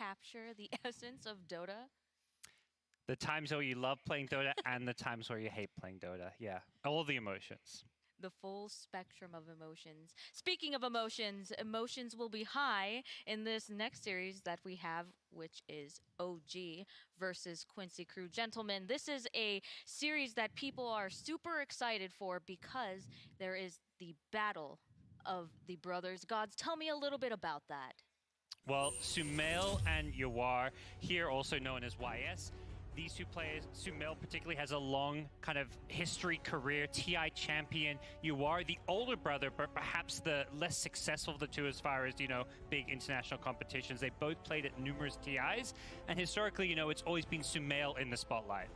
capture the essence of Dota? The times where you love playing Dota and the times where you hate playing Dota. Yeah, all the emotions. The full spectrum of emotions. Speaking of emotions, emotions will be high in this next series that we have, which is OG versus Quincy Crew. Gentlemen, this is a series that people are super excited for because there is the battle of the brothers gods. Tell me a little bit about that. Well, Sumail and Yawar, here also known as YS, these two players, Sumail particularly has a long kind of history, career, TI champion. Yawar, the older brother, but perhaps the less successful of the two as far as, you know, big international competitions. They both played at numerous TIs, and historically, you know, it's always been Sumail in the spotlight.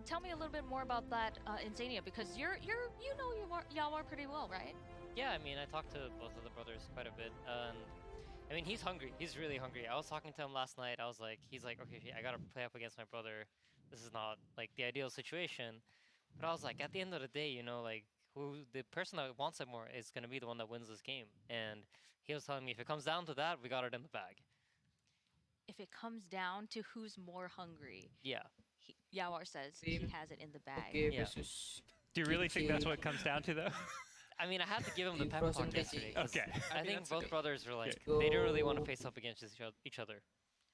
Tell me a little bit more about that, Insania, because you know Yawar pretty well, right? Yeah, I mean, I talked to both of the brothers quite a bit. I mean, he's hungry. He's really hungry. I was talking to him last night. I was like, he's like, okay, I gotta play up against my brother. This is not like the ideal situation. But I was like, at the end of the day, you know, like the person that wants it more is gonna be the one that wins this game. And he was telling me if it comes down to that, we got it in the bag. If it comes down to who's more hungry, yeah, Yawar says he has it in the bag. Okay, Yeah. Do you really think that's what it comes down to, though? I mean, I had to give him the pep talk yesterday. Okay. I think both brothers were like, Yeah. they didn't really want to face up against each other.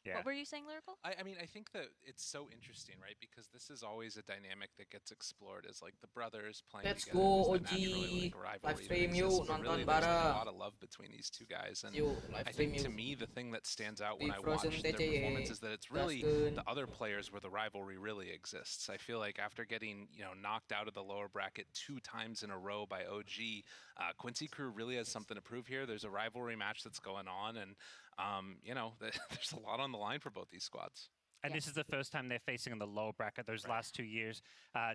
Yeah. What were you saying, Lyrical? I mean, I think that it's so interesting, right? Because this is always a dynamic that gets explored as like the brothers playing Let's together. go, There's that naturally, like, OG. rivalry Live stream that you, exists, but nonton really, there's like, bareng. a lot of love between these two guys. And You, live I stream think to you. me, the thing that stands out Di when I Frozen watch their TCE. performance is that it's really Gaskeun. the other players where the rivalry really exists. I feel like after getting, you know, knocked out of the lower bracket 2 times in a row by OG, Quincy Crew really has something to prove here. There's a rivalry match that's going on, and you know, there's a lot on the line for both these squads. And this is the first time they're facing in the lower bracket. Those last 2 years,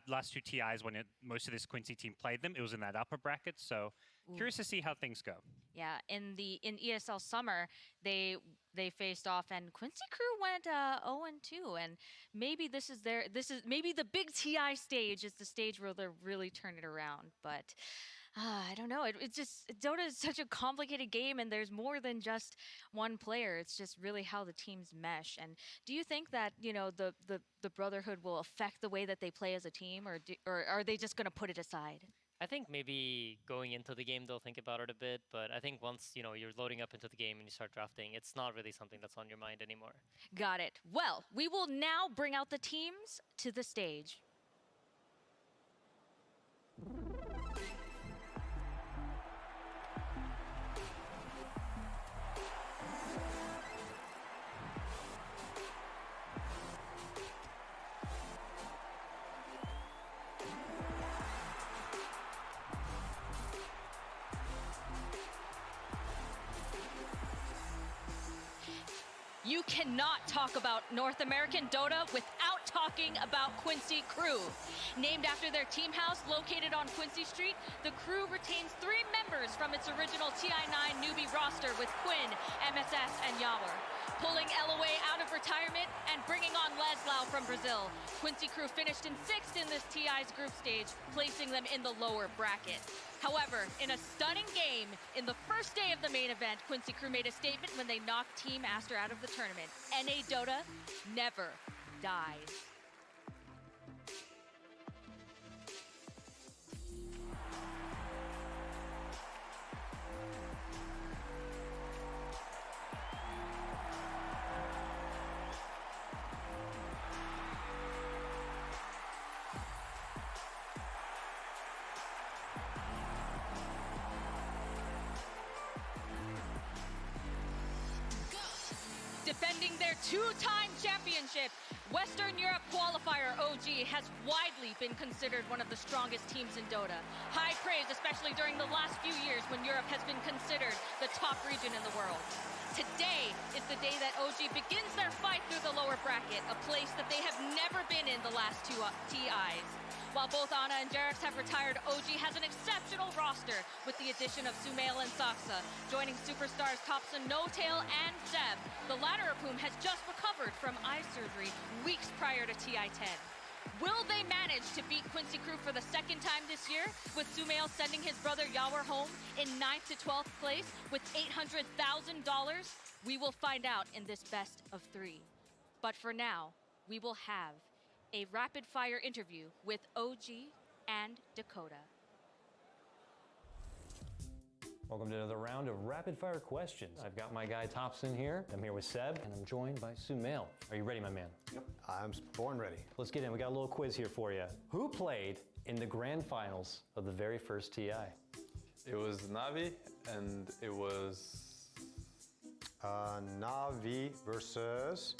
last 2 TIs, when most of this Quincy team played them, it was in that upper bracket. So curious to see how things go. Yeah, in ESL Summer, they faced off, and Quincy Crew went 0-2, and maybe this is maybe the big TI stage is the stage where they'll really turn it around, but. I don't know. It's just Dota is such a complicated game, and there's more than just one player. It's just really how the teams mesh. And do you think that the brotherhood will affect the way that they play as a team, or are they just going to put it aside? I think maybe going into the game they'll think about it a bit, but I think once you're loading up into the game and you start drafting, it's not really something that's on your mind anymore. Got it. Well, we will now bring out the teams to the stage. You cannot talk about North American Dota without talking about Quincy Crew. Named after their team house located on Quincy Street, the Crew retains 3 members from its original TI9 newbie roster with Quinn, MSS, and Yawar. Pulling LOA out of retirement and bringing on Leslau from Brazil, Quincy Crew finished in 6th in this TI's group stage, placing them in the lower bracket. However, in a stunning game, in the first day of the main event, Quincy Crew made a statement when they knocked Team Aster out of the tournament. NA Dota never dies. Defending their 2-time championship, Western Europe qualifier OG has widely been considered one of the strongest teams in Dota. High praise, especially during the last few years when Europe has been considered the top region in the world. Today is the day that OG begins their fight through the lower bracket, a place that they have never been in the last 2 TIs. While both Ana and Jarex have retired, OG has an exceptional roster with the addition of Sumail and Saksa, joining superstars Thompson, No-Tail, and Seb, the latter of whom has just recovered from eye surgery weeks prior to TI-10. Will they manage to beat Quincy Crew for the second time this year, with Sumail sending his brother Yawar home in 9th to 12th place with $800,000? We will find out in this best of 3. But for now, we will have a rapid-fire interview with OG and Dakota. Welcome to another round of rapid fire questions. I've got my guy Thompson here. I'm here with Seb, and I'm joined by Sumail. Are you ready, my man? Yep, I'm born ready. Let's get in. We got a little quiz here for you. Who played in the grand finals of the very first TI? It was Navi, and it was... Navi versus...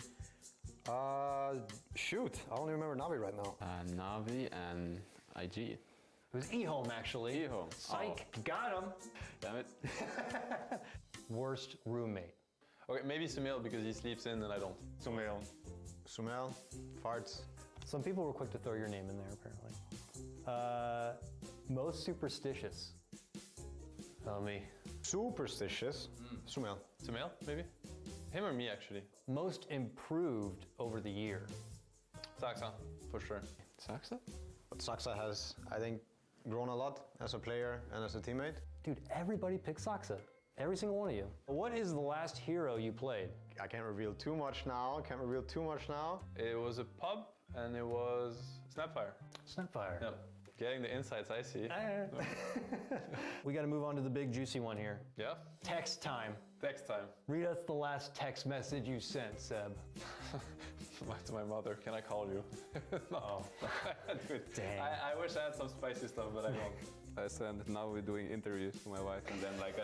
shoot, I don't even remember Navi right now. Navi and IG. It was eHome, actually. eHome. Psych, got him. Damn it. Worst roommate. Okay, maybe Sumail because he sleeps in and I don't. Sumail. Sumail, farts. Some people were quick to throw your name in there, apparently. Most superstitious. Tell me. Superstitious. Sumail. Sumail, maybe? Him or me, actually? Most improved over the year. Saxa, for sure. Saxa? But Saxa has, I think, grown a lot as a player and as a teammate. Dude, everybody picked Saxa. Every single one of you. What is the last hero you played? I can't reveal too much now. It was a pub and it was Snapfire. Snapfire. Yep. Getting the insights I see. We got to move on to the big juicy one here. Yeah? Text time. Next time. Read us the last text message you sent, Seb. To my mother, can I call you? Oh. Dude, Dang. I wish I had some spicy stuff, but I don't. I said now we're doing interviews to my wife, and then like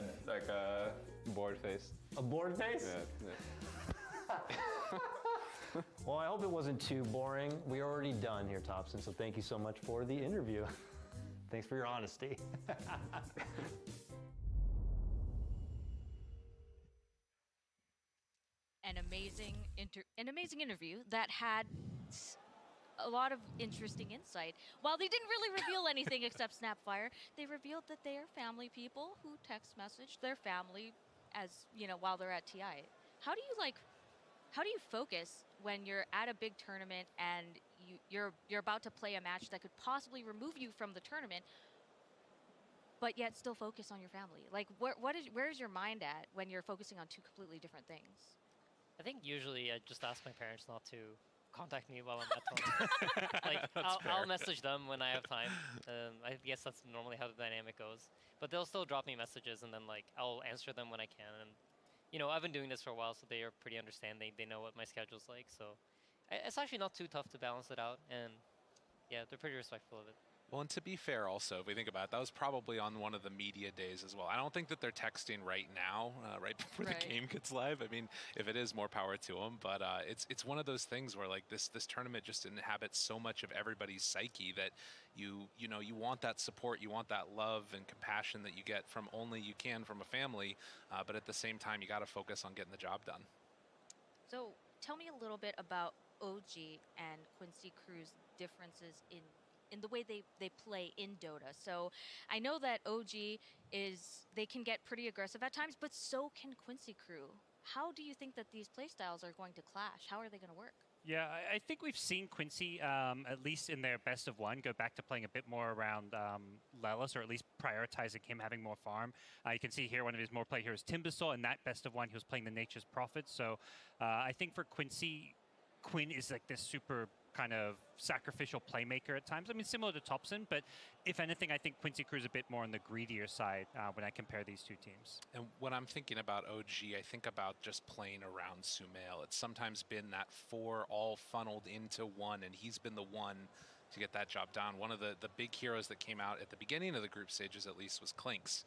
a bored face. A bored face? Yeah. Well, I hope it wasn't too boring. We're already done here, Thompson, so thank you so much for the interview. Thanks for your honesty. An amazing interview that had a lot of interesting insight. While they didn't really reveal anything except Snapfire, they revealed that they are family people who text message their family as, you know, while they're at TI. How do you focus when you're at a big tournament and you're about to play a match that could possibly remove you from the tournament, but yet still focus on your family? Like, where's your mind at when you're focusing on two completely different things? I think usually I just ask my parents not to contact me while I'm at home. Like, I'll message them when I have time. I guess that's normally how the dynamic goes. But they'll still drop me messages, and then like I'll answer them when I can. And you know, I've been doing this for a while, so they are pretty understanding. They know what my schedule's like, so it's actually not too tough to balance it out. And yeah, they're pretty respectful of it. Well, and to be fair also, if we think about it, that was probably on one of the media days as well. I don't think that they're texting right now, right before the game gets live. I mean, if it is, more power to them. But it's one of those things where like this tournament just inhabits so much of everybody's psyche that you want that support, you want that love and compassion that you get from only you can from a family. But at the same time, you got to focus on getting the job done. So tell me a little bit about OG and Quincy Crew's differences in the way they play in Dota. So I know that OG they can get pretty aggressive at times, but so can Quincy Crew. How do you think that these playstyles are going to clash? How are they going to work? Yeah, I think we've seen Quincy, at least in their best of one, go back to playing a bit more around Lelis, or at least prioritizing him having more farm. You can see here one of his more play heroes, Timbersaw, in that best of one, he was playing the Nature's Prophet. So I think for Quincy, Quinn is like this super kind of sacrificial playmaker at times. I mean, similar to Thompson, but if anything, I think Quincy Crew's a bit more on the greedier side when I compare these two teams. And when I'm thinking about OG, I think about just playing around Sumail. It's sometimes been that 4 all funneled into 1, and he's been the one to get that job done. One of the big heroes that came out at the beginning of the group stages, at least, was Clinks.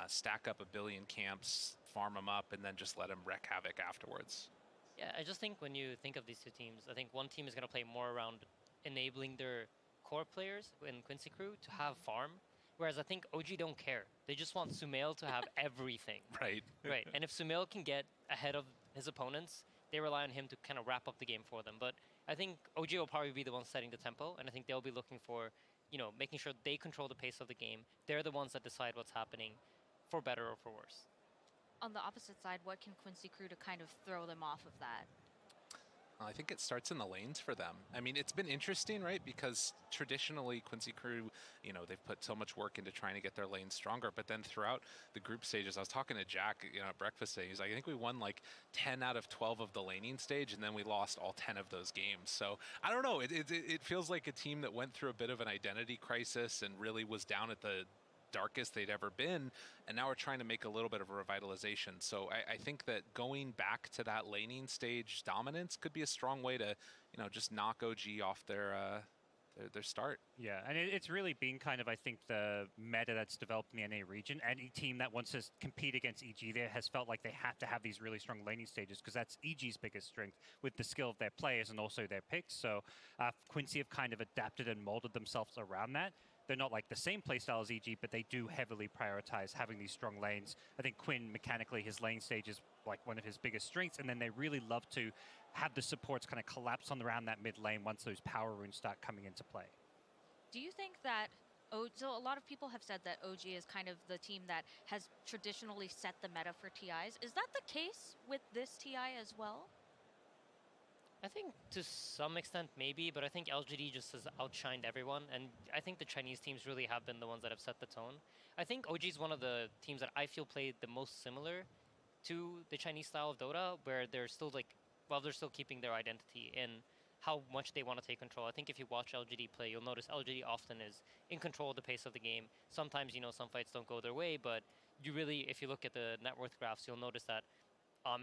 Stack up a billion camps, farm them up, and then just let him wreak havoc afterwards. Yeah, I just think when you think of these two teams, I think one team is going to play more around enabling their core players in Quincy Crew to have farm, whereas I think OG don't care. They just want Sumail to have everything. Right. Right. And if Sumail can get ahead of his opponents, they rely on him to kind of wrap up the game for them. But I think OG will probably be the one setting the tempo, and I think they'll be looking for, you know, making sure they control the pace of the game. They're the ones that decide what's happening, for better or for worse. On the opposite side, what can Quincy Crew to kind of throw them off of that? I think it starts in the lanes for them. I mean, it's been interesting, right? Because traditionally, Quincy Crew, you know, they've put so much work into trying to get their lanes stronger. But then throughout the group stages, I was talking to Jack, you know, at breakfast today. He's like, I think we won like 10 out of 12 of the laning stage, and then we lost all 10 of those games. So I don't know. It feels like a team that went through a bit of an identity crisis and really was down at the darkest they'd ever been, and now we're trying to make a little bit of a revitalization. So I think that going back to that laning stage dominance could be a strong way to, you know, just knock OG off their start. Yeah, and it's really been kind of, I think, the meta that's developed in the NA region. Any team that wants to compete against EG there has felt like they have to have these really strong laning stages because that's EG's biggest strength with the skill of their players and also their picks. So Quincy have kind of adapted and molded themselves around that. They're not like the same playstyle as EG, but they do heavily prioritize having these strong lanes. I think Quinn, mechanically, his lane stage is like one of his biggest strengths, and then they really love to have the supports kind of collapse on around that mid lane once those power runes start coming into play. Do you think that, so a lot of people have said that OG is kind of the team that has traditionally set the meta for TIs. Is that the case with this TI as well? I think to some extent maybe, but I think LGD just has outshined everyone, and I think the Chinese teams really have been the ones that have set the tone. I think OG is one of the teams that I feel played the most similar to the Chinese style of Dota, where they're still like, well, they're still keeping their identity in how much they want to take control. I think if you watch LGD play, you'll notice LGD often is in control of the pace of the game. Sometimes, you know, some fights don't go their way, but you really, if you look at the net worth graphs, you'll notice that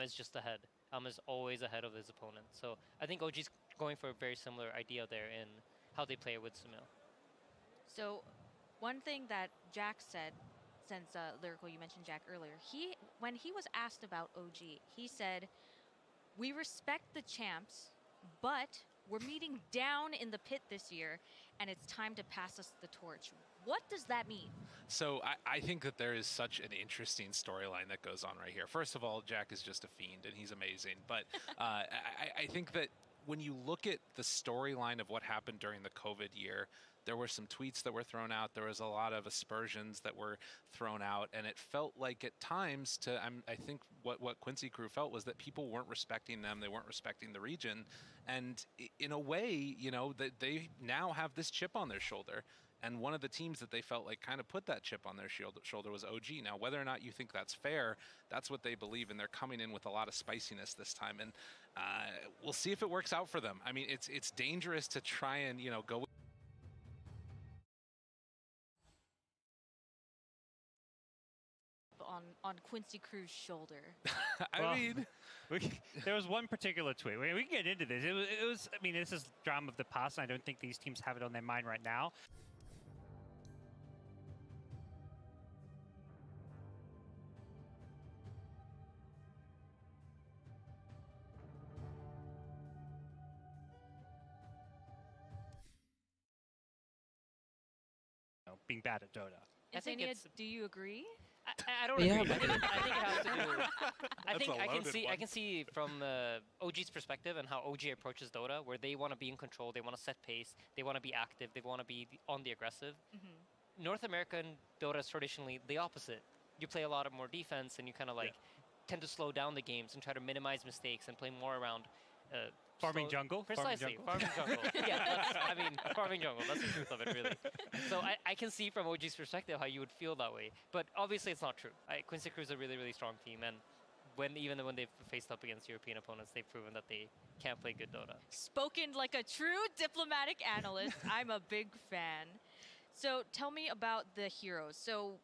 is just ahead. Is always ahead of his opponent. So I think OG's going for a very similar idea there in how they play with Sumail. So one thing that Jack said, since Lyrical, you mentioned Jack earlier, when he was asked about OG, he said, "We respect the champs, but we're meeting down in the pit this year, and it's time to pass us the torch." What does that mean? So I think that there is such an interesting storyline that goes on right here. First of all, Jack is just a fiend, and he's amazing. But I think that when you look at the storyline of what happened during the COVID year, there were some tweets that were thrown out. There was a lot of aspersions that were thrown out, and it felt like at times I think what Quincy Crew felt was that people weren't respecting them. They weren't respecting the region, and in a way, you know, that they now have this chip on their shoulder. And one of the teams that they felt like kind of put that chip on their shoulder was OG. Now, whether or not you think that's fair, that's what they believe, and they're coming in with a lot of spiciness this time. And we'll see if it works out for them. I mean, it's dangerous to try and, you know, go on Quincy Crew's shoulder. I mean, there was one particular tweet. We can get into this. It was. I mean, this is drama of the past, and I don't think these teams have it on their mind right now. Being bad at Dota. I think Isania, it's- do you agree? I don't Yeah, agree. I think it has to do. I That's think a I can loaded see. one. I can see from OG's perspective and how OG approaches Dota, where they want to be in control, they want to set pace, they want to be active, they want to be on the aggressive. North American Dota is traditionally the opposite. You play a lot of more defense, and you kind of like tend to slow down the games and try to minimize mistakes and play more around. Farming jungle? Precisely, Farming farming jungle. Yeah, I mean, farming jungle. That's the truth of it, really. So I can see from OG's perspective how you would feel that way, but obviously it's not true. Quincy Crew is a really, really strong team, and even when they've faced up against European opponents, they've proven that they can play good Dota. Spoken like a true diplomatic analyst. I'm a big fan. So tell me about the heroes. So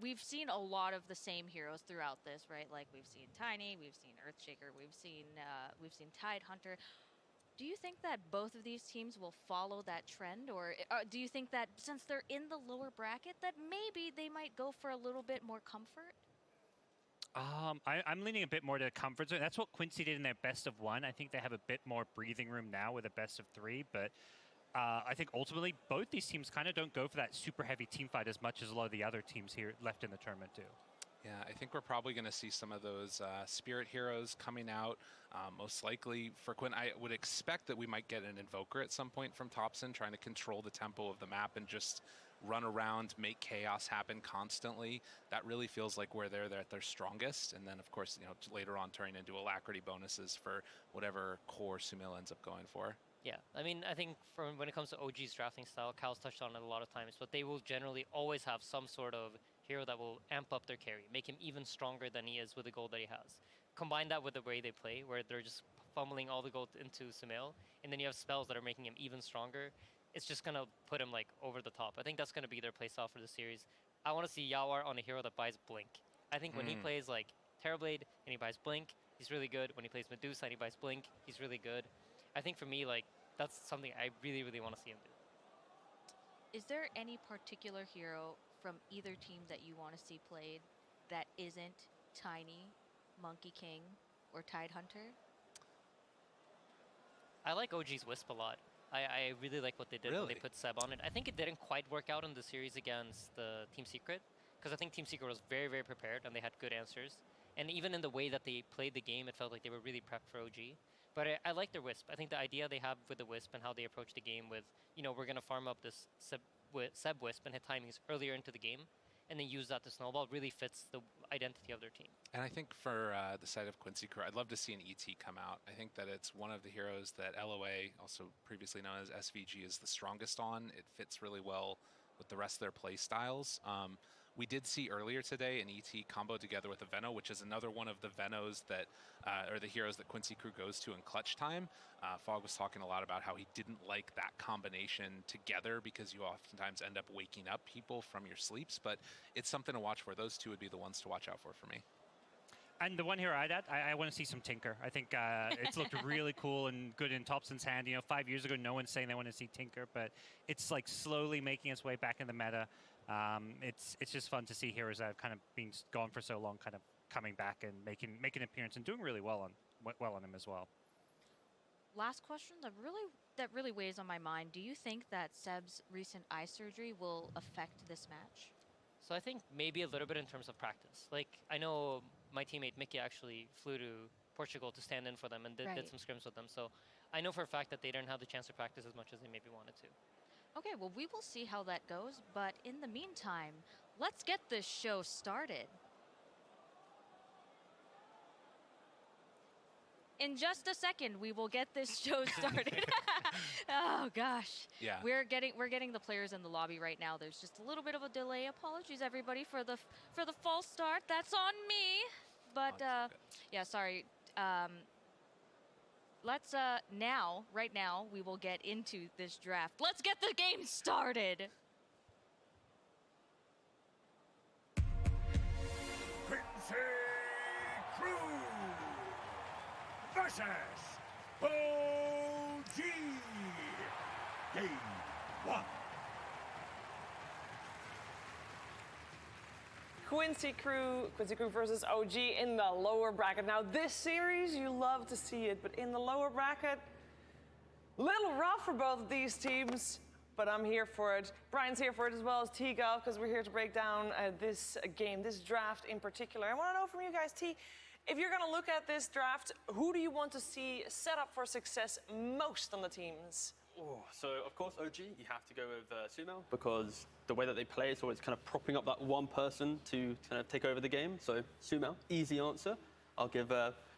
we've seen a lot of the same heroes throughout this, right? Like we've seen Tiny, we've seen Earthshaker, we've seen Tidehunter. Do you think that both of these teams will follow that trend, or do you think that since they're in the lower bracket, that maybe they might go for a little bit more comfort? I'm leaning a bit more to comfort zone. That's what Quincy did in their best of one. I think they have a bit more breathing room now with a best of three, but I think ultimately both these teams kind of don't go for that super heavy team fight as much as a lot of the other teams here left in the tournament do. Yeah, I think we're probably going to see some of those spirit heroes coming out. Most likely for Quinn, I would expect that we might get an Invoker at some point from Topson, trying to control the tempo of the map and just run around, make chaos happen constantly. That really feels like where they're at their strongest. And then, of course, you know, later on turning into alacrity bonuses for whatever core Sumail ends up going for. Yeah, I mean, I think from when it comes to OG's drafting style, Cal's touched on it a lot of times, but they will generally always have some sort of hero that will amp up their carry, make him even stronger than he is with the gold that he has. Combine that with the way they play, where they're just fumbling all the gold into Sumail, and then you have spells that are making him even stronger. It's just going to put him, like, over the top. I think that's going to be their playstyle for the series. I want to see Yawar on a hero that buys Blink. I think when he plays, like, Terrorblade and he buys Blink, he's really good. When he plays Medusa and he buys Blink, he's really good. I think for me, like, that's something I really, really want to see him do. Is there any particular hero from either team that you want to see played that isn't Tiny, Monkey King, or Tidehunter? I like OG's Wisp a lot. I really like what they did when they put Seb on it. I think it didn't quite work out in the series against the Team Secret, because I think Team Secret was very, very prepared and they had good answers. And even in the way that they played the game, it felt like they were really prepped for OG. But I like their Wisp. I think the idea they have with the Wisp and how they approach the game with, you know, we're going to farm up this Seb Wisp and hit timings earlier into the game, and then use that to snowball, really fits the identity of their team. And I think for the side of Quincy Crew, I'd love to see an ET come out. I think that it's one of the heroes that LOA, also previously known as SVG, is the strongest on. It fits really well with the rest of their play styles. We did see earlier today an ET combo together with a Veno, which is another one of the Venos that, or the heroes that Quincy Crew goes to in clutch time. Fog was talking a lot about how he didn't like that combination together because you oftentimes end up waking up people from your sleeps, but it's something to watch for. Those two would be the ones to watch out for me. And the one hero I want to see some Tinker. I think it's looked really cool and good in Thompson's hand. You know, 5 years ago, no one's saying they want to see Tinker, but it's like slowly making its way back in the meta. It's just fun to see heroes that have kind of been gone for so long, kind of coming back and making an appearance and doing really well on him as well. Last question that really weighs on my mind. Do you think that Seb's recent eye surgery will affect this match? So I think maybe a little bit in terms of practice. Like, I know my teammate Mickey actually flew to Portugal to stand in for them and did some scrims with them. So I know for a fact that they didn't have the chance to practice as much as they maybe wanted to. Okay, well, we will see how that goes. But in the meantime, let's get this show started. In just a second, we will get this show started. Oh gosh. Yeah. We're getting the players in the lobby right now. There's just a little bit of a delay. Apologies everybody for the false start. That's on me. But yeah, sorry. Let's right now we will get into this draft. Let's get the game started. Quincy Crew versus OG. Game 1. Quincy Crew versus OG in the lower bracket. Now this series, you love to see it, but in the lower bracket, little rough for both of these teams, but I'm here for it. Brian's here for it as well as T-Golf, because we're here to break down this game, this draft in particular. I want to know from you guys, T, if you're going to look at this draft, who do you want to see set up for success most on the teams? Oh, so of course OG, you have to go with Sumail, because the way that they play is always kind of propping up that one person to kind of take over the game. So Sumail, easy answer. I'll give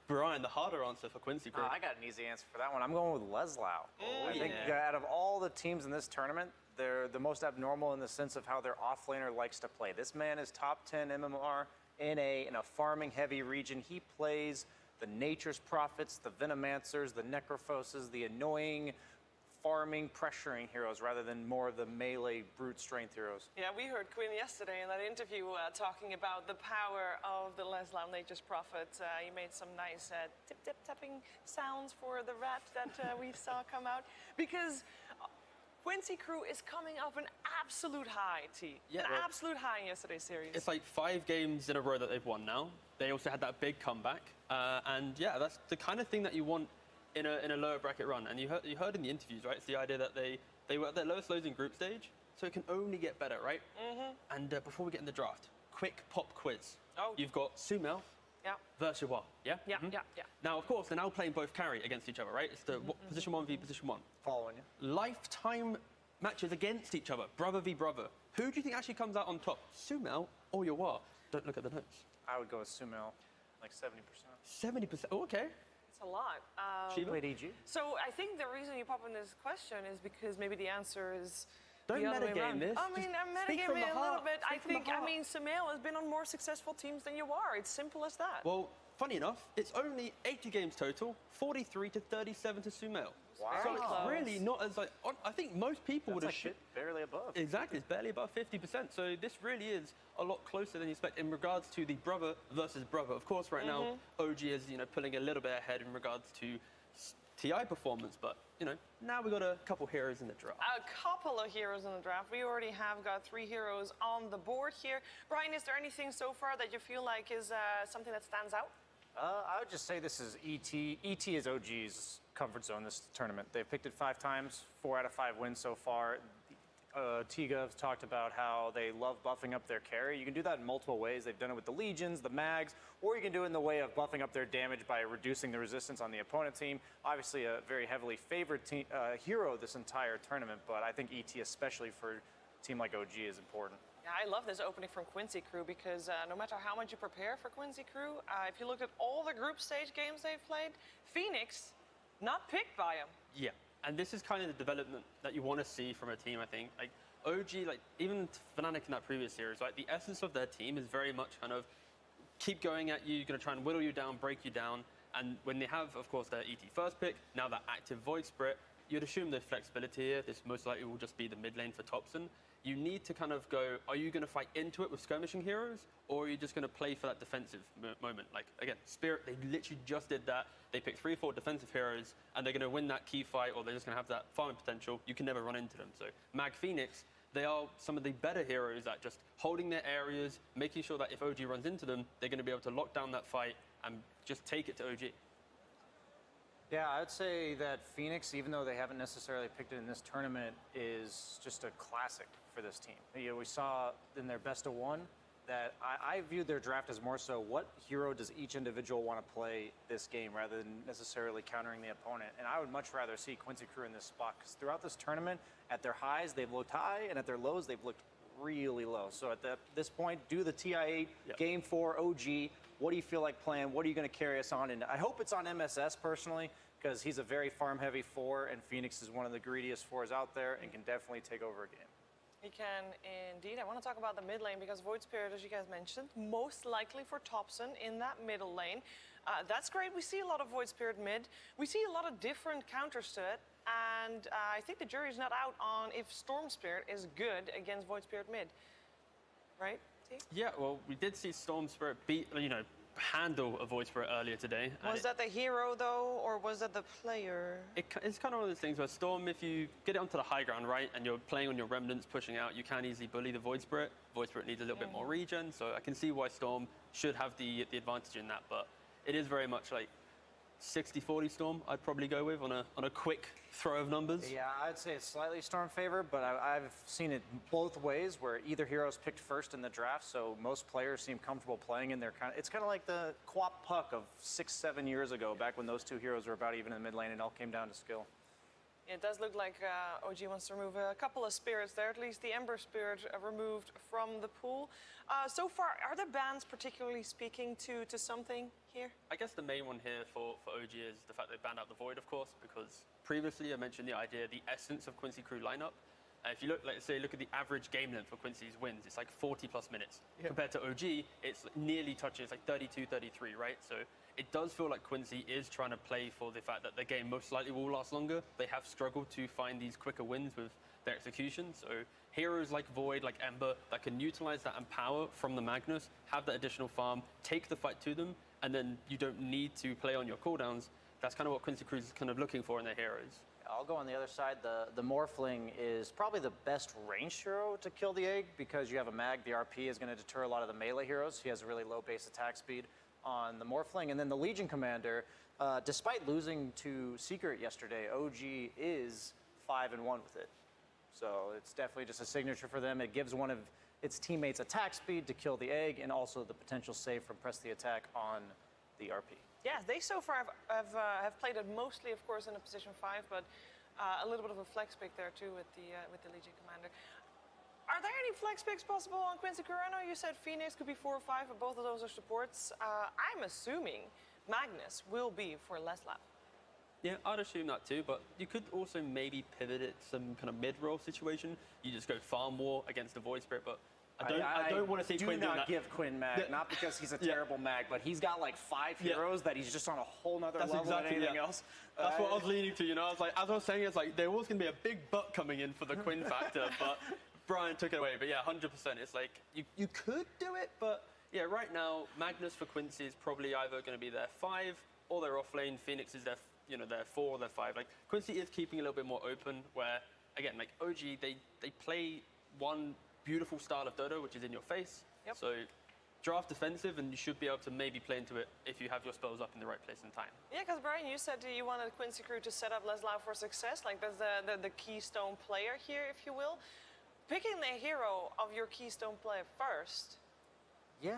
Brian the harder answer for Quincy Crew. I got an easy answer for that one. I'm going with Leslau. I think out of all the teams in this tournament, they're the most abnormal in the sense of how their offlaner likes to play. This man is top 10 MMR in a farming heavy region. He plays the Nature's Prophets, the Venomancers, the Necrophoses, the annoying farming, pressuring heroes rather than more of the melee brute strength heroes. Yeah, we heard Quinn yesterday in that interview talking about the power of the Leslau Nature's Prophet. He made some nice tip-tip-tapping sounds for the rat that we saw come out. Because Quincy Crew is coming up an absolute high, T. Yeah, an absolute high in yesterday's series. It's like 5 games in a row that they've won now. They also had that big comeback. And yeah, that's the kind of thing that you want in a lower bracket run. And you heard in the interviews, right? It's the idea that they were at their lowest lows in group stage, so it can only get better, right? Mm-hmm. And before we get in the draft, quick pop quiz. Oh. You've got Sumail versus Yawar, yeah? Yeah, mm-hmm. yeah. Now, of course, they're now playing both carry against each other, right? It's the position 1 v position 1. Following you. Lifetime matches against each other, brother v brother, who do you think actually comes out on top, Sumail or Yawar? Don't look at the notes. I would go with Sumail, like 70%. 70%. Oh, okay. It's a lot. Shiva? Played EG. So I think the reason you pop in this question is because maybe the answer is Don't the other way metagame around. this. I mean, Just I'm speak from metagaming the a little heart. bit. I Speak from the think, I heart. mean, Sumail has been on more successful teams than you are. It's simple as that. Well, funny enough, it's only 80 games total, 43 to 37 to Sumail. Wow. So it's close. really not as like, I think most people would That's have like barely above. Exactly, it's barely above 50%. So this really is a lot closer than you expect in regards to the brother versus brother. Of course, right now, OG is, pulling a little bit ahead in regards to TI performance, but, now we've got a couple heroes in the draft. A couple of heroes in the draft. We already have got 3 heroes on the board here. Brian, is there anything so far that you feel like is something that stands out? I would just say this is ET. ET is OG's comfort zone this tournament. They've picked it 5 times, 4 out of 5 wins so far. Tiga talked about how they love buffing up their carry. You can do that in multiple ways. They've done it with the Legions, the Mags, or you can do it in the way of buffing up their damage by reducing the resistance on the opponent team. Obviously, a very heavily favored hero this entire tournament, but I think ET, especially for a team like OG, is important. Yeah, I love this opening from Quincy Crew because no matter how much you prepare for Quincy Crew, if you look at all the group stage games they've played, Phoenix, not picked by him. Yeah, and this is kind of the development that you want to see from a team, I think. Like, OG, like, even Fnatic in that previous series, right, the essence of their team is very much kind of keep going at you, going to try and whittle you down, break you down, and when they have, of course, their ET first pick, now that active Void Spirit, you'd assume there's flexibility here. This most likely will just be the mid lane for Thompson. You need to kind of go, are you going to fight into it with skirmishing heroes, or are you just going to play for that defensive moment? Like, again, Spirit, they literally just did that. They picked 3 or 4 defensive heroes, and they're going to win that key fight, or they're just going to have that farming potential. You can never run into them. So Mag Phoenix, they are some of the better heroes at just holding their areas, making sure that if OG runs into them, they're going to be able to lock down that fight and just take it to OG. Yeah, I would say that Phoenix, even though they haven't necessarily picked it in this tournament, is just a classic for this team. We saw in their best of 1 that I viewed their draft as more so what hero does each individual want to play this game rather than necessarily countering the opponent. And I would much rather see Quincy Crew in this spot because throughout this tournament, at their highs, they've looked high, and at their lows, they've looked really low. So at this point, do the TI8, Game 4, OG. What do you feel like playing? What are you going to carry us on? And I hope it's on MSS personally, because he's a very farm-heavy 4, and Phoenix is one of the greediest 4s out there and can definitely take over a game. He can indeed. I want to talk about the mid lane because Void Spirit, as you guys mentioned, most likely for Thompson in that middle lane. That's great. We see a lot of Void Spirit mid. We see a lot of different counters to it, and I think the jury's not out on if Storm Spirit is good against Void Spirit mid. Right, T? Yeah, well, we did see Storm Spirit beat, handle a Void Spirit earlier today. Was that the hero, though, or was that the player? It's kind of one of those things where Storm, if you get it onto the high ground, right, and you're playing on your remnants, pushing out, you can easily bully the Void Spirit. Void Spirit needs a little bit more regen, so I can see why Storm should have the advantage in that, but it is very much like 60-40 Storm, I'd probably go with on a quick throw of numbers. Yeah, I'd say it's slightly Storm favored, but I've seen it both ways where either hero's picked first in the draft, so most players seem comfortable playing in their it's kind of like the Quap Puck of 6-7 years ago, back when those 2 heroes were about even in the mid lane and it all came down to skill. It does look like OG wants to remove a couple of spirits there, at least the Ember Spirit removed from the pool. So far, are the bans particularly speaking to something here? I guess the main one here for OG is the fact they banned out the Void, of course, because previously I mentioned the idea, the essence of Quincy Crew lineup. If you look, let's say, look at the average game length for Quincy's wins, it's like 40 plus minutes. Yeah. Compared to OG, it's nearly touching, it's like 32, 33, right? So it does feel like Quincy is trying to play for the fact that the game most likely will last longer. They have struggled to find these quicker wins with their execution. So heroes like Void, like Ember, that can utilize that empower from the Magnus, have that additional farm, take the fight to them, and then you don't need to play on your cooldowns. That's kind of what Quincy Crew is kind of looking for in their heroes. I'll go on the other side. The Morphling is probably the best ranged hero to kill the egg because you have a mag. The RP is going to deter a lot of the melee heroes. He has a really low base attack speed on the Morphling. And then the Legion Commander, despite losing to Secret yesterday, OG is 5-1 with it. So it's definitely just a signature for them. It gives one of its teammates attack speed to kill the egg and also the potential save from press the attack on the RP. Yeah, they so far have played it mostly, of course, in a position 5, but A little bit of a flex pick there too with the Legion Commander. Are there any flex picks possible on Quincy Crew? I know you said Phoenix could be 4 or 5, but both of those are supports. I'm assuming Magnus will be for Leslap. Yeah, I'd assume that too, but you could also maybe pivot it to some kind of mid-roll situation. You just go farm war against the Void Spirit, but I don't want to see Quinn doing that. Do not give Quinn mag, not because he's a terrible mag, but he's got like 5 heroes that he's just on a whole nother level than anything else. That's what I was leaning to, you know. I was like, as I was saying, it's like there was going to be a big butt coming in for the Quinn factor, but Brian took it away. But yeah, 100%. It's like you could do it, but yeah, right now Magnus for Quincy is probably either going to be their 5 or their off lane. Phoenix is their their 4 or their 5. Like Quincy is keeping a little bit more open. Where again, like OG, they play one beautiful style of Dodo, which is in your face. Yep. So draft defensive, and you should be able to maybe play into it if you have your spells up in the right place and time. Yeah, because Brian, you said you wanted Quincy Crew to set up Leslau for success. Like that's the keystone player here, if you will. Picking the hero of your keystone player first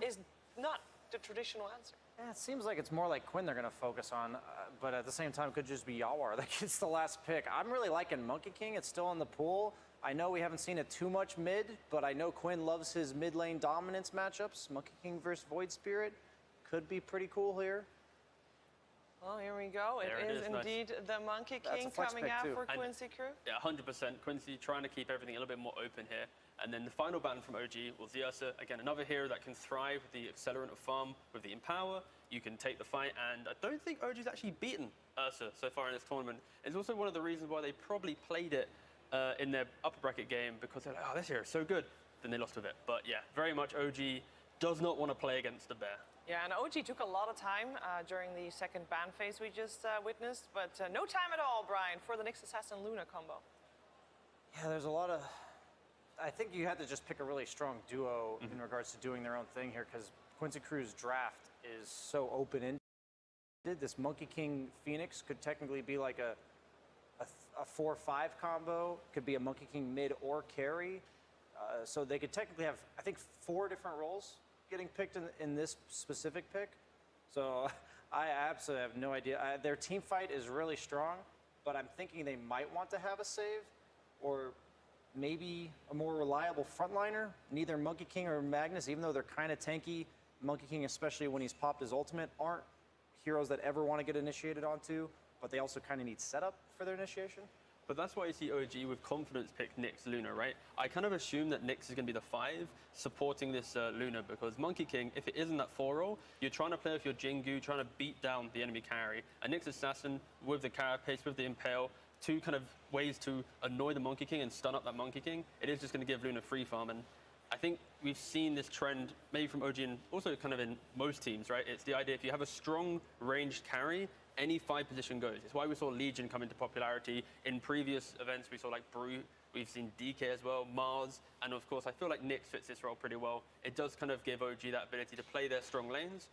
is not the traditional answer. Yeah, it seems like it's more like Quinn they're going to focus on, but at the same time, it could just be Yawar that gets the last pick. I'm really liking Monkey King. It's still in the pool. I know we haven't seen it too much mid, but I know Quinn loves his mid lane dominance matchups. Monkey King versus Void Spirit could be pretty cool here. Well, here we go. It is indeed the Monkey King coming out for Quincy Crew. Yeah, 100%. Quincy trying to keep everything a little bit more open here. And then the final ban from OG was the Ursa. Again, another hero that can thrive with the accelerant of farm, with the Empower. You can take the fight, and I don't think OG's actually beaten Ursa so far in this tournament. It's also one of the reasons why they probably played it in their upper bracket game, because they're like, oh, this hero is so good. Then they lost with it. But yeah, very much OG does not want to play against the bear. Yeah, and OG took a lot of time during the second ban phase we just witnessed, but no time at all, Brian, for the Nyx Assassin Luna combo. Yeah, there's a lot of... I think you had to just pick a really strong duo in regards to doing their own thing here, because Quincy Crew's draft is so open-ended. This Monkey King Phoenix could technically be like a 4-5 combo, could be a Monkey King mid or carry. So they could technically have, I think, 4 different roles getting picked in this specific pick. So I absolutely have no idea. Their team fight is really strong, but I'm thinking they might want to have a save or maybe a more reliable frontliner. Neither Monkey King or Magnus, even though they're kind of tanky, Monkey King, especially when he's popped his ultimate, aren't heroes that ever want to get initiated onto, but they also kind of need setup for their initiation. But that's why you see OG with confidence pick Nyx Luna, right? I kind of assume that Nyx is going to be the 5 supporting this Luna, because Monkey King, if it isn't that 4 role, you're trying to play with your Jingu, trying to beat down the enemy carry. A Nyx Assassin with the Carapace, with the Impale, 2 kind of ways to annoy the Monkey King and stun up that Monkey King. It is just going to give Luna free farm, and I think we've seen this trend maybe from OG and also kind of in most teams, right? It's the idea if you have a strong ranged carry, any 5 position goes. It's why we saw Legion come into popularity. In previous events, we saw like Brute, we've seen DK as well, Mars, and of course, I feel like Nyx fits this role pretty well. It does kind of give OG that ability to play their strong lanes.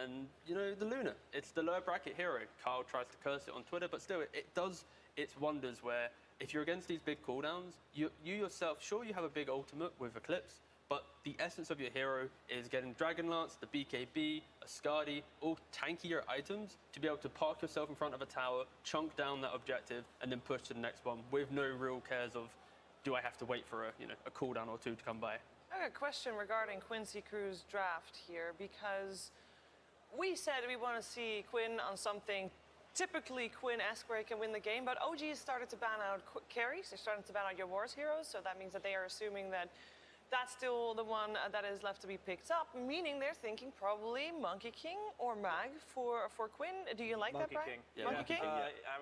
And, you know, the Luna, it's the lower bracket hero. Kyle tries to curse it on Twitter, but still, it does its wonders where if you're against these big cooldowns, you yourself, sure, you have a big ultimate with Eclipse, but the essence of your hero is getting Dragon Lance, the BKB, a Skadi, all tankier items to be able to park yourself in front of a tower, chunk down that objective, and then push to the next one with no real cares of, do I have to wait for a cooldown or 2 to come by? I have a question regarding Quincy Crew's draft here, because we said we want to see Quinn on something typically Quinn-esque where he can win the game, but OG has started to ban out carries. They're starting to ban out your Wars heroes, so that means that they are assuming that that's still the one that is left to be picked up, meaning they're thinking probably Monkey King or Mag for Quinn. Do you like that, Brian? King. Yeah, Monkey King?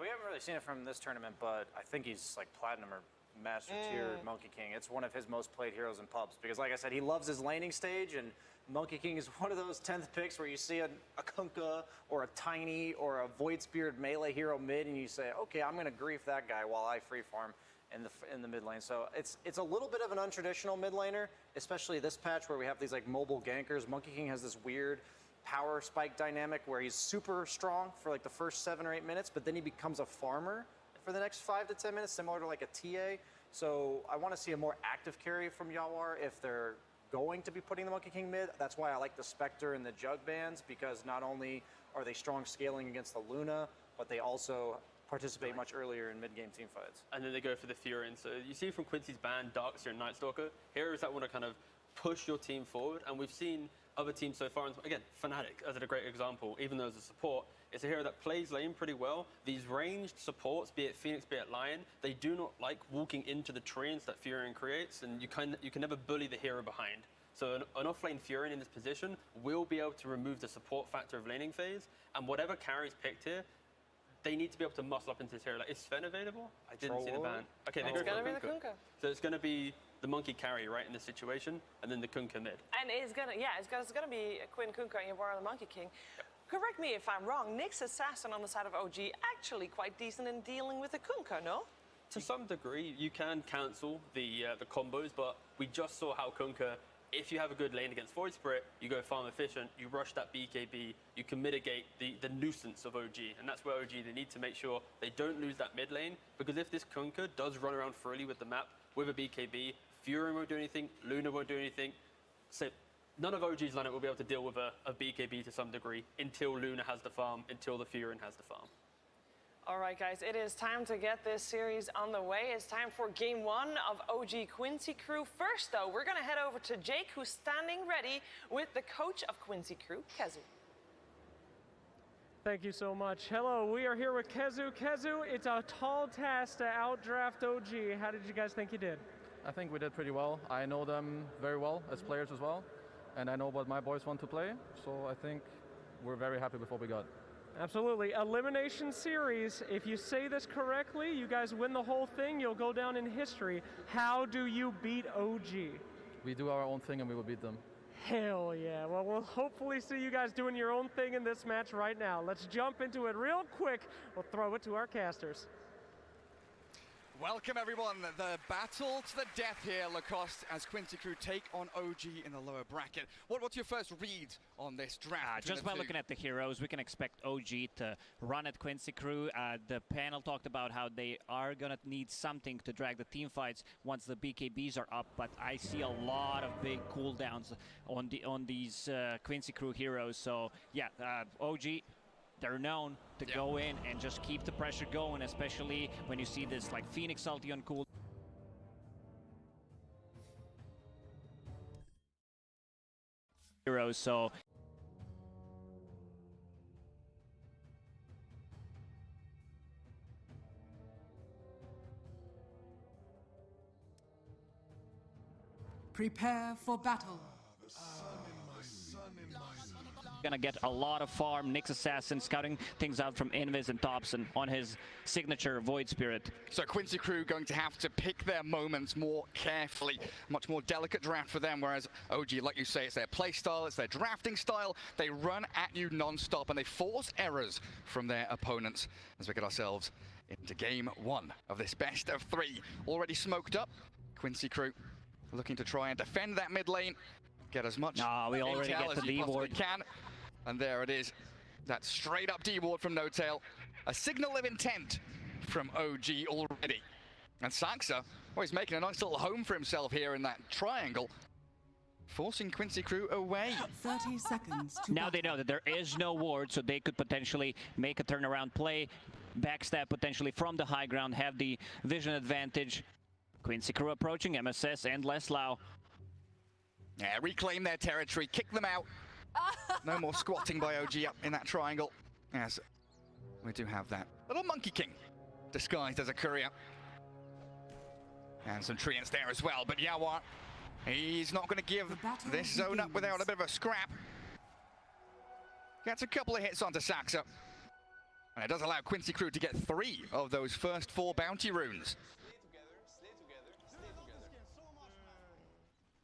We haven't really seen it from this tournament, but I think he's like platinum or master tier Monkey King. It's one of his most played heroes in pubs because, like I said, he loves his laning stage, and Monkey King is one of those 10th picks where you see a Kunkka or a Tiny or a Void Spirit melee hero mid, and you say, okay, I'm going to grief that guy while I free farm in the mid lane. So it's a little bit of an untraditional mid laner, especially this patch where we have these like mobile gankers. Monkey King has this weird power spike dynamic where he's super strong for like the first 7 or 8 minutes, but then he becomes a farmer for the next 5 to 10 minutes, similar to like a TA. So I want to see a more active carry from Yawar if they're going to be putting the Monkey King mid. That's why I like the Spectre and the Jug bans, because not only are they strong scaling against the Luna, but they also participate much earlier in mid-game team fights. And then they go for the Furin. So you see from Quincy's ban, Darkseer and Nightstalker, heroes that want to kind of push your team forward. And we've seen other teams so far, and again, Fnatic as a great example, even though as a support, it's a hero that plays lane pretty well. These ranged supports, be it Phoenix, be it Lion, they do not like walking into the treants that Furin creates, and you can never bully the hero behind. So an offlane Furin in this position will be able to remove the support factor of laning phase, and whatever carries picked here, they need to be able to muscle up into this hero. Like, is Sven available? I didn't see the ban. Okay, It's going to be the Kunkka. So it's going to be the monkey carry, right, in this situation, and then the Kunkka mid. And it's gonna be Quinn Kunkka and Yabara the Monkey King. Correct me if I'm wrong. Nyx Assassin on the side of OG actually quite decent in dealing with the Kunkka, no? To some degree, you can cancel the combos, but we just saw how Kunkka, if you have a good lane against Void Spirit, you go farm efficient, you rush that BKB, you can mitigate the nuisance of OG. And that's where OG, they need to make sure they don't lose that mid lane, because if this Kunkka does run around freely with the map, with a BKB, Furin won't do anything, Luna won't do anything. So none of OG's lineup will be able to deal with a BKB to some degree until Luna has the farm, until the Furin has the farm. All right, guys, it is time to get this series on the way. It's time for game one of OG Quincy Crew. First, though, we're going to head over to Jake, who's standing ready with the coach of Quincy Crew, Kezu. Thank you so much. Hello, we are here with Kezu. Kezu, it's a tall task to outdraft OG. How did you guys think you did? I think we did pretty well. I know them very well as players as well, and I know what my boys want to play, so I think we're very happy with what we got. Absolutely. Elimination series. If you say this correctly, you guys win the whole thing, you'll go down in history. How do you beat OG? We do our own thing and we will beat them. Hell yeah. Well, we'll hopefully see you guys doing your own thing in this match right now. Let's jump into it real quick. We'll throw it to our casters. Welcome everyone, the battle to the death here, Lacoste, as Quincy Crew take on OG in the lower bracket. What's your first read on this draft? Just by looking at the heroes, we can expect OG to run at Quincy Crew. The panel talked about how they are gonna need something to drag the team fights once the BKBs are up, but I see a lot of big cooldowns on these Quincy Crew heroes. So yeah, OG, they're known to go in and just keep the pressure going, especially when you see this like Phoenix ulti on cool. Heroes, so prepare for battle. Gonna get a lot of farm. Nyx Assassin scouting things out from Invis and Thompson on his signature Void Spirit. So Quincy Crew going to have to pick their moments more carefully. Much more delicate draft for them, whereas OG, like you say, it's their play style, it's their drafting style. They run at you non-stop and they force errors from their opponents as we get ourselves into game one of this best of three. Already smoked up, Quincy Crew looking to try and defend that mid lane, get as much we already intel get as the you possibly D-ward. can. And there it is, that straight up D-ward from No-Tail. A signal of intent from OG already. And Saxa, well, he's making a nice little home for himself here in that triangle, forcing Quincy Crew away. 30 seconds to Now they know that there is no ward, so they could potentially make a turnaround play, backstab potentially from the high ground, have the vision advantage. Quincy Crew approaching MSS and Leslau. Yeah, reclaim their territory, kick them out. No more squatting by OG up in that triangle. Yes, we do have that little Monkey King disguised as a courier. And some treants there as well, but Yawar, he's not going to give this zone up without a bit of a scrap. Gets a couple of hits onto Saxa. And it does allow Quincy Crew to get 3 of those first 4 bounty runes.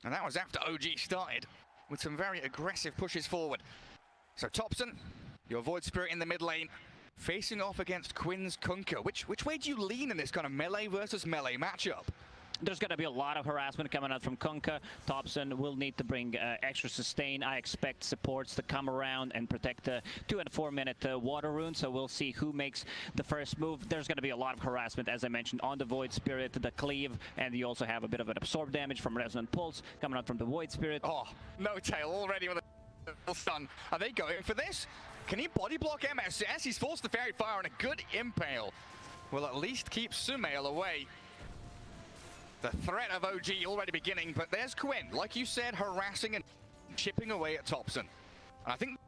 And that was after OG started with some very aggressive pushes forward. So Thompson, your Void Spirit in the mid lane, facing off against Quinn's Kunkka. Which way do you lean in this kind of melee versus melee matchup? There's going to be a lot of harassment coming out from Kunkka. Thompson will need to bring extra sustain. I expect supports to come around and protect the 2 and 4 minute water rune. So we'll see who makes the first move. There's going to be a lot of harassment, as I mentioned, on the Void Spirit, the cleave, and you also have a bit of an absorb damage from Resonant Pulse coming out from the Void Spirit. Oh, No-Tail already with a stun. Are they going for this? Can he body block MSS? He's forced the Fairy Fire and a good impale will at least keep Sumail away. The threat of OG already beginning, but there's Quinn, like you said, harassing and chipping away at Thompson. And I think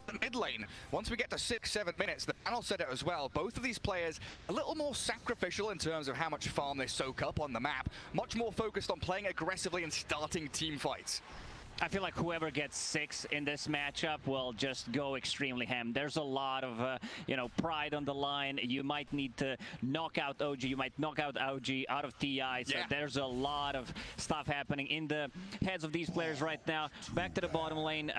the mid lane, once we get to 6-7 minutes, the panel said it as well, both of these players a little more sacrificial in terms of how much farm they soak up on the map, much more focused on playing aggressively and starting team fights. I feel like whoever gets 6 in this matchup will just go extremely ham. There's a lot of, pride on the line. You might need to knock out OG. You might knock out OG out of TI. So there's a lot of stuff happening in the heads of these players right now. Back to the bottom lane.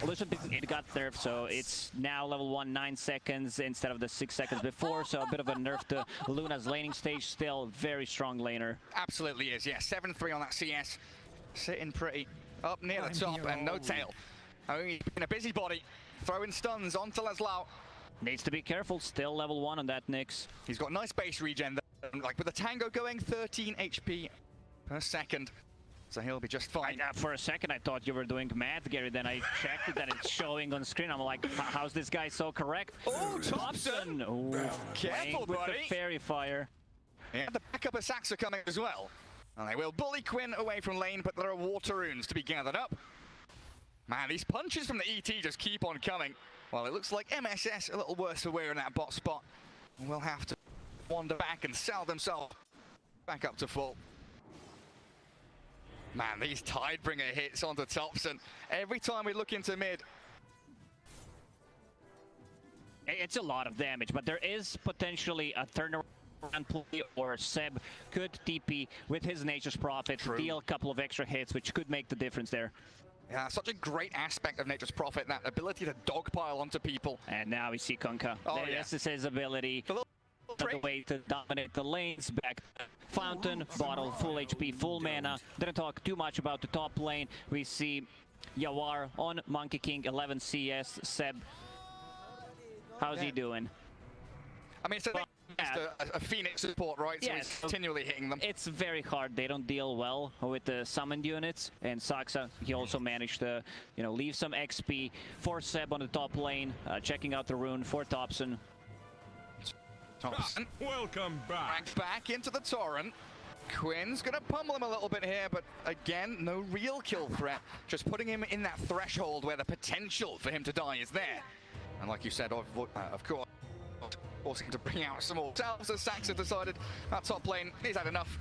It got nerfed, so it's now level 1, 9 seconds instead of the 6 seconds before. So a bit of a nerf to Luna's laning stage. Still very strong laner. Absolutely is, yeah. 7-3 on that CS. Sitting pretty up near the top, and no tail. Only in a busybody, throwing stuns onto Leslau. Needs to be careful, still level 1 on that Nyx. He's got nice base regen, like with the tango going, 13 HP per second. So he'll be just fine. For a second I thought you were doing math, Gary, then I checked it and it's showing on screen. I'm like, how's this guy so correct? Oh, Thompson! Oh, careful, with buddy! The fairy fire. Yeah, the backup of Saxa coming as well. And they will bully Quinn away from lane, but there are water runes to be gathered up. Man, these punches from the ET just keep on coming. Well, it looks like MSS a little worse for wear in that bot spot. We'll have to wander back and sell themselves back up to full. Man, these Tidebringer hits onto Thompson. Every time we look into mid. It's a lot of damage, but there is potentially a turnaround play, or Seb could TP with his Nature's Prophet, deal a couple of extra hits, which could make the difference there. Yeah, such a great aspect of Nature's Prophet, that ability to dogpile onto people. And now we see Kunkka. Oh, This is his ability. The way to dominate the lanes. Back to Fountain, bottle, full HP, full mana. Didn't talk too much about the top lane. We see Yawar on Monkey King, 11 CS. Seb, how's he doing? I mean, it's a Phoenix support, right? So he's continually hitting them. It's very hard. They don't deal well with the summoned units. And Saxa, he also managed to, leave some XP for Seb on the top lane. Checking out the rune for Thompson. Thompson. Welcome back. Back into the torrent. Quinn's gonna pummel him a little bit here, but again, no real kill threat. Just putting him in that threshold where the potential for him to die is there. And like you said, of course, forcing to bring out some more selves as Saxa decided that top lane, he's had enough.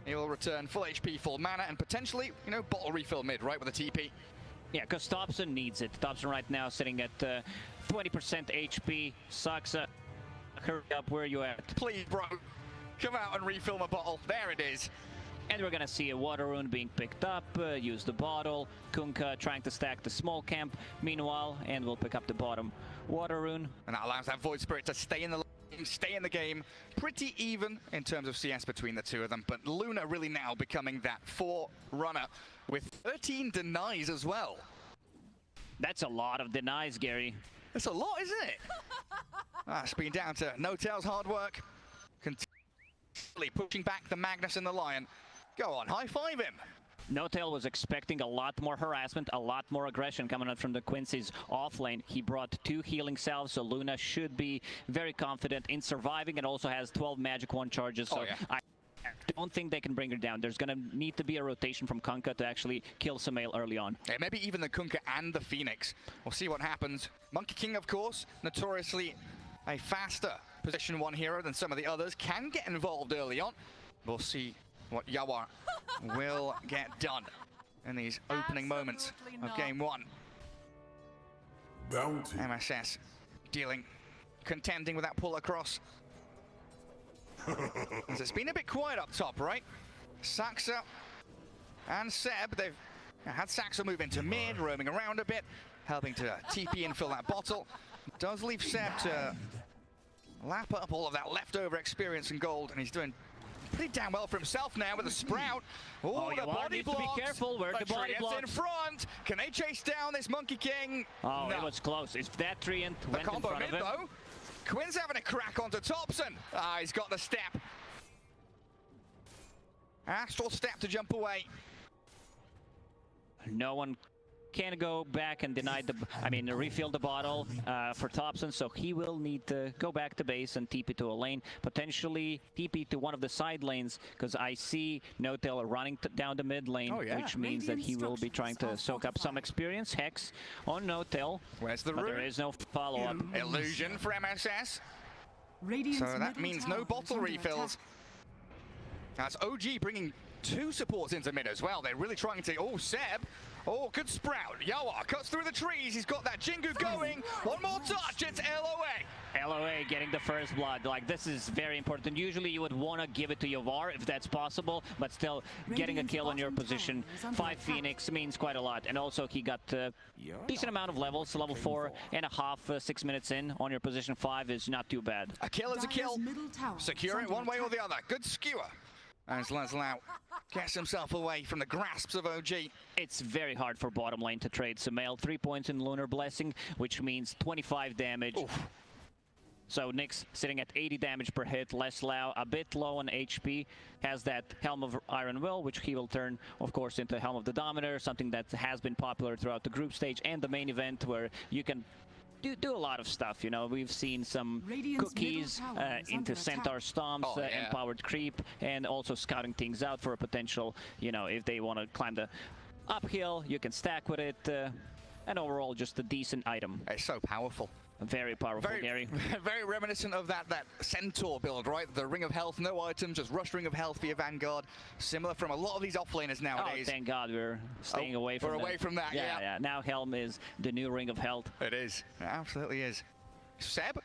He will return full HP, full mana, and potentially, bottle refill mid, right, with a TP. Yeah, because Thompson needs it. Thompson right now sitting at 20% HP. Saxa, hurry up, where you at? Please, bro, come out and refill my bottle. There it is. And we're gonna see a water rune being picked up, use the bottle. Kunkka trying to stack the small camp meanwhile, and we'll pick up the bottom water rune. And that allows that Void Spirit to stay in the game. Pretty even in terms of CS between the two of them, but Luna really now becoming that forerunner with 13 denies as well. That's a lot of denies, Gary. That's a lot, isn't it? That's been down to No-Tail's hard work. Continually pushing back the Magnus and the Lion. Go on, high-five him. No-Tail was expecting a lot more harassment, a lot more aggression coming out from the Quincy's off lane. He brought 2 healing salves, so Luna should be very confident in surviving, and also has 12 Magic Wand charges. So I don't think they can bring her down. There's going to need to be a rotation from Kunkka to actually kill Sumail early on. Yeah, maybe even the Kunkka and the Phoenix. We'll see what happens. Monkey King, of course, notoriously a faster position 1 hero than some of the others, can get involved early on. We'll see what Yawar will get done in these opening moments of game 1. Bounty. MSS contending with that pull across. As it's been a bit quiet up top, right? Saxa and Seb, they've had Saxa move into mid, roaming around a bit, helping to TP and fill that bottle. Does leave Seb to lap up all of that leftover experience and gold, and he's doing pretty damn well for himself now with a Sprout. Oh, the body blocks. To be careful where the body blocks. in front. Can they chase down this Monkey King? Oh, no. It was close. If that Treant The went in combo front of mid, him. though. Quinn's having a crack onto Thompson. He's got the step. Astral step to jump away. No one can go back and refill the bottle for Thompson, so he will need to go back to base and TP to a lane, potentially TP to one of the side lanes, because I see Notel running down the mid lane, which means that he will be trying to soak up some experience. Hex on Notel. Where's the but room? There is no follow-up. Illusion for MSS. So that means no bottle refills. That's OG bringing 2 supports into mid as well. They're really trying to... Oh, Seb. Oh, good sprout. Yawar cuts through the trees. He's got that Jingu going. One more touch. It's LOA. LOA getting the first blood. Like, this is very important. Usually you would want to give it to Yawar if that's possible, but still getting a kill on your position. 5 Phoenix means quite a lot. And also he got a decent amount of levels. Level 4.5, 6 minutes in on your position 5 is not too bad. A kill is a kill. Secure it one way or the other. Good skewer. As Leslau gets himself away from the grasps of OG. It's very hard for bottom lane to trade. Sumail 3 points in Lunar Blessing, which means 25 damage. Oof. So Nyx sitting at 80 damage per hit. Leslau a bit low on HP, has that Helm of Iron Will, which he will turn, of course, into Helm of the Dominator, something that has been popular throughout the group stage and the main event, where you can do a lot of stuff. You know, we've seen some cookies into Centaur Stomps, empowered creep, and also scouting things out for a potential, you know, if they want to climb the uphill, you can stack with it, and overall just a decent item. It's so powerful. Very powerful, Gary. Very reminiscent of that Centaur build, right? The Ring of Health, no items, just rush Ring of Health for your Vanguard. Similar from a lot of these offlaners nowadays. Oh, thank God we're staying away from that. We're away from that, yeah. Now Helm is the new Ring of Health. It is. It absolutely is. Seb,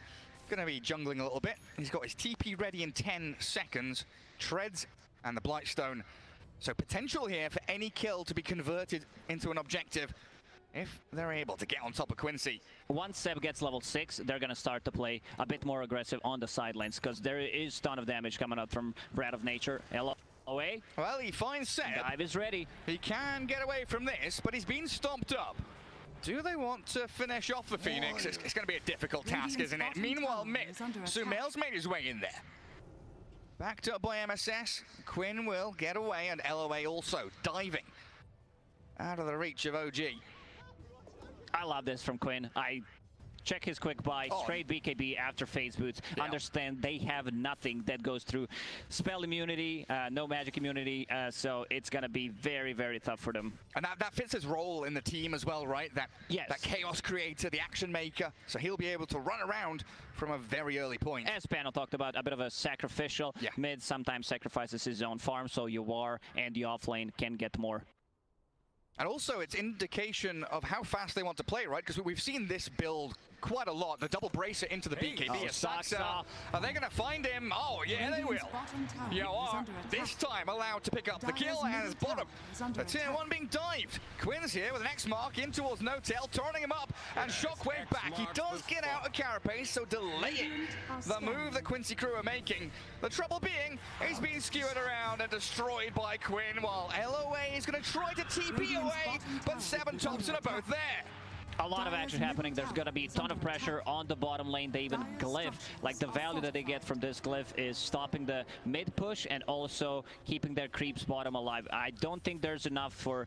going to be jungling a little bit. He's got his TP ready in 10 seconds. Treads and the Blightstone. So potential here for any kill to be converted into an objective, if they're able to get on top of Quincy. Once Seb gets level 6, they're going to start to play a bit more aggressive on the side lanes, because there is a ton of damage coming out from Wrath of Nature. LOA. Well, he finds Seb. Dive is ready. He can get away from this, but he's been stomped up. Do they want to finish off the Phoenix? It's going to be a difficult task, isn't it? Meanwhile, mid, Sumail's made his way in there. Backed up by MSS. Quinn will get away, and LOA also diving out of the reach of OG. I love this from Quinn. I check his quick buy, straight BKB after phase boots. Understand they have nothing that goes through spell immunity, no magic immunity, so it's going to be very, very tough for them. And that fits his role in the team as well, right? That chaos creator, the action maker, so he'll be able to run around from a very early point. As Panel talked about, a bit of a sacrificial. Mid sometimes sacrifices his own farm, so Yawar and the offlane can get more. And also, it's indication of how fast they want to play, right? Because we've seen this build quite a lot. The double bracer into the BKB. Are they going to find him? Oh, yeah, they will. Yawar, this time allowed to pick up the kill, and his bottom. The tier 1 being dived. Quinn's here with an X mark in towards Notel, turning him up, and Shockwave back. He does get out of carapace, so delaying the move that Quincy crew are making. The trouble being, he's being skewered around and destroyed by Quinn, while LOA is going to try to TP away, but 7 Thompson are both there. A lot of action happening. There's going to be a ton of pressure on the bottom lane. They even glyph. Like, the value that they get from this glyph is stopping the mid push and also keeping their creeps bottom alive. I don't think there's enough for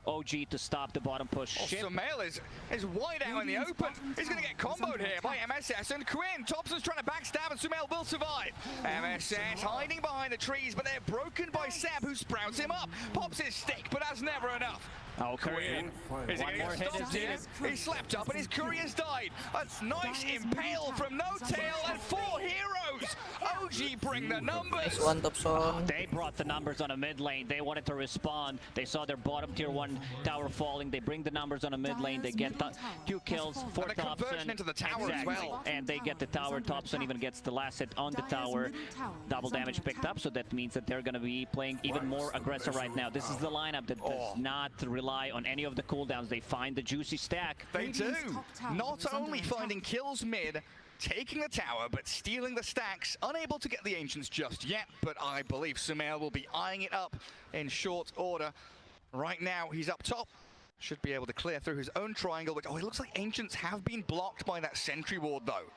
OG to stop the bottom push. Sumail is wide out in the open. He's going to get comboed here by MSS and Quinn. Thompson's trying to backstab, and Sumail will survive. MSS hiding behind the trees, but they're broken by Seb, who sprouts him up. Pops his stick, but that's never enough. Oh, Quinn. One more hit is needed. He slept up, and his courier's died. A nice impale from Notel, and 4 heroes. OG bring the numbers. They brought the numbers on a mid lane. They wanted to respond. They saw their bottom tier 1 tower falling. They bring the numbers on a mid lane. They get 2 kills, 4 Thompson. Into the tower as well. And they get the tower. Thompson even gets the last hit on the tower. Double damage picked up, so that means that they're going to be playing even more aggressive right now. This is the lineup that does not rely on any of the cooldowns. They find the juicy stack. They do. Not only finding kills mid, taking the tower, but stealing the stacks. Unable to get the Ancients just yet, but I believe Sumail will be eyeing it up in short order. Right now, he's up top. Should be able to clear through his own triangle. But, it looks like Ancients have been blocked by that sentry ward, though.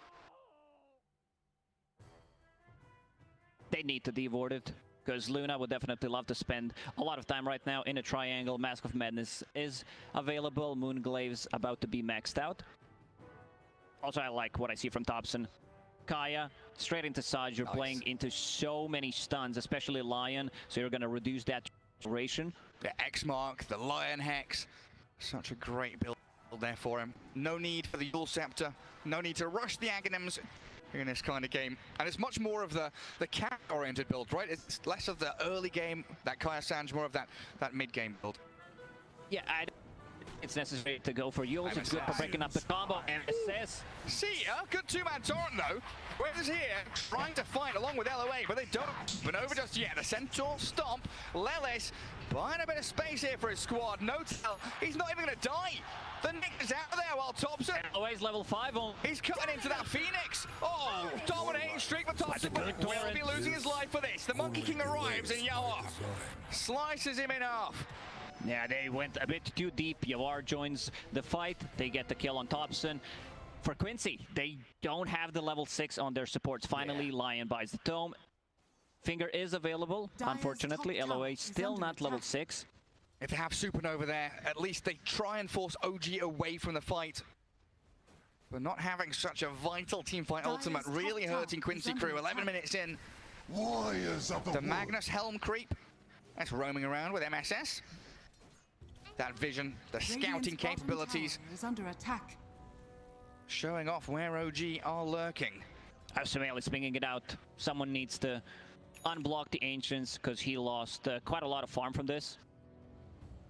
They need to de-ward it. because Luna would definitely love to spend a lot of time right now in a triangle. Mask of Madness is available. Moonglave's about to be maxed out. Also, I like what I see from Thompson. Kaya, straight into Saj. You're playing into so many stuns, especially Lion, so you're going to reduce that duration. The X-Mark, the Lion Hex. Such a great build there for him. No need for the Dual Scepter. No need to rush the Aghanims in this kind of game. And it's much more of the carry-oriented build, right? It's less of the early game, that Kaya Sanj, more of that mid-game build. Yeah, it's necessary to go for Yules. It's good for breaking up the combo. And assess. See, a good two-man torrent though. Whereas here, trying to fight along with LOA, but they don't open over just yet. The Centaur stomp. Lelis buying a bit of space here for his squad. No tell. He's not even going to die. The Nick is out there while Thompson. LOA's level 5 on. He's cutting into that Phoenix. Oh, dominating streak for Thompson. Will be losing his life for this. The Monkey King arrives and Yawar slices him in half. Yeah, they went a bit too deep. Yawar joins the fight. They get the kill on Thompson. For Quincy, they don't have the level 6 on their supports. Finally, Lion buys the Tome. Finger is available. Unfortunately, LOA still not level 6. If they have Supernova there, at least they try and force OG away from the fight. But not having such a vital teamfight ultimate really hurting Quincy Crew. 11 minutes in. Warriors of the Magnus Helm creep. That's roaming around with MSS. That vision, the scouting capabilities. Is under attack. Showing off where OG are lurking. Sumail is pinging it out. Someone needs to unblock the Ancients because he lost quite a lot of farm from this.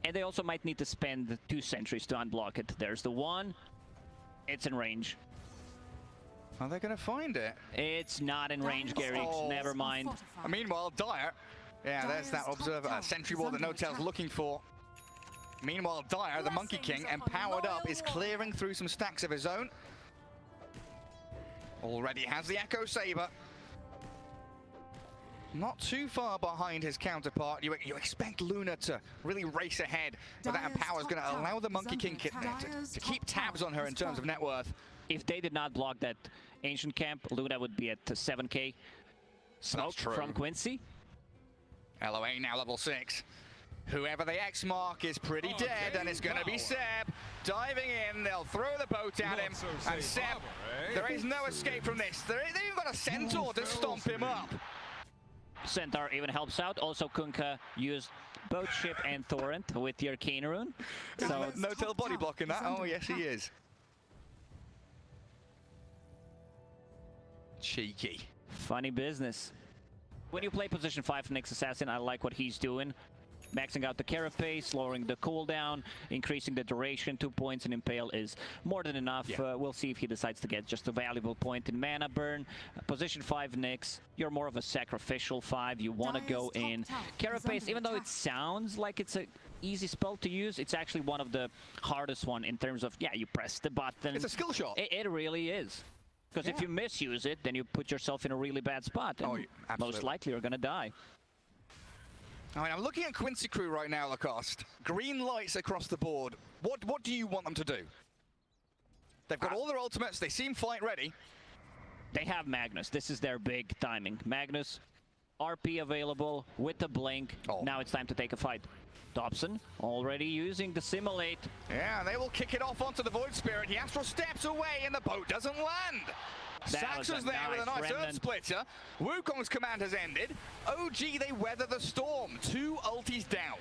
And they also might need to spend 2 sentries to unblock it. There's the one. It's in range. Are they going to find it? It's not in range, Gary. Never mind. Meanwhile, Dire. Yeah, there's that observer. Sentry wall that No-Tail's looking for. Meanwhile, Dire, the Monkey King, empowered up, is clearing through some stacks of his own. Already has the Echo Saber. Not too far behind his counterpart. You expect Luna to really race ahead, but that empower is going to allow the Monkey King to keep tabs on her in terms of net worth. If they did not block that Ancient Camp, Luna would be at 7k. Smoke from Quincy. LOA now level 6. Whoever the X-Mark is pretty dead, and it's going to be Seb. Diving in, they'll throw the boat at him, and Seb, there is no escape from this. They've even got a Centaur to stomp him up. Centaur even helps out. Also, Kunkka used both Ship and Torrent with the Arcane Rune. So No-Tail body blocking that. Oh, yes, he is. Cheeky. Funny business. When you play position 5 Nyx Assassin, I like what he's doing. Maxing out the carapace, lowering the cooldown, increasing the duration. 2 points in Impale is more than enough. Yeah. We'll see if he decides to get just a valuable point in mana burn. Position 5 Nyx, you're more of a sacrificial 5. You want to go in carapace, even though it sounds like it's a easy spell to use, it's actually one of the hardest one in terms of, yeah, you press the button. It's a skill shot. It really is. Because if you misuse it, then you put yourself in a really bad spot. And most likely you're going to die. I mean, I'm looking at Quincy Crew right now, Lacoste. Green lights across the board. What do you want them to do? They've got all their ultimates. They seem fight ready. They have Magnus. This is their big timing. Magnus, RP available with the blink. Now it's time to take a fight. Dobson already using the Simulate. Yeah, they will kick it off onto the Void Spirit. The Astral steps away and the boat doesn't land. Saxon's there with a nice Earth Splitter. Wukong's command has ended. OG, they weather the storm. 2 ultis down.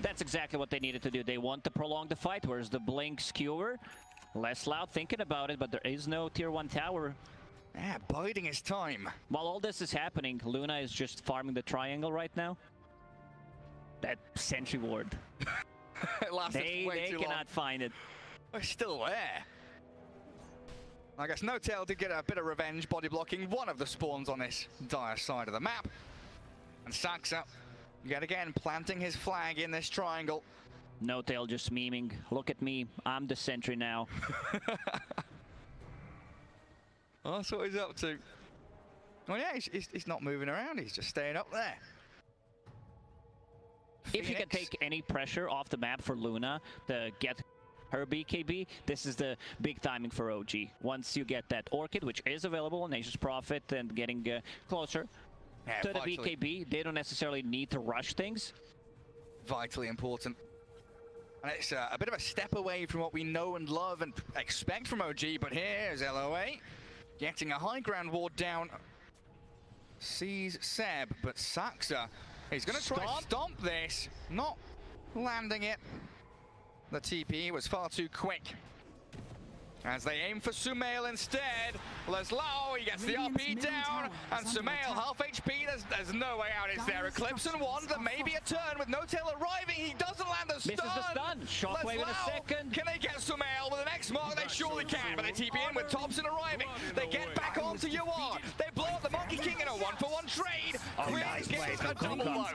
That's exactly what they needed to do. They want to prolong the fight. Where's the blink skewer? Less loud thinking about it, but there is no tier 1 tower. Yeah, biding his time. While all this is happening, Luna is just farming the triangle right now. That sentry ward. It lasted way too long. They cannot find it. We're still there. I guess No-Tail did get a bit of revenge, body blocking one of the spawns on this dire side of the map. And Saxa, yet again, planting his flag in this triangle. No-Tail just memeing, look at me, I'm the sentry now. Oh, that's what he's up to. Well, yeah, he's not moving around, he's just staying up there. If you can take any pressure off the map for Luna to get her BKB, this is the big timing for OG. Once you get that Orchid, which is available on Nature's Prophet, and getting closer Yeah, to the vitally. BKB. They don't necessarily need to rush things. Vitally important. And it's a bit of a step away from what we know and love and expect from OG, but here's LOA getting a high ground ward down. Sees Seb, but Saxa is going to try to stomp this, not landing it. The TP was far too quick. As they aim for Sumail instead, Laszlo, he gets the RP down, and Sumail half HP, there's no way out, is there? Eclipse and Wand, there may be a turn with No Tail arriving, he doesn't land a stun! Misses the stun, Shockwave in a second. Can they get Sumail with the next mark? They surely can, but they TP in with Thompson arriving. They get back onto Yuan, they blow up the Monkey King in a 1-for-1 trade. Nice play gets a double blow.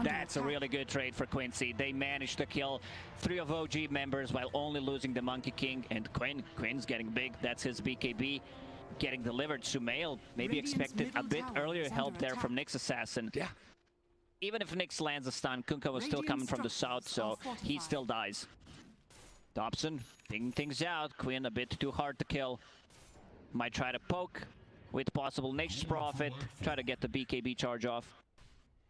That's a really good trade for Quincy. They managed to kill 3 of OG members while only losing the Monkey King, and Quinn's getting big. That's his BKB getting delivered. Sumail maybe expected a bit earlier help there from Nyx Assassin. Yeah. Even if Nyx lands a stun, Kunkka was still coming from the south, so he still dies. Dobson picking things out. Quinn a bit too hard to kill. Might try to poke with possible Nature's Prophet. Try to get the BKB charge off.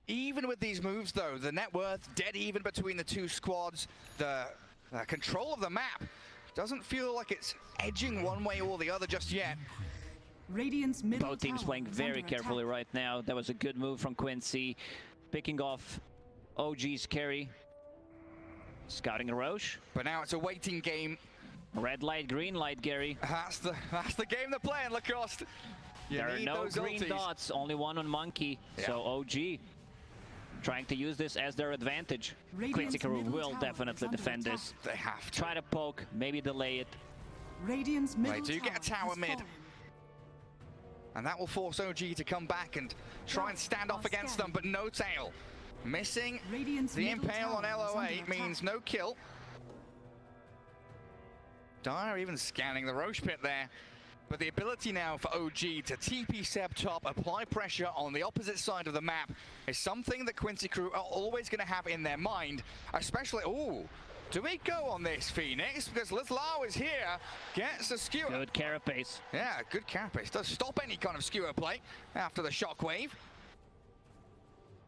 Even with these moves though, the net worth dead even between the two squads. The control of the map doesn't feel like it's edging one way or the other just yet. Radiant's middle Both teams playing very carefully right now. That was a good move from Quincy. Picking off OG's carry. Scouting Roche. But now it's a waiting game. Red light, green light, Gary. That's the game they're playing, Lacoste. There are no green ultis. dots, only one on Monkey. Yeah. So OG trying to use this as their advantage. Quincy Crew will definitely defend this. They have to. Try to poke, maybe delay it. Radiant's middle They do get a tower mid. And that will force OG to come back and try and stand off against them, but No Tail. Missing the Impale on LOA means no kill. Dire even scanning the Roche pit there. But the ability now for OG to TP Seb top, apply pressure on the opposite side of the map is something that Quincy Crew are always going to have in their mind. Especially, ooh, do we go on this Phoenix? Because Laszlo is here, gets a skewer. Good carapace. Yeah, good carapace. Does stop any kind of skewer play after the shockwave.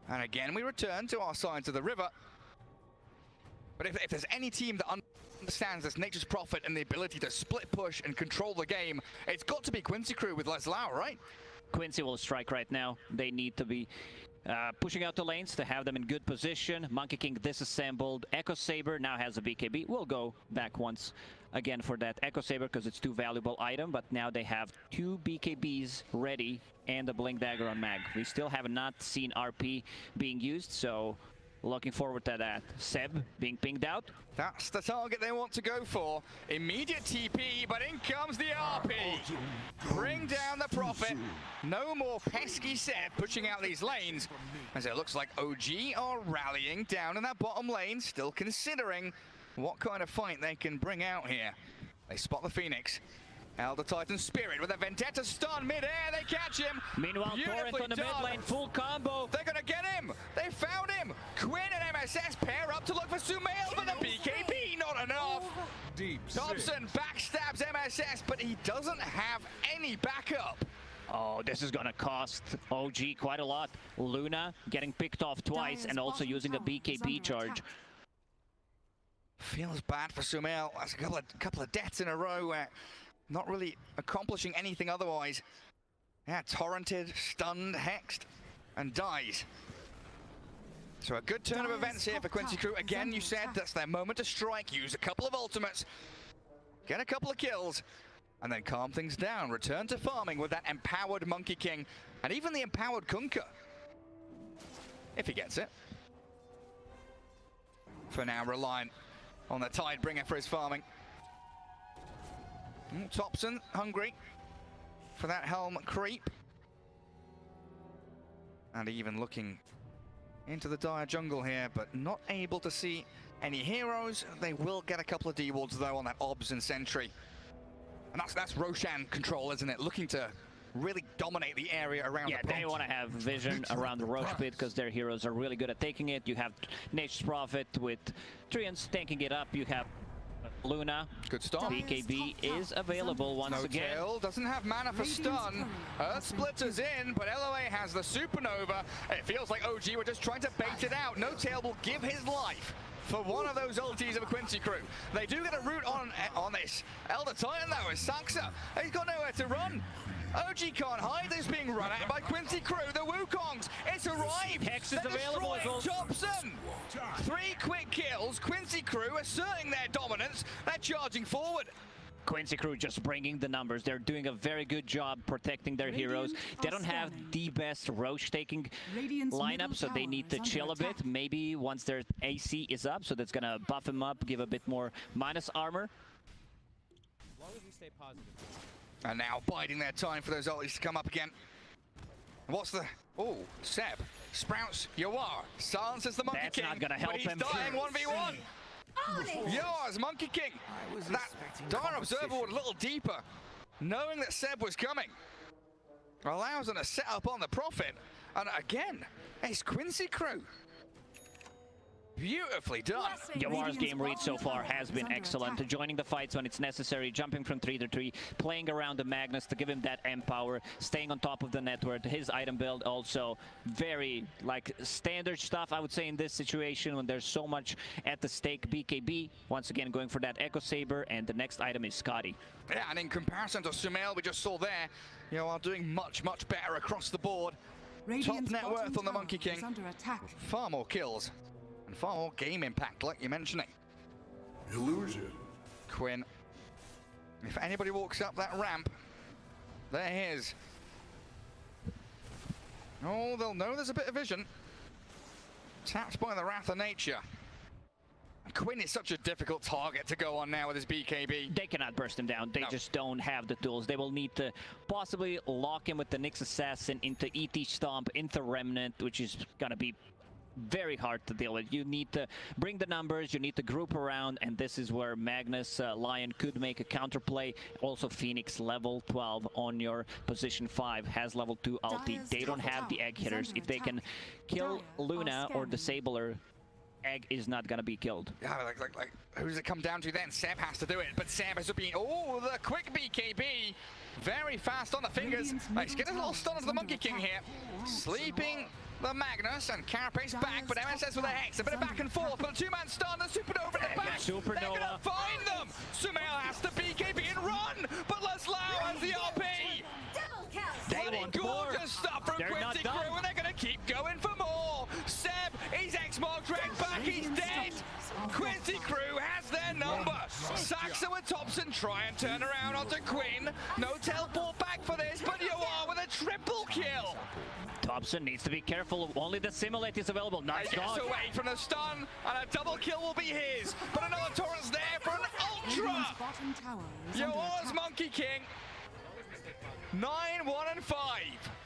And again, we return to our sides of the river. But if there's any team that understands this Nature's Prophet and the ability to split push and control the game, it's got to be Quincy Crew with Laszlo, right? Quincy will strike right now. They need to be pushing out the lanes to have them in good position. Monkey King disassembled. Echo Saber now has a BKB. We'll go back once again for that Echo Saber because it's too valuable item, but now they have 2 BKBs ready and a Blink Dagger on Mag. We still have not seen RP being used, so looking forward to that. Seb being pinged out. That's the target they want to go for. Immediate TP, but in comes the RP. Bring down the Prophet. No more pesky Seb pushing out these lanes, as it looks like OG are rallying down in that bottom lane, still considering what kind of fight they can bring out here. They spot the Phoenix. Elder Titan Spirit with a Vendetta stun mid-air, they catch him. Meanwhile, Torrent on the mid lane, full combo. They're gonna get him. They found him. Quinn and MSS pair up to look for Sumail, but the BKB not enough. Thompson backstabs MSS, but he doesn't have any backup. Oh, this is gonna cost OG quite a lot. Luna getting picked off twice and also using a BKB charge. Feels bad for Sumail. That's a couple of deaths in a row where not really accomplishing anything otherwise. Yeah, torrented, stunned, hexed, and dies. So a good turn of events here for Quincy Crew. Again, you said that's their moment to strike. Use a couple of ultimates, get a couple of kills, and then calm things down. Return to farming with that empowered Monkey King, and even the empowered Kunkka, if he gets it. For now, reliant on the Tidebringer for his farming. Thompson hungry for that helm creep. And even looking into the dire jungle here, but not able to see any heroes. They will get a couple of D-wards though on that Obs and Sentry. And that's Roshan control, isn't it? Looking to really dominate the area around the pit. They want to have vision around the Roche pit because their heroes are really good at taking it. You have Nature's Prophet with Trians tanking it up. You have Luna. Good start. BKB is available once again. Tail doesn't have mana for stun. Earth Splitter's in, but LOA has the Supernova. It feels like OG were just trying to bait it out. No Tail will give his life for one of those ultis of a Quincy crew. They do get a root on this. Elder Titan though is Saxa. He's got nowhere to run. OG can't hide. He's being run at by Quincy crew. The Wukongs. It's arrived. Hex is available as well. Thompson. 3 quick kills. Quincy crew asserting their dominance. They're charging forward. Quincy crew just bringing the numbers. They're doing a very good job protecting their heroes. They don't have the best Roche taking lineup, so they need to chill a bit. Maybe once their AC is up, so that's gonna buff him up, give a bit more minus armor. As long as we stay positive. And now biding their time for those ultis to come up again. What's the... Oh, Seb. Sprouts Yawar. Silences the Monkey King. That's not gonna help him. But he's dying 1v1. Yawar's Monkey King. That Dire Observer a little deeper. Knowing that Seb was coming. Allows them to set up on the Prophet. And again, it's Quincy crew. Beautifully done. Yawar's game read so far has been excellent. Joining the fights when it's necessary, jumping from 3 to 3, playing around the Magnus to give him that M-power, staying on top of the network. His item build also very like standard stuff, I would say, in this situation when there's so much at the stake. BKB, once again, going for that Echo Saber, and the next item is Scotty. Yeah, and in comparison to Sumail we just saw there, Yawar doing much, much better across the board. Top net worth on the Monkey King. Far more kills. And far more game impact, like you're mentioning. Illusion. Quinn. If anybody walks up that ramp, they're his. Oh, they'll know there's a bit of vision. Tapped by the Wrath of Nature. And Quinn is such a difficult target to go on now with his BKB. They cannot burst him down. They just don't have the tools. They will need to possibly lock him with the Nyx Assassin into ET Stomp, into Remnant, which is going to be very hard to deal with. You need to bring the numbers, you need to group around, and this is where Magnus Lion could make a counterplay. Also Phoenix level 12 on your position 5 has level 2 ulti. They don't have the egg hitters. If they can kill Luna or disable her, egg is not gonna be killed. Yeah, like who does it come down to then? Seb has to do it, but Seb has been, oh, the quick BKB. Very fast on the fingers. He's getting a little stun to the Monkey King here. Sleeping the Magnus, and Carapace back, but MSS with a Hex. A bit of back and forth, but a 2-man stun, the Supernova in the back. Supernova. They're gonna find them. Sumail has to BKB and run, but Laszlo has the RP. They want gorgeous stuff from Quincy crew, and they're gonna keep going for more. Seb, he's X-Mark dragged back, he's dead. Quincy crew has their number. Saxa with Thompson try and turn around onto Quinn. No teleport back for this, but Yawar with a triple kill. Thompson needs to be careful. Only the Simulate is available. Nice dodge. Gets away from the stun, and a double kill will be his. But another torrent's there for an ultra. Yawar's Monkey King. 9, 1, and 5.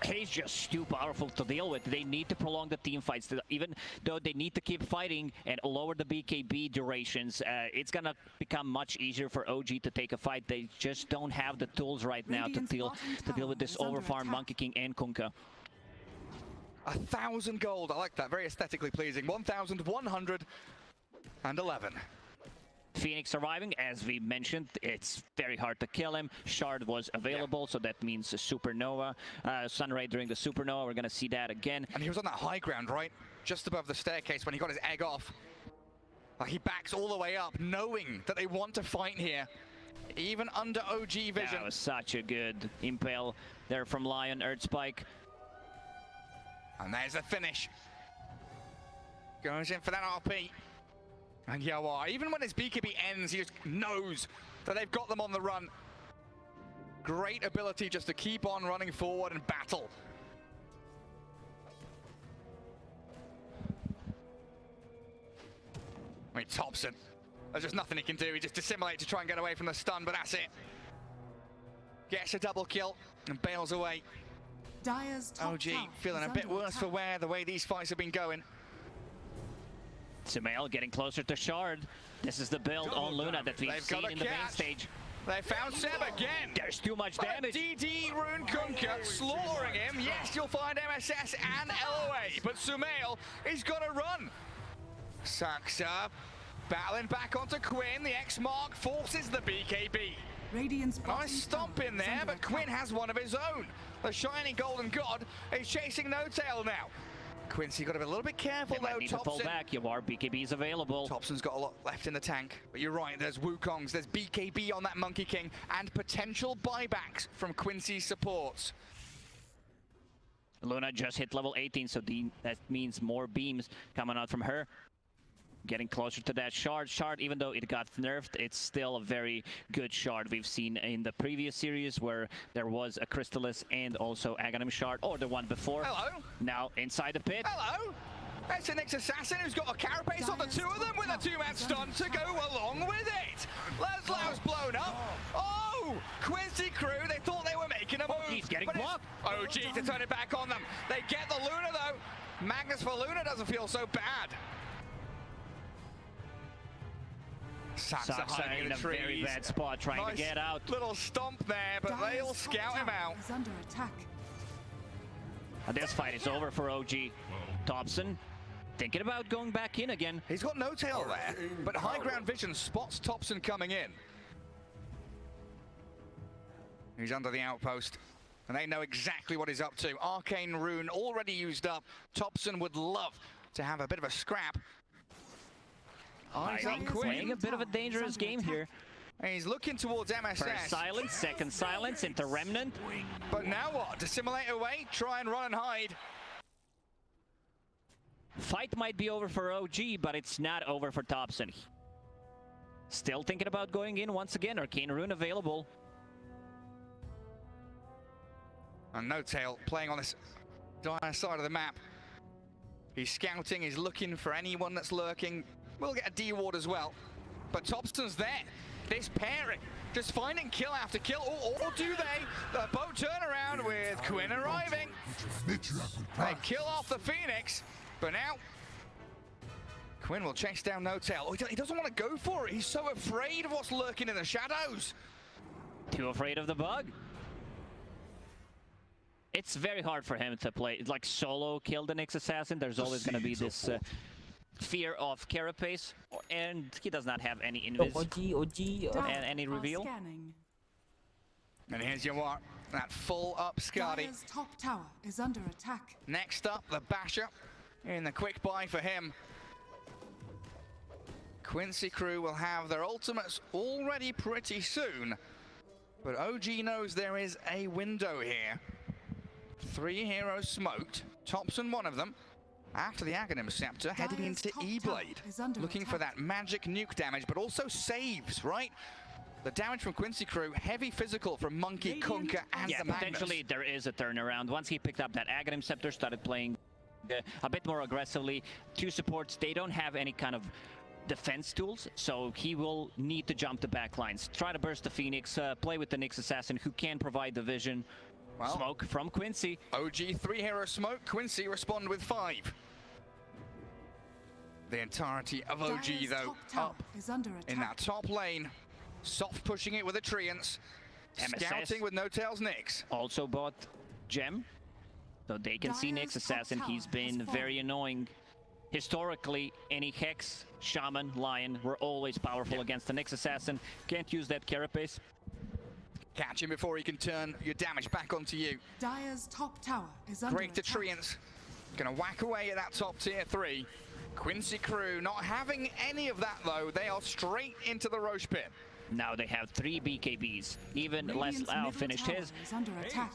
He's just too powerful to deal with. They need to prolong the team fights. Even though they need to keep fighting and lower the BKB durations, it's gonna become much easier for OG to take a fight. They just don't have the tools right now to deal with this overfarm Monkey King and Kunkka. 1,000 gold. I like that. Very aesthetically pleasing. 1,111. Phoenix surviving, as we mentioned, it's very hard to kill him. Shard was available, so that means a Supernova. Sunray during the Supernova, we're going to see that again. And he was on that high ground, right? Just above the staircase when he got his egg off. He backs all the way up, knowing that they want to fight here. Even under OG vision. That was such a good impale there from Lion, Earth Spike. And there's the finish. Goes in for that RP. And Yawar, even when his BKB ends, he just knows that they've got them on the run. Great ability just to keep on running forward and battle. I mean, Thompson, there's just nothing he can do. He just dissimulates to try and get away from the stun, but that's it. Gets a double kill and bails away. OG feeling a bit worse for wear the way these fights have been going. Sumail getting closer to Shard. This is the build on Luna that we've seen in the main stage. They found Seb again. There's too much damage. DD Rune Kunkka slaughtering him. Yes, you'll find MSS and LOA, but Sumail, he's got to run. Saxa Battling back onto Quinn. The X-Mark forces the BKB. Radiant's Nice stomp in there, but Quinn has one of his own. The shiny golden god is chasing No Tail now. Quincy got to be a little bit careful though. Need to pull back. Your BKB's available. Thompson's got a lot left in the tank, but you're right. There's Wukongs, there's BKB on that Monkey King, and potential buybacks from Quincy's supports. Luna just hit level 18, so that means more beams coming out from her. Getting closer to that shard. Even though it got nerfed, it's still a very good shard. We've seen in the previous series where there was a Crystallis and also Aghanim shard, or the one before. Hello. Now inside the pit. Hello. That's the next assassin who's got a carapace on the two of them with a two-man stun to go along with it. Leslau's blown up. Oh, Quincy crew, they thought they were making a move. He's getting blocked. OG to turn it back on them. They get the Luna though. Magnus for Luna doesn't feel so bad. Saksa in a very bad spot trying to get out. Little stomp there, but they'll scout him out. Is under attack. And this fight is over for OG. Thompson thinking about going back in again. He's got No Tail there, but high ground vision spots Thompson coming in. He's under the outpost, and they know exactly what he's up to. Arcane Rune already used up. Thompson would love to have a bit of a scrap. Eyes on Quinn. Playing a bit of a dangerous game here. And he's looking towards MSS. First silence, second silence into Remnant. But now what? Dissimulate away, try and run and hide. Fight might be over for OG, but it's not over for Thompson. Still thinking about going in once again. Arcane Rune available. And No Tail playing on this dire side of the map. He's scouting, he's looking for anyone that's lurking. We'll get a D-ward as well. But Thompson's there. This pairing, just finding kill after kill, or do they? The boat turnaround with Quinn arriving. They kill off the Phoenix, but now Quinn will chase down No Tail. Oh, he doesn't want to go for it. He's so afraid of what's lurking in the shadows. Too afraid of the bug. It's very hard for him to play. It's like solo kill the next assassin. There's always going to be this fear of carapace, and he does not have any invis and any reveal. And here's Yawar, that full up Skadi. Dire's top tower is under attack. Next up, the Basher in the quick buy for him. Quincy crew will have their ultimates already pretty soon, but OG knows there is a window here. 3 heroes smoked, Thompson one of them. After the Aghanim Scepter, heading into E-Blade, looking for that magic nuke damage, but also saves, right? The damage from Quincy crew, heavy physical from Monkey, Kunkka, and the Magnus. Potentially there is a turnaround. Once he picked up that Aghanim Scepter, started playing a bit more aggressively. 2 supports, they don't have any kind of defense tools, so he will need to jump the back lines. Try to burst the Phoenix, play with the Nyx Assassin, who can provide the vision. Well, smoke from Quincy. OG 3 hero smoke, Quincy respond with 5. The entirety of OG though up in that top lane. Soft pushing it with a Treants. Scouting with No Tail's Nyx. Also bought Gem, so they can see Nyx Assassin. He's been very annoying. Historically, any Hex, Shaman, Lion were always powerful against the Nyx Assassin. Can't use that carapace. Catch him before he can turn your damage back onto you. Dire's top tower is under Great to attack. Treants. Gonna whack away at that top tier 3. Quincy crew not having any of that though. They are straight into the Roche pit. Now they have 3 BKBs. Even Leslau finished his. Is under attack.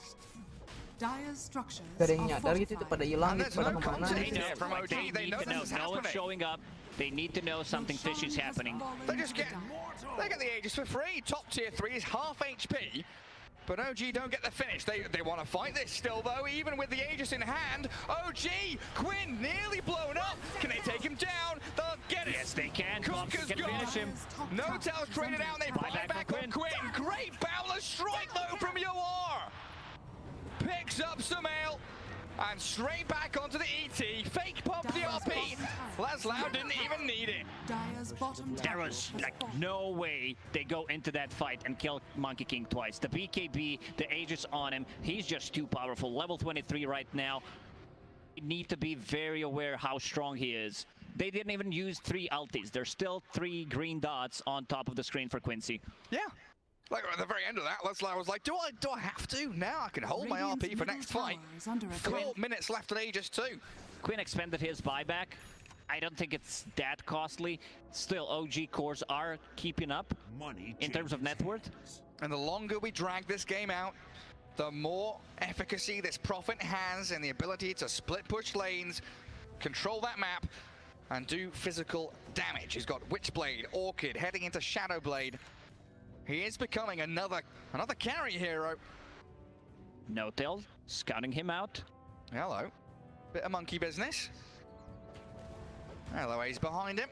Dire's structures Gak ada yang nyadar gitu pada hilang gitu pada kemana. They know no one's showing up. They need to know something fishy is happening. They get the Aegis for free. Top tier 3 is half HP. But OG don't get the finish. They want to fight this still though, even with the Aegis in hand. OG, Quinn nearly blown up. Can they take him down? They'll get it. Yes, they can. Kunkka's Can finish him. No Tail's traded out. They buy back on Quinn. Great boundless strike though from Yawar. Picks up Sumail. And straight back onto the ET. Fake pump the RP. Leslau didn't even need it. There was like no way they go into that fight and kill Monkey King twice. The BKB, the Aegis on him, he's just too powerful. Level 23 right now. You need to be very aware how strong he is. They didn't even use 3 ultis. There's still 3 green dots on top of the screen for Quincy. Yeah. Like at the very end of that, Leslie was like, do I have to? Now I can hold my RP for next fight. 4 minutes left on Aegis 2. Quinn expended his buyback. I don't think it's that costly. Still, OG cores are keeping up in terms of net worth. And the longer we drag this game out, the more efficacy this Prophet has in the ability to split push lanes, control that map, and do physical damage. He's got Witchblade, Orchid, heading into Shadowblade. He is becoming another carry hero. No-Tail scouting him out. Hello. Bit of monkey business. Hello, he's behind him.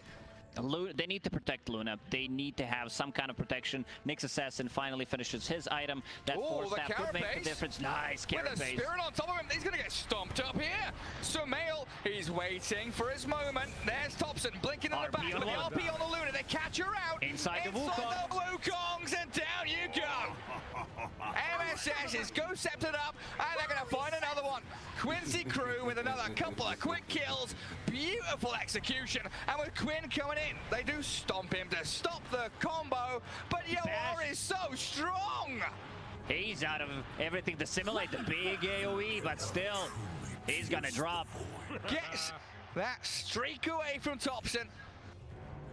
They need to protect Luna. They need to have some kind of protection. Nyx Assassin finally finishes his item. That force staff could make the difference. Nice carrot With a base. Spirit on top of him, he's going to get stomped up here. Sumail, he's waiting for his moment. There's Thompson blinking on the back with the RP on the Luna. They catch her out. Inside the Wukongs, and down you go. MSS is go-scepted up, and they're going to find another one. Quincy Crew with another couple of quick kills. Beautiful execution. And with Quinn coming in, they do stomp him to stop the combo, but Yawar is so strong. He's out of everything to simulate the big AoE, but still, he's gonna drop. Gets that streak away from Thompson.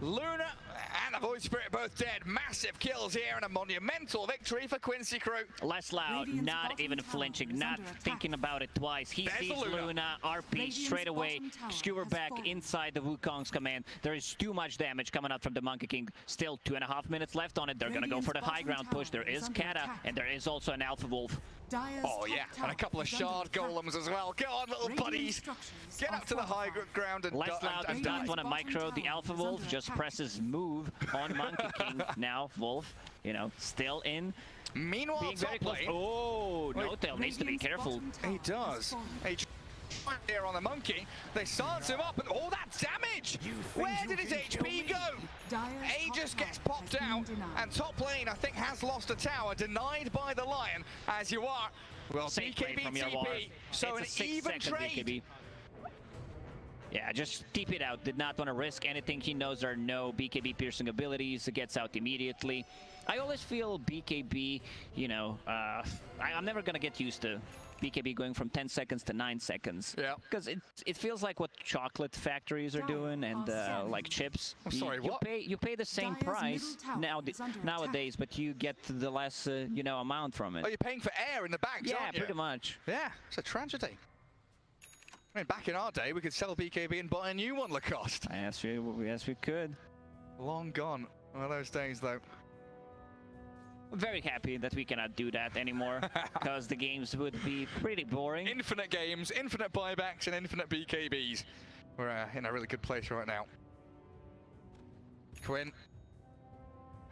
Luna and the Void Spirit both dead. Massive kills here and a monumental victory for Quincy Crew. Less loud, not even flinching, not thinking about it twice. He sees Luna, RP straight away, skewer back inside the Wukong's command. There is too much damage coming out from the Monkey King. Still 2.5 minutes left on it. They're gonna go for the high ground push. There is Kata, and there is also an Alpha Wolf. Oh yeah, and a couple of shard golems as well. Go on, little buddies. Get up to the high ground and Less loud does not want to micro the Alpha Wolf, just presses move on Monkey King. Now Wolf, you know, still in. Meanwhile, being very close. Oh, No-Tail needs to be careful. He does. Here on the Monkey, they start him up, and all that damage! Where did his HP go? Aegis gets popped out, and top lane, I think, has lost a tower, denied by the Lion, as you are. Well, BKB TP, so an even trade. BKB. Yeah, just TP it out. Did not want to risk anything. He knows there are no BKB piercing abilities. It gets out immediately. I always feel BKB, you know, I'm never going to get used to BKB going from 10 seconds to 9 seconds. Yeah. Because it feels like what chocolate factories are doing and like chips. I'm sorry, what? You pay the same price nowadays, but you get the less, you know, amount from it. Oh, you're paying for air in the bags, aren't you? Pretty much. Yeah, it's a tragedy. I mean, back in our day, we could sell BKB and buy a new one, Lacoste. Yes, we could. Long gone. One of those days, though. I'm very happy that we cannot do that anymore, because the games would be pretty boring. Infinite games, infinite buybacks, and infinite BKBs. We're in a really good place right now. Quinn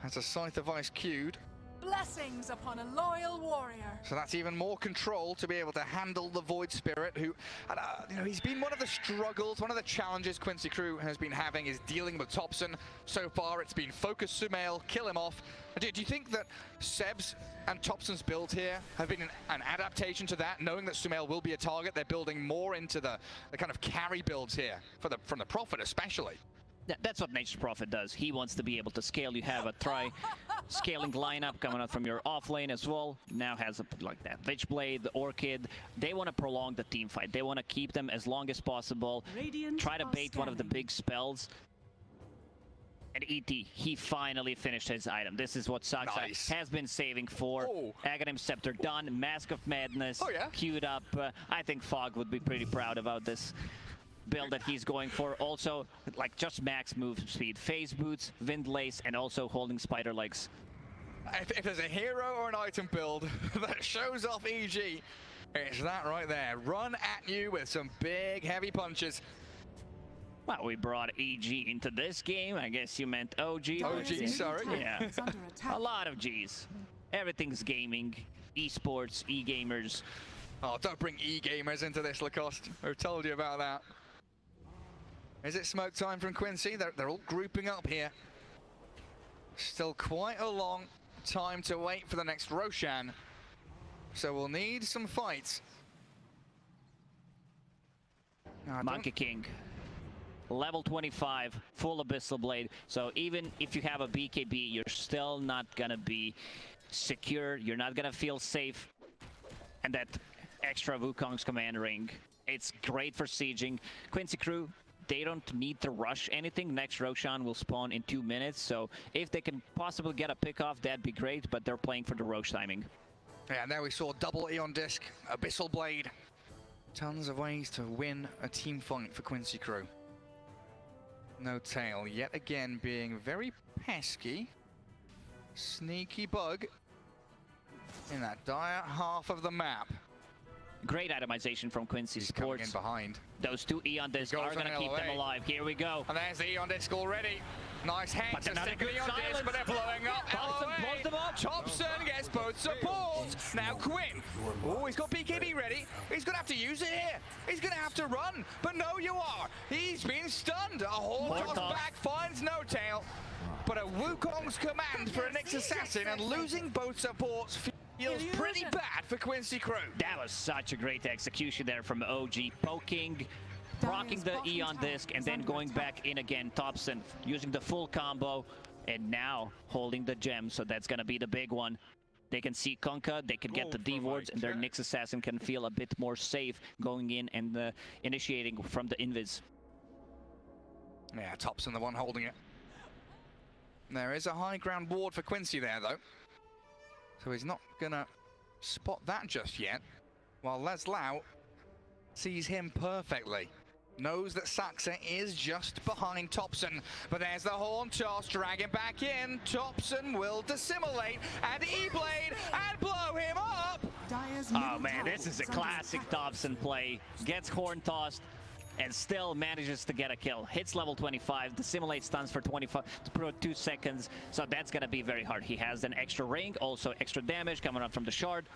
has a Scythe of Ice queued. Blessings upon a loyal warrior. So that's even more control to be able to handle the Void Spirit, who, you know, he's been one of the struggles, one of the challenges Quincy Crew has been having is dealing with Thompson. So far, it's been focus Sumail, kill him off. Do you think that Seb's and Thompson's build here have been an adaptation to that, knowing that Sumail will be a target? They're building more into the kind of carry builds here, from the Prophet especially. That's what Nature's Prophet does. He wants to be able to scale. You have a scaling lineup coming out from your off lane as well. Now has like that Witchblade, the Orchid. They want to prolong the team fight. They want to keep them as long as possible. Try to bait one of the big spells. And ET, he finally finished his item. This is what Saksa has been saving for. Aghanim Scepter done. Mask of Madness queued up. I think Fog would be pretty proud about this build that he's going for. Also, like, just max move speed. Phase boots, wind lace, and also holding spider legs. If there's a hero or an item build that shows off EG, it's that right there. Run at you with some big, heavy punches. Well, we brought EG into this game. I guess you meant OG. OG, sorry. Yeah. A lot of Gs. Everything's gaming, esports, e-gamers. Oh, don't bring e-gamers into this, Lacoste. I've told you about that. Is it smoke time from Quincy? They're all grouping up here. Still quite a long time to wait for the next Roshan. So we'll need some fights. Monkey King. level 25, full Abyssal Blade. So even if you have a BKB, you're still not gonna be secure. You're not gonna feel safe. And that extra Wukong's command ring, it's great for sieging. Quincy crew, they don't need to rush anything. Next Roshan will spawn in 2 minutes. So if they can possibly get a pick off, that'd be great. But they're playing for the Roche timing. Yeah, and there we saw double Eon Disc, Abyssal Blade. Tons of ways to win a team fight for Quincy crew. N0tail yet again being very pesky. Sneaky bug in that dire half of the map. Great itemization from Quincy Sports. In behind. Those 2 Eon Discs are going to keep them alive. Here we go. And there's the Eon Disc already. Nice hex. But another good Eon Disc, but they're blowing up. Thompson blows them up. Thompson gets both supports. Now Quinn. Oh, he's got BKB ready. He's going to have to use it here. He's going to have to run. But no, you are. He's been stunned. A whole toss back finds N0tail. But a Wukong's command for a Nyx Assassin and losing both supports feels pretty bad for Quincy crew. That was such a great execution there from OG. Poking, rocking the Eon Disc, and then going back in again. Thompson using the full combo, and now holding the gem. So that's going to be the big one. They can see Kunkka, they can get the D-wards, and their Nyx Assassin can feel a bit more safe going in and initiating from the invis. Yeah, Thompson the one holding it. There is a high ground ward for Quincy there, though. So he's not going to spot that just yet. While Leslau sees him perfectly. Knows that Saxa is just behind Thompson. But there's the Horn Toss, dragging back in. Thompson will dissimulate and E-Blade and blow him up. Oh man, this is a classic Thompson play. Gets Horn Tossed and still manages to get a kill. Hits level 25, dissimulate stuns for 2 seconds, so that's gonna be very hard. He has an extra ring, also extra damage coming up from the shard.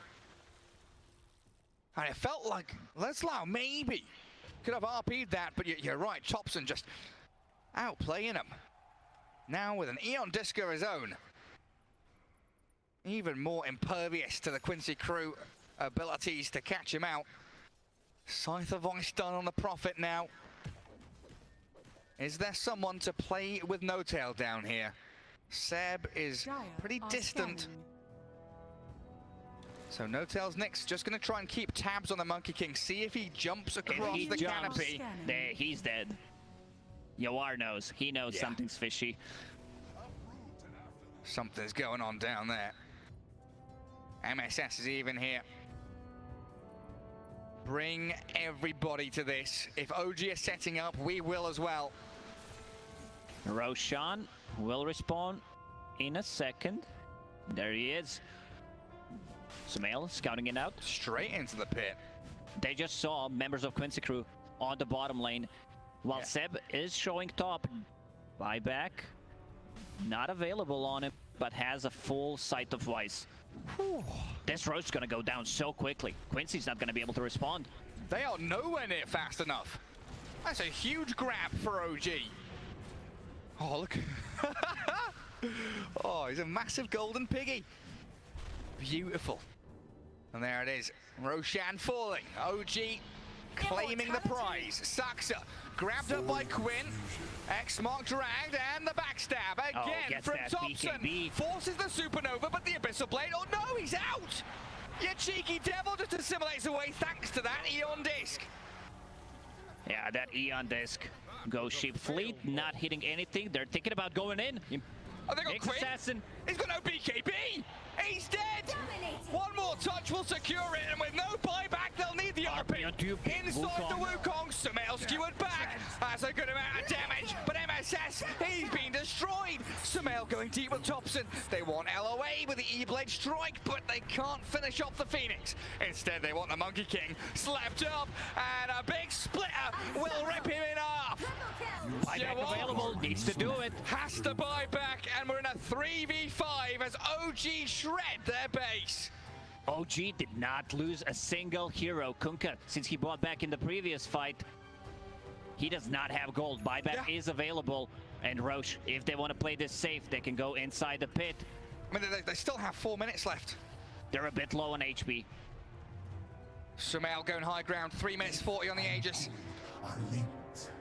And it felt like Leslau maybe could have RP'd that, but you're right, Thompson just outplaying him. Now with an Eon Disc of his own. Even more impervious to the Quincy crew abilities to catch him out. Scythe of Voice done on the Prophet now. Is there someone to play with N0tail down here? Seb is pretty distant. So N0tail's Nyx just going to try and keep tabs on the Monkey King. See if he jumps across the canopy. There, he's dead. Yawar knows. He knows something's fishy. Something's going on down there. MSS is even here. Bring everybody to this. If OG is setting up, we will as well. Roshan will respawn in a second. There he is. Sumail scouting it out. Straight into the pit. They just saw members of Quincy crew on the bottom lane. While Seb is showing top. Buyback. Not available on him, but has a full sight of Weiss. This road's gonna go down so quickly. Quincy's not gonna be able to respond. They are nowhere near fast enough. That's a huge grab for OG. Oh, look. Oh, he's a massive golden piggy. Beautiful. And there it is. Roshan falling. OG claiming the prize. Saxa grabbed up by Quinn. X-Mark dragged and the backstab again from Thompson. BKB. Forces the supernova, but the Abyssal Blade. Oh no, he's out! You cheeky devil just assimilates away thanks to that Eon Disc. Yeah, that Eon Disc. Ghost Ship Fleet not hitting anything. They're thinking about going in. Oh, they got Quinn. Assassin. He's got no BKB. He's dead. One more touch will secure it, and with no buyback, they'll need the RP. Inside the Wukong, Sumail skewered back. That's a good amount of damage, but MSS, he's been destroyed. Sumail going deep with Thompson. They want LOA with the E-Blade strike, but they can't finish off the Phoenix. Instead, they want the Monkey King slapped up, and a big splitter will rip him in half. Buyback available, needs to do it. Has to buy back, and we're in a 3v5 as OG shred their base. OG did not lose a single hero. Kunkka, since he bought back in the previous fight, he does not have gold. Buyback is available. And Roche, if they want to play this safe, they can go inside the pit. I mean, they still have 4 minutes left. They're a bit low on HP. Sumail going high ground, 3 minutes 40 on the Aegis.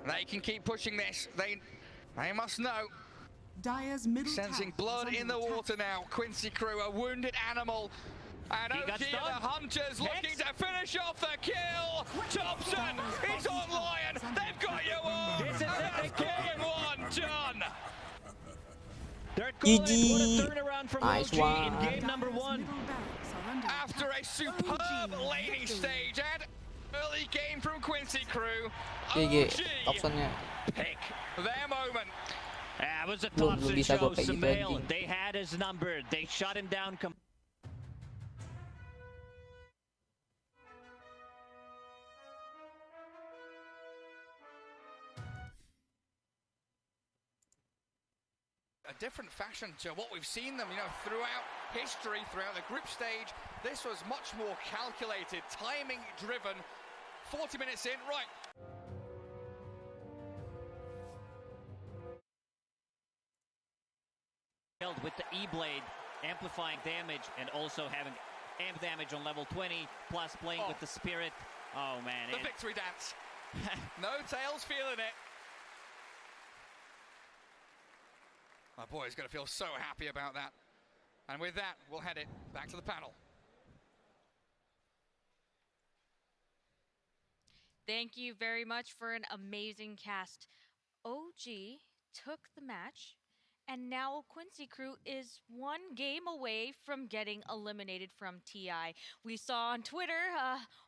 They can keep pushing this. They must know. Dire's middle Sensing tower blood is in the under attack. water now. Quincy Crew, a wounded animal. And He got OG and the stunned. Hunters looking to finish off the kill. Thompson is on Lion. They've got you on. This is it. Game one done. Third quarter, what a GG. turnaround from Nice OG in one. game number 1. After a superb laning stage and early game from Quincy Crew, GG. OG Thompsonnya. pick their moment. That was a Belum Thompson bisa show. gua kayak gitu, Sumail, anjing. they had his number. They shut him down. A different fashion to what we've seen them, throughout history, throughout the group stage. This was much more calculated, timing driven. 40 minutes in, right. With the E-Blade, amplifying damage and also having amp damage on level 20, plus playing with the Spirit. Oh man. The victory dance. No tails feeling it. My boy's going to feel so happy about that. And with that, we'll head it back to the panel. Thank you very much for an amazing cast. OG took the match, and now Quincy Crew is one game away from getting eliminated from TI. We saw on Twitter,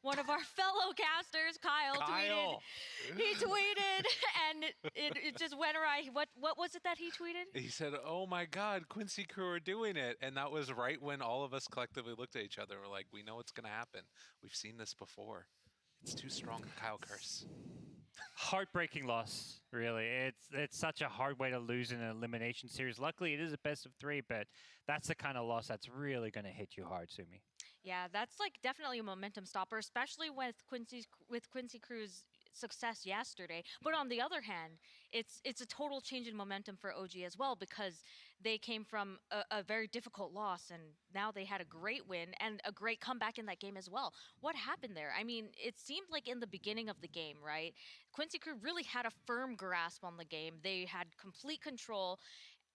one of our fellow casters, Kyle. tweeted. He tweeted, and it just went awry. What was it that he tweeted? He said, "Oh my God, Quincy Crew are doing it," and that was right when all of us collectively looked at each other and were like, "We know what's going to happen. We've seen this before. It's too strong, Kyle curse." Heartbreaking loss, really. It's such a hard way to lose in an elimination series. Luckily, it is a best of 3, but that's the kind of loss that's really going to hit you hard, Sumi. Yeah, that's like definitely a momentum stopper, especially with Quincy Crew's success yesterday. But on the other hand, it's a total change in momentum for OG as well, because they came from a very difficult loss, and now they had a great win and a great comeback in that game as well. What happened there? I mean, it seemed like in the beginning of the game, right? Quincy Crew really had a firm grasp on the game. They had complete control,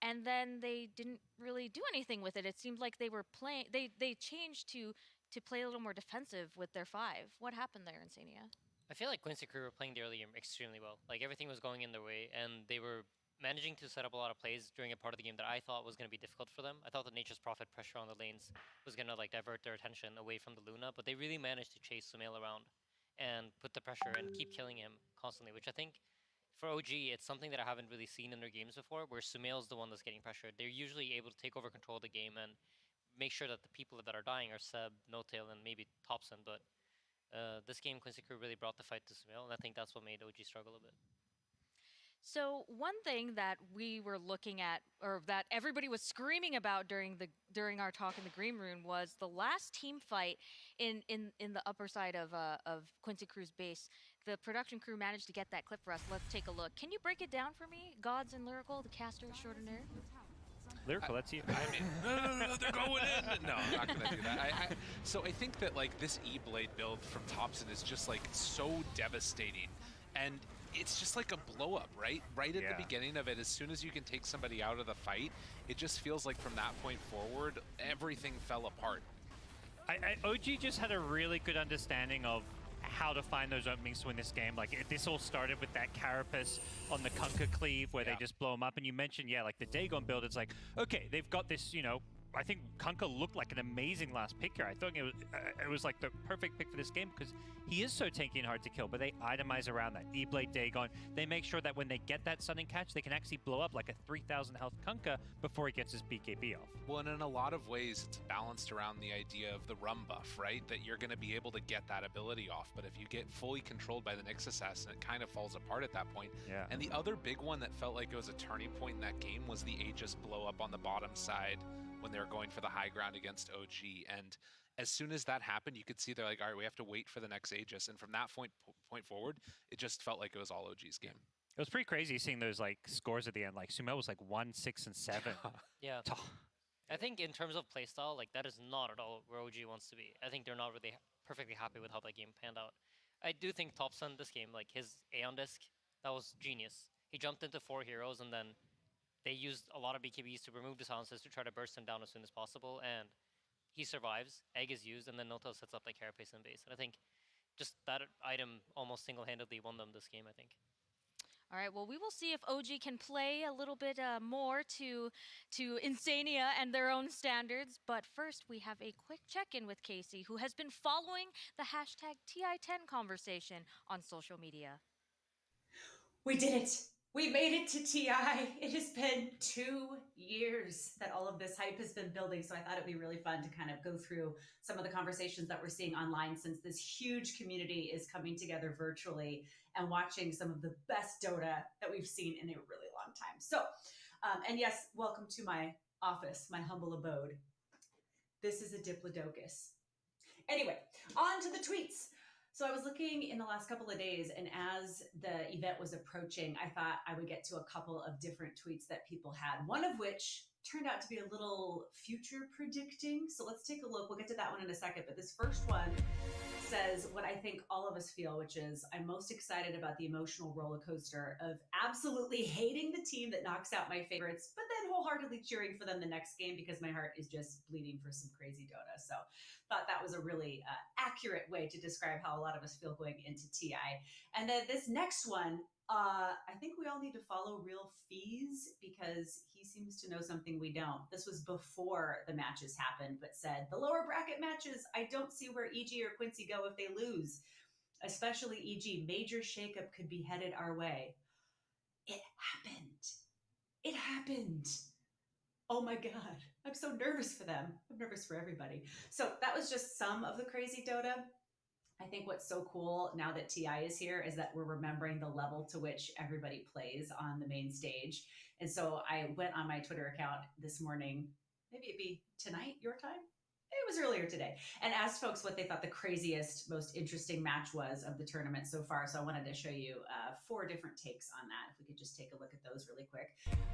and then they didn't really do anything with it. It seemed like they were playing. They changed to play a little more defensive with their 5. What happened there, Insania? I feel like Quincy Crew were playing the early game extremely well. Like, everything was going in their way, and they were managing to set up a lot of plays during a part of the game that I thought was going to be difficult for them. I thought the Nature's Prophet pressure on the lanes was going to like divert their attention away from the Luna, but they really managed to chase Sumail around and put the pressure and keep killing him constantly, which I think for OG, it's something that I haven't really seen in their games before, where Sumail's the one that's getting pressured. They're usually able to take over control of the game and make sure that the people that are dying are Seb, No-Tail, and maybe Thompson, but this game, Quincy Crew really brought the fight to Sumail, and I think that's what made OG struggle a bit. So one thing that we were looking at, or that everybody was screaming about during our talk in the green room, was the last team fight in the upper side of Quincy Crew's base. The production crew managed to get that clip for us. Let's take a look. Can you break it down for me, Gods and Lyrical, the caster extraordinaire? Lyrical, that's you. I mean, no, they're going in. No, I'm not going to do that. So I think that like this E-Blade build from Thompson is just like so devastating, and it's just like a blow up, right? Right at the beginning of it, as soon as you can take somebody out of the fight, it just feels like from that point forward, everything fell apart. OG just had a really good understanding of how to find those openings to win this game. Like, this all started with that Carapace on the Kunkka cleave where they just blow him up. And you mentioned, like the Dagon build, it's like, okay, they've got this, I think Kunkka looked like an amazing last pick here. I thought it was like the perfect pick for this game because he is so tanky and hard to kill, but they itemize around that E-Blade Dagon. They make sure that when they get that sudden catch, they can actually blow up like a 3,000 health Kunkka before he gets his BKB off. Well, and in a lot of ways, it's balanced around the idea of the rum buff, right? That you're going to be able to get that ability off, but if you get fully controlled by the Nyx Assassin, it kind of falls apart at that point. Yeah. And the other big one that felt like it was a turning point in that game was the Aegis blow up on the bottom side when they were going for the high ground against OG. And as soon as that happened, you could see they're like, all right, we have to wait for the next Aegis. And from that point forward, it just felt like it was all OG's game. It was pretty crazy seeing those like scores at the end. Like Sumail was like 1, 6, and 7. Yeah. I think in terms of playstyle, like that is not at all where OG wants to be. I think they're not really perfectly happy with how that game panned out. I do think Thompson this game, like his Aeon disc that was genius. He jumped into 4 heroes, and then they used a lot of BKBs to remove the silences to try to burst him down as soon as possible, and he survives, egg is used, and then Noto sets up the carapace and base. And I think just that item almost single-handedly won them this game, I think. All right, well, we will see if OG can play a little bit more to Insania and their own standards. But first, we have a quick check-in with Casey, who has been following the hashtag TI10 conversation on social media. We did it. We made it to TI. It has been 2 years that all of this hype has been building. So I thought it'd be really fun to kind of go through some of the conversations that we're seeing online, since this huge community is coming together virtually and watching some of the best Dota that we've seen in a really long time. So, and yes, welcome to my office, my humble abode. This is a Diplodocus. Anyway, on to the tweets. So I was looking in the last couple of days, and as the event was approaching, I thought I would get to a couple of different tweets that people had, one of which turned out to be a little future predicting. So let's take a look. We'll get to that one in a second. But this first one says what I think all of us feel, which is I'm most excited about the emotional roller coaster of absolutely hating the team that knocks out my favorites, but then wholeheartedly cheering for them the next game because my heart is just bleeding for some crazy Dota. So thought that was a really accurate way to describe how a lot of us feel going into TI. And then this next one, I think we all need to follow Real Fees because he seems to know something we don't. This was before the matches happened, but said, the lower bracket matches, I don't see where EG or Quincy go if they lose. Especially EG, major shakeup could be headed our way. It happened. It happened. Oh my God, I'm so nervous for them. I'm nervous for everybody. So that was just some of the crazy Dota. I think what's so cool now that TI is here is that we're remembering the level to which everybody plays on the main stage. And so I went on my Twitter account this morning, maybe it'd be tonight, your time? It was earlier today, and asked folks what they thought the craziest, most interesting match was of the tournament so far. So I wanted to show you 4 different takes on that. If we could just take a look at those really quick.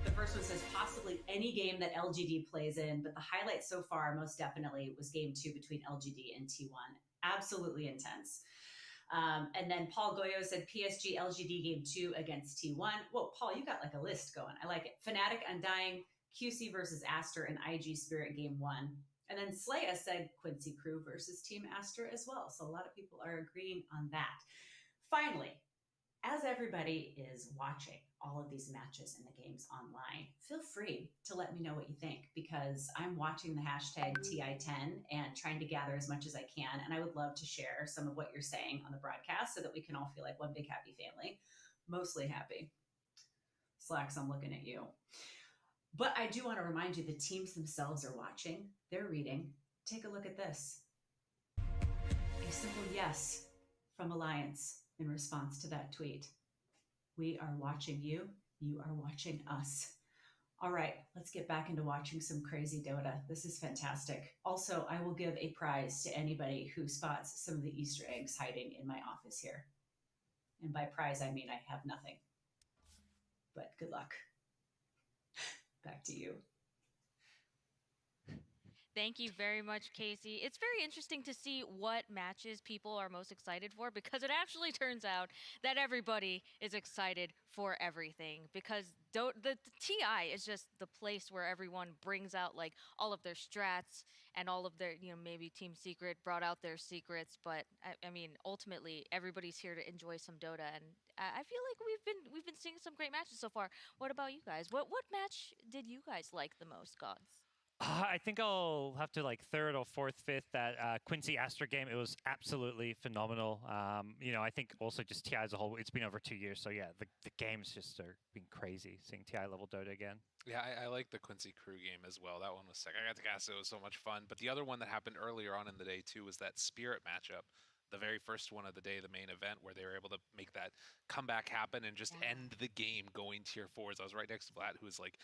The first one says possibly any game that LGD plays in, but the highlight so far most definitely was game 2 between LGD and T1. Absolutely intense. And then Paul Goyo said PSG LGD game 2 against T1. Whoa, Paul, you got like a list going. I like it. Fnatic Undying, QC versus Aster, and IG Spirit game 1. And then Slaya said Quincy Crew versus Team Aster as well. So a lot of people are agreeing on that. Finally, as everybody is watching all of these matches and the games online, feel free to let me know what you think, because I'm watching the hashtag TI10 and trying to gather as much as I can. And I would love to share some of what you're saying on the broadcast so that we can all feel like one big happy family. Mostly happy. Slacks, I'm looking at you. But I do want to remind you, the teams themselves are watching. They're reading. Take a look at this. A simple yes from Alliance in response to that tweet. We are watching you. You are watching us. All right, let's get back into watching some crazy Dota. This is fantastic. Also, I will give a prize to anybody who spots some of the Easter eggs hiding in my office here. And by prize, I mean I have nothing. But good luck. Back to you. Thank you very much, Casey. It's very interesting to see what matches people are most excited for, because it actually turns out that everybody is excited for everything, because the TI is just the place where everyone brings out like all of their strats and all of their, maybe Team Secret brought out their secrets, but I mean, ultimately everybody's here to enjoy some Dota, and I feel like we've been seeing some great matches so far. What about you guys? What match did you guys like the most, Gods? I think I'll have to like 3rd or 4th, 5th that Quincy Astra game. It was absolutely phenomenal. I think also just TI as a whole, it's been over 2 years. So yeah, the games just are being crazy, seeing TI level Dota again. Yeah, I like the Quincy Crew game as well. That one was sick. I got to cast it. It was so much fun. But the other one that happened earlier on in the day too was that Spirit matchup. The very first one of the day, the main event, where they were able to make that comeback happen and just end the game going tier 4s. I was right next to Vlad, who was like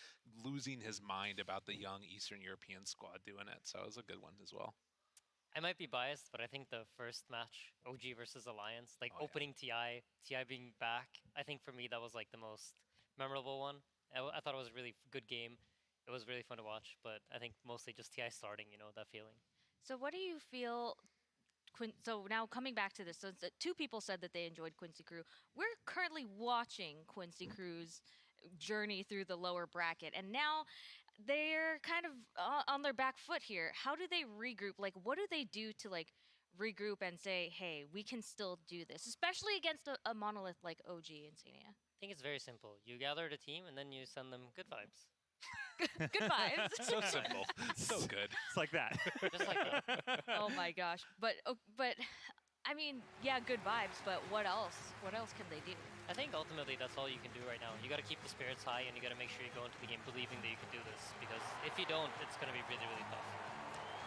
losing his mind about the young Eastern European squad doing it. So it was a good one as well. I might be biased, but I think the first match, OG versus Alliance, opening TI being back, I think for me that was like the most memorable one. I thought it was a really good game. It was really fun to watch, but I think mostly just TI starting, that feeling. So what do you feel so now coming back to this, so two people said that they enjoyed Quincy Crew. We're currently watching Quincy Crew's journey through the lower bracket, and now they're kind of on their back foot here. How do they regroup? Like, what do they do to like regroup and say, hey, we can still do this, especially against a monolith like OG and Sania? I think it's very simple. You gather the team and then you send them good vibes. Good vibes. So simple. So good. It's like that. Just like that. Oh my gosh. But I mean, yeah, good vibes, but what else? What else can they do? I think ultimately that's all you can do right now. You got to keep the spirits high, and you got to make sure you go into the game believing that you can do this. Because if you don't, it's going to be really, really tough.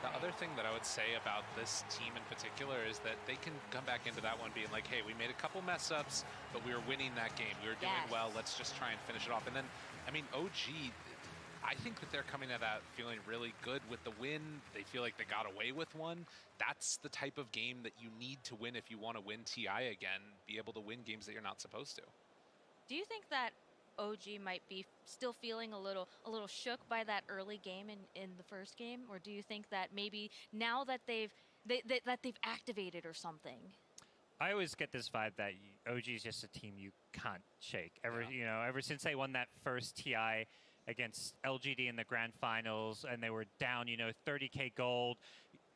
The other thing that I would say about this team in particular is that they can come back into that one being like, hey, we made a couple mess ups, but we were winning that game. We were doing well. Let's just try and finish it off. And then, I mean, OG, I think that they're coming at that feeling really good with the win. They feel like they got away with one. That's the type of game that you need to win if you want to win TI again, be able to win games that you're not supposed to. Do you think that OG might be still feeling a little shook by that early game in the first game, or do you think that maybe now that they've activated or something? I always get this vibe that OG is just a team you can't shake. Ever since they won that first TI against LGD in the grand finals, and they were down, 30K gold.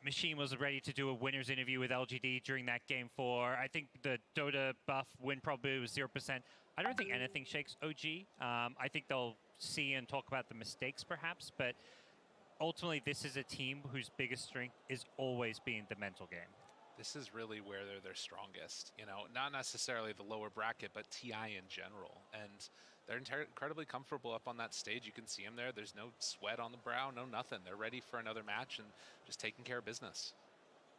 Machine was ready to do a winner's interview with LGD during that game 4. I think the Dota buff win probability was 0%. I don't think anything shakes OG. I think they'll see and talk about the mistakes perhaps, but ultimately this is a team whose biggest strength is always being the mental game. This is really where they're their strongest, not necessarily the lower bracket, but TI in general. And they're incredibly comfortable up on that stage. You can see them there. There's no sweat on the brow, no nothing. They're ready for another match and just taking care of business.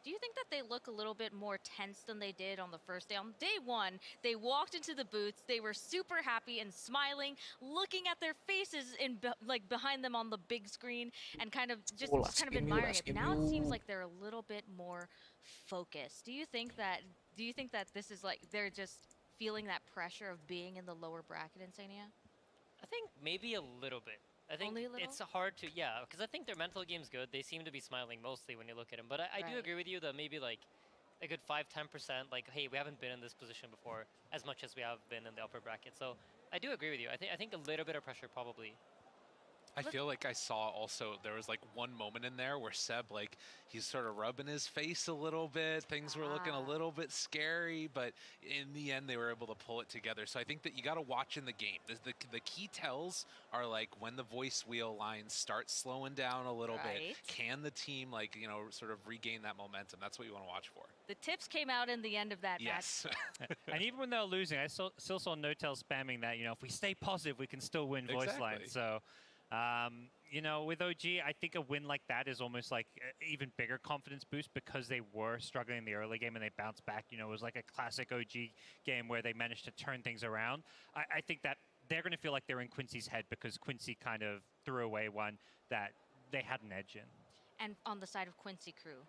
Do you think that they look a little bit more tense than they did on the first day? On day 1, they walked into the booths. They were super happy and smiling, looking at their faces behind them on the big screen, and kind of admiring it. Now it seems like they're a little bit more focused. Do you think that this is like they're just feeling that pressure of being in the lower bracket in Sania? I think maybe a little bit. I think it's hard to, because I think their mental game's good. They seem to be smiling mostly when you look at them. But I do agree with you that maybe like a good 5-10%, like, hey, we haven't been in this position before as much as we have been in the upper bracket. So I do agree with you. I think a little bit of pressure probably. I feel like I saw also there was like one moment in there where Seb, like, he's sort of rubbing his face a little bit. Things were looking a little bit scary, but in the end they were able to pull it together. So I think that you got to watch in the game. The key tells are like when the voice wheel lines start slowing down a little bit. Can the team sort of regain that momentum? That's what you want to watch for. The tips came out in the end of that match. And even when they were losing, I still saw No-Tail spamming that, if we stay positive, we can still win voice lines. So with OG, I think a win like that is almost like even bigger confidence boost because they were struggling in the early game and they bounced back. It was like a classic OG game where they managed to turn things around. I think that they're going to feel like they're in Quincy's head because Quincy kind of threw away one that they had an edge in. And on the side of Quincy Crew,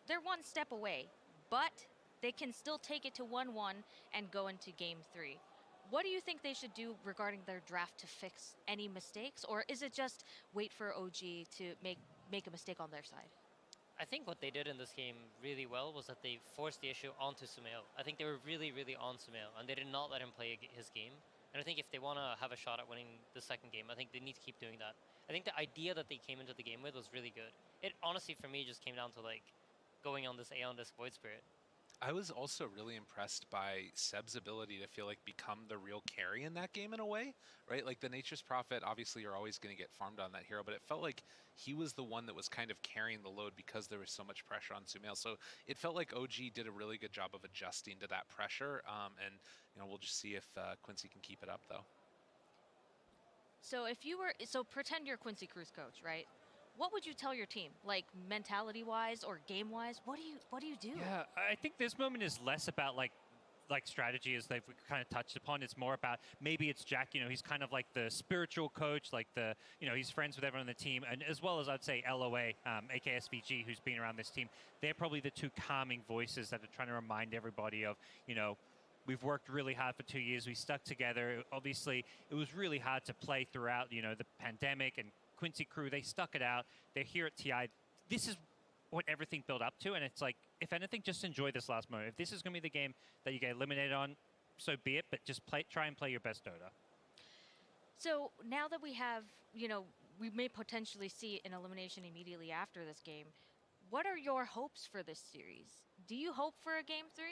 they're one step away, but they can still take it to 1-1 and go into game 3. What do you think they should do regarding their draft to fix any mistakes? Or is it just wait for OG to make a mistake on their side? I think what they did in this game really well was that they forced the issue onto Sumail. I think they were really, really on Sumail, and they did not let him play his game. And I think if they want to have a shot at winning the second game, I think they need to keep doing that. I think the idea that they came into the game with was really good. It honestly, for me, just came down to like going on this Aeon Disc Void Spirit. I was also really impressed by Seb's ability to feel like become the real carry in that game in a way, right? Like the Nature's Prophet, obviously you're always going to get farmed on that hero, but it felt like he was the one that was kind of carrying the load because there was so much pressure on Sumail. So it felt like OG did a really good job of adjusting to that pressure, and we'll just see if Quincy can keep it up though. So pretend you're Quincy Crew's coach, right? What would you tell your team, like mentality-wise or game-wise? What do you do? Yeah, I think this moment is less about like strategy, as they've kind of touched upon. It's more about maybe it's Jack. He's kind of like the spiritual coach, like he's friends with everyone on the team, and as well as I'd say LOA, aka SVG, who's been around this team. They're probably the two calming voices that are trying to remind everybody of, we've worked really hard for 2 years. We stuck together. Obviously, it was really hard to play throughout, the pandemic, and Quincy Crew, they stuck it out. They're here at TI. This is what everything built up to, and it's like, if anything, just enjoy this last moment. If this is going to be the game that you get eliminated on, so be it, but just try and play your best Dota. So now that we have, we may potentially see an elimination immediately after this game, what are your hopes for this series? Do you hope for a Game 3?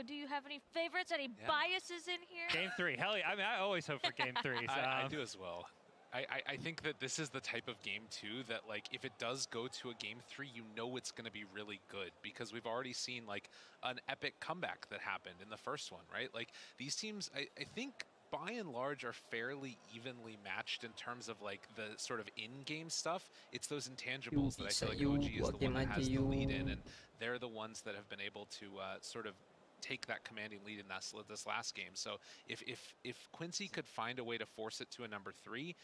Do you have any favorites, any biases in here? Game 3, hell yeah. I mean, I always hope for Game 3. So. I do as well. I think that this is the type of game, too, that, like, if it does go to a Game 3, you know it's going to be really good, because we've already seen, like, an epic comeback that happened in the first one, right? Like, these teams, I think, by and large, are fairly evenly matched in terms of, like, the sort of in-game stuff. It's those intangibles that I feel like OG is the one that has the lead in, and they're the ones that have been able to sort of take that commanding lead in this last game. So if Quincy could find a way to force it to a number 3,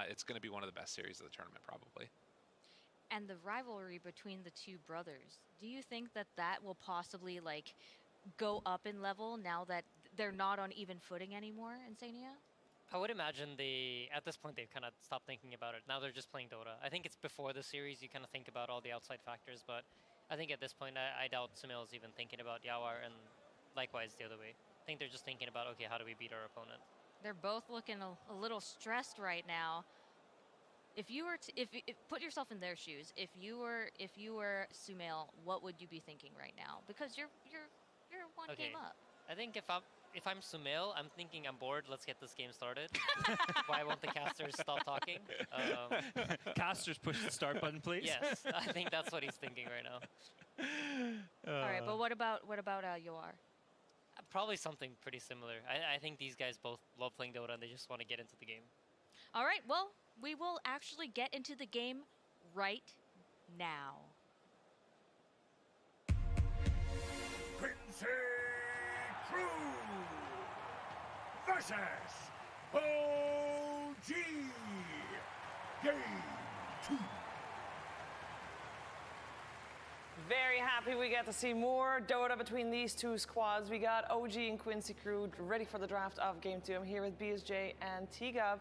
it's going to be one of the best series of the tournament, probably. And the rivalry between the two brothers, do you think that will possibly, like, go up in level now that they're not on even footing anymore, Insania? I would imagine at this point, they've kind of stopped thinking about it. Now they're just playing Dota. I think it's before the series you kind of think about all the outside factors, but I think at this point, I doubt Sumail's even thinking about Yawar, and likewise the other way. I think they're just thinking about, okay, how do we beat our opponent? They're both looking a little stressed right now. If you were if put yourself in their shoes, if you were Sumail, what would you be thinking right now? Because you're one game up. I think if I'm Sumail, I'm thinking I'm bored. Let's get this game started. Why won't the casters stop talking? Casters, push the start button, please. Yes, I think that's what he's thinking right now. All right, but what about Yawar? Probably something pretty similar. I think these guys both love playing Dota and they just want to get into the game. All right, well, we will actually get into the game right now. Quincy Crew versus OG. Game 2. Very happy we get to see more Dota between these two squads. We got OG and Quincy Crew ready for the draft of Game 2. I'm here with BSJ and T-Gov.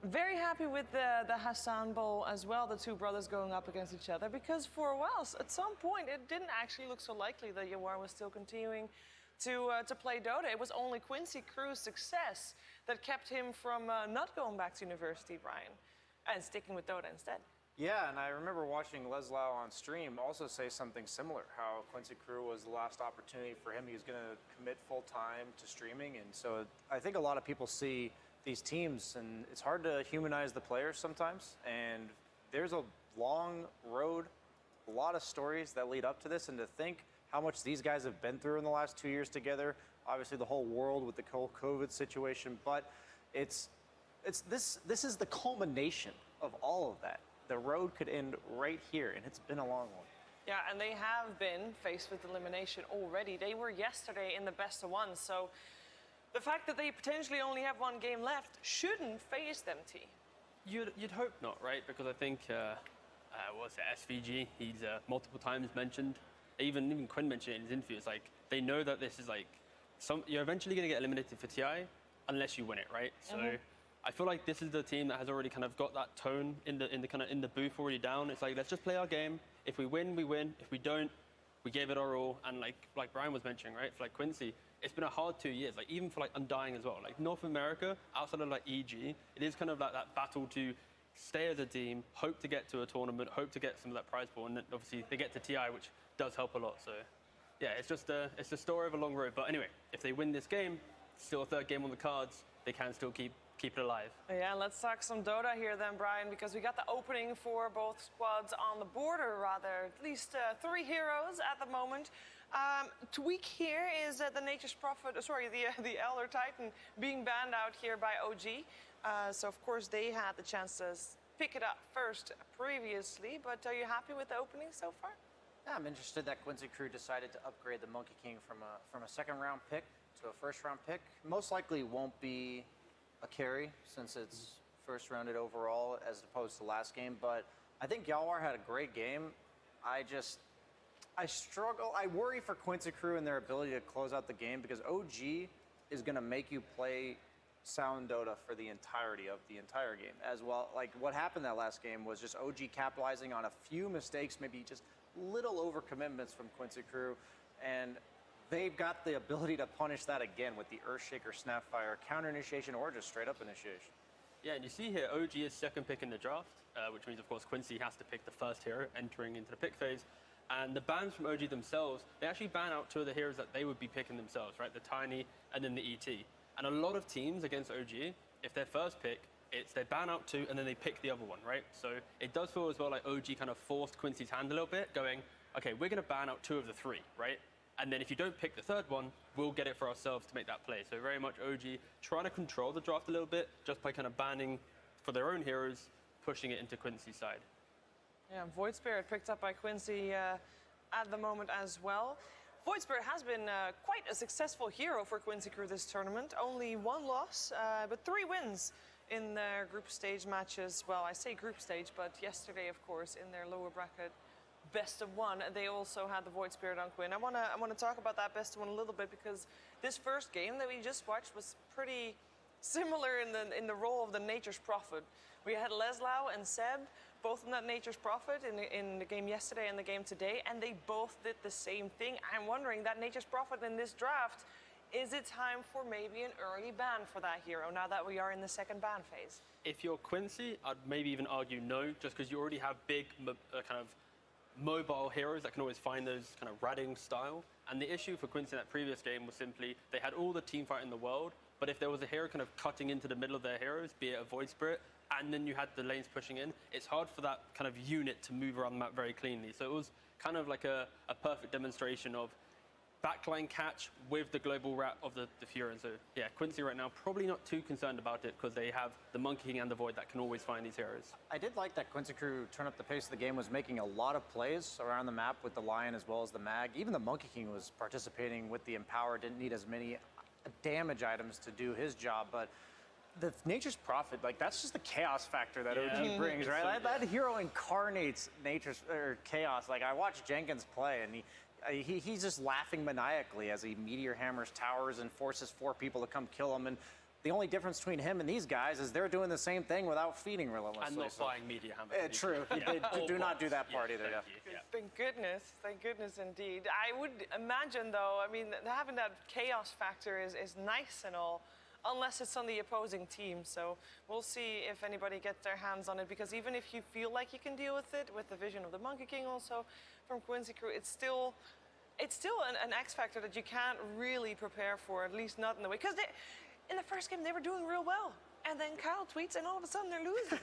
Very happy with the Hassan Bowl as well, the two brothers going up against each other, because for a while, at some point, it didn't actually look so likely that Yawar was still continuing to play Dota. It was only Quincy Crew's success that kept him from not going back to university, Brian, and sticking with Dota instead. Yeah, and I remember watching Leslau on stream also say something similar, how Quincy Crew was the last opportunity for him. He was going to commit full time to streaming, and so I think a lot of people see these teams, and it's hard to humanize the players sometimes, and there's a long road, a lot of stories that lead up to this, and to think how much these guys have been through in the last 2 years together, obviously the whole world with the whole COVID situation, but this is the culmination of all of that. The road could end right here, and it's been a long one. Yeah, and they have been faced with elimination already. They were yesterday in the best of one, so the fact that they potentially only have one game left shouldn't phase them, T. You'd hope not, right? Because I think, what's it, SVG, he's multiple times mentioned, even Quinn mentioned it in his interview, it's like, they know that this is like, you're eventually going to get eliminated for TI unless you win it, right? So I feel like this is the team that has already kind of got that tone in the booth already down. It's like, let's just play our game. If we win, we win. If we don't, we gave it our all. And like Brian was mentioning, right, for like Quincy, it's been a hard 2 years, like even for like Undying as well. Like North America, outside of like EG, it is kind of like that battle to stay as a team, hope to get to a tournament, hope to get some of that prize pool, and then obviously they get to TI, which does help a lot. So yeah, it's a story of a long road. But anyway, if they win this game, still a third game on the cards, they can still keep it alive. Yeah, let's talk some Dota here then, Brian, because we got the opening for both squads on the border, rather. At least 3 heroes at the moment. Tweak here is the Nature's Prophet, the Elder Titan being banned out here by OG. So, of course, they had the chance to pick it up first previously, but are you happy with the opening so far? Yeah, I'm interested that Quincy Crew decided to upgrade the Monkey King from a second-round pick to a first-round pick. Most likely won't be a carry since it's first-rounded overall as opposed to last game, but I think Yawar had a great game. I worry for Quincy Crew and their ability to close out the game because OG is going to make you play sound Dota for the entirety of the entire game as well. Like what happened that last game was just OG capitalizing on a few mistakes, maybe just little overcommitments from Quincy Crew, and they've got the ability to punish that again with the Earthshaker, Snapfire, counter initiation, or just straight up initiation. Yeah, and you see here, OG is second pick in the draft, which means, of course, Quincy has to pick the first hero entering into the pick phase. And the bans from OG themselves, they actually ban out 2 of the heroes that they would be picking themselves, right? The Tiny and then the ET. And a lot of teams against OG, if their first pick, it's they ban out 2 and then they pick the other one, right? So it does feel as well like OG kind of forced Quincy's hand a little bit, going, okay, we're going to ban out 2 of the 3, right? And then if you don't pick the third one, we'll get it for ourselves to make that play. So very much OG trying to control the draft a little bit just by kind of banning for their own heroes, pushing it into Quincy's side. Yeah, Void Spirit picked up by Quincy at the moment as well. Void Spirit has been quite a successful hero for Quincy Crew this tournament. Only 1 loss, but 3 wins in their group stage matches. Well, I say group stage, but yesterday, of course, in their lower bracket best of 1, they also had the Void Spirit on Quinn. I wanna talk about that best of 1 a little bit, because this first game that we just watched was pretty similar in the role of the Nature's Prophet. We had Leslau and Seb, both in that Nature's Prophet in the game yesterday and the game today, and they both did the same thing. I'm wondering, that Nature's Prophet in this draft, is it time for maybe an early ban for that hero now that we are in the second ban phase? If you're Quincy, I'd maybe even argue no, just because you already have big kind of mobile heroes that can always find those kind of Radeon style. And the issue for Quincy in that previous game was simply they had all the team fight in the world, but if there was a hero kind of cutting into the middle of their heroes, be it a Void Spirit, and then you had the lanes pushing in, it's hard for that kind of unit to move around the map very cleanly. So it was kind of like a perfect demonstration of backline catch with the global wrap of the Fury. So yeah, Quincy right now probably not too concerned about it because they have the Monkey King and the Void that can always find these heroes. I did like that Quincy Crew turned up the pace of the game, was making a lot of plays around the map with the Lion as well as the Mag. Even the Monkey King was participating with the Empower, didn't need as many damage items to do his job, but the Nature's Prophet, like, that's just the chaos factor that OG brings, right? That hero incarnates nature's chaos. Like, I watched Jenkins play, and he's just laughing maniacally as he meteor hammers towers and forces 4 people to come kill him. And the only difference between him and these guys is they're doing the same thing without feeding relentlessly. And not buying meteor hammers. True. They do not do that part either. Yeah. Thank goodness indeed. I would imagine, though, I mean, having that chaos factor is nice and all, unless it's on the opposing team. So we'll see if anybody gets their hands on it, because even if you feel like you can deal with it, with the vision of the Monkey King also from Quincy Crew, it's still an X factor that you can't really prepare for, at least not in the way. Because in the first game, they were doing real well. And then Kyle tweets, and all of a sudden, they're losing.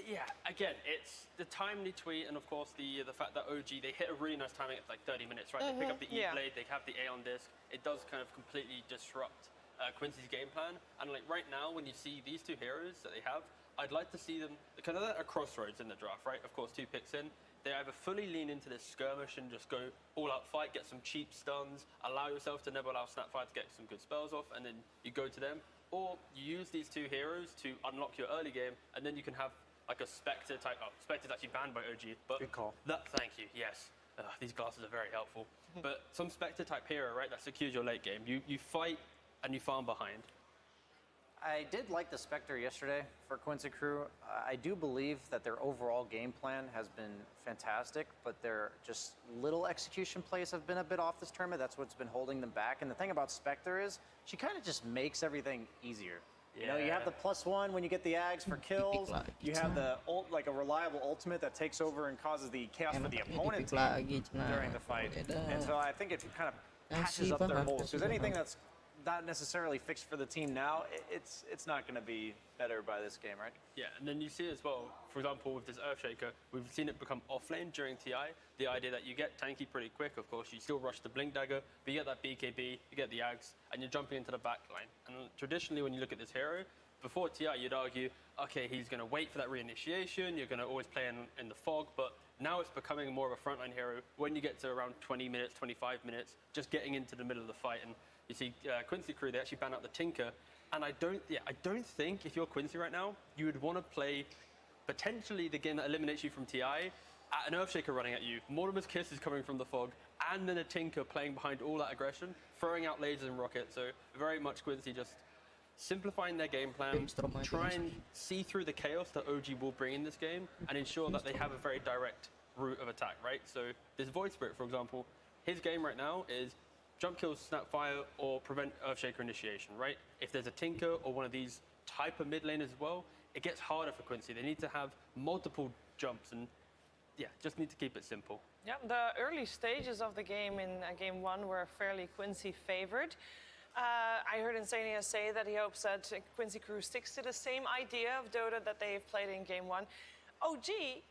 Yeah, again, it's the timely tweet, and of course, the fact that OG, they hit a really nice timing at like 30 minutes, right? They pick up the E-Blade, they have the A on disc. It does kind of completely disrupt Quincy's game plan. And like right now, when you see these 2 heroes that they have, I'd like to see them kind of at a crossroads in the draft, right? Of course, 2 picks in. They either fully lean into this skirmish and just go all-out fight, get some cheap stuns, allow yourself to never allow Snapfire to get some good spells off, and then you go to them. Or you use these 2 heroes to unlock your early game, and then you can have like a Spectre type. Oh, Spectre's actually banned by OG, but good call. Thank you. Yes, these glasses are very helpful. But some Spectre type hero, right, that secures your late game. You fight and you farm behind. I did like the Spectre yesterday for Quincy Crew. I do believe that their overall game plan has been fantastic, but their just little execution plays have been a bit off this tournament. That's what's been holding them back. And the thing about Spectre is she kind of just makes everything easier. You know, you have the +1 when you get the Ags for kills. You have the like a reliable ultimate that takes over and causes the chaos for the opponent team during the fight. And so I think it kind of patches up their holes. Because anything that's not necessarily fixed for the team now, it's not going to be better by this game, right? Yeah, and then you see as well, for example, with this Earthshaker, we've seen it become offlane during TI. The idea that you get tanky pretty quick, of course, you still rush the Blink Dagger, but you get that BKB, you get the Ags, and you're jumping into the backline. And traditionally, when you look at this hero, before TI, you'd argue, okay, he's going to wait for that reinitiation, you're going to always play in the fog, but now it's becoming more of a frontline hero when you get to around 20 minutes, 25 minutes, just getting into the middle of the fight. And you see Quincy Crew, they actually ban out the Tinker. And I don't think if you're Quincy right now, you would want to play potentially the game that eliminates you from TI at an Earthshaker running at you. Mortimer's Kiss is coming from the fog, and then a Tinker playing behind all that aggression, throwing out lasers and rockets. So very much Quincy just simplifying their game plan, try and see through the chaos that OG will bring in this game, and ensure that they have a very direct route of attack, right? So this Void Spirit, for example, his game right now is jump kill, snapfire, or prevent Earthshaker initiation, right? If there's a Tinker or one of these type of mid lane as well, it gets harder for Quincy. They need to have multiple jumps and, yeah, just need to keep it simple. Yeah, the early stages of the game in game 1 were fairly Quincy favored. I heard Insania say that he hopes that Quincy Crew sticks to the same idea of Dota that they've played in game 1. OG,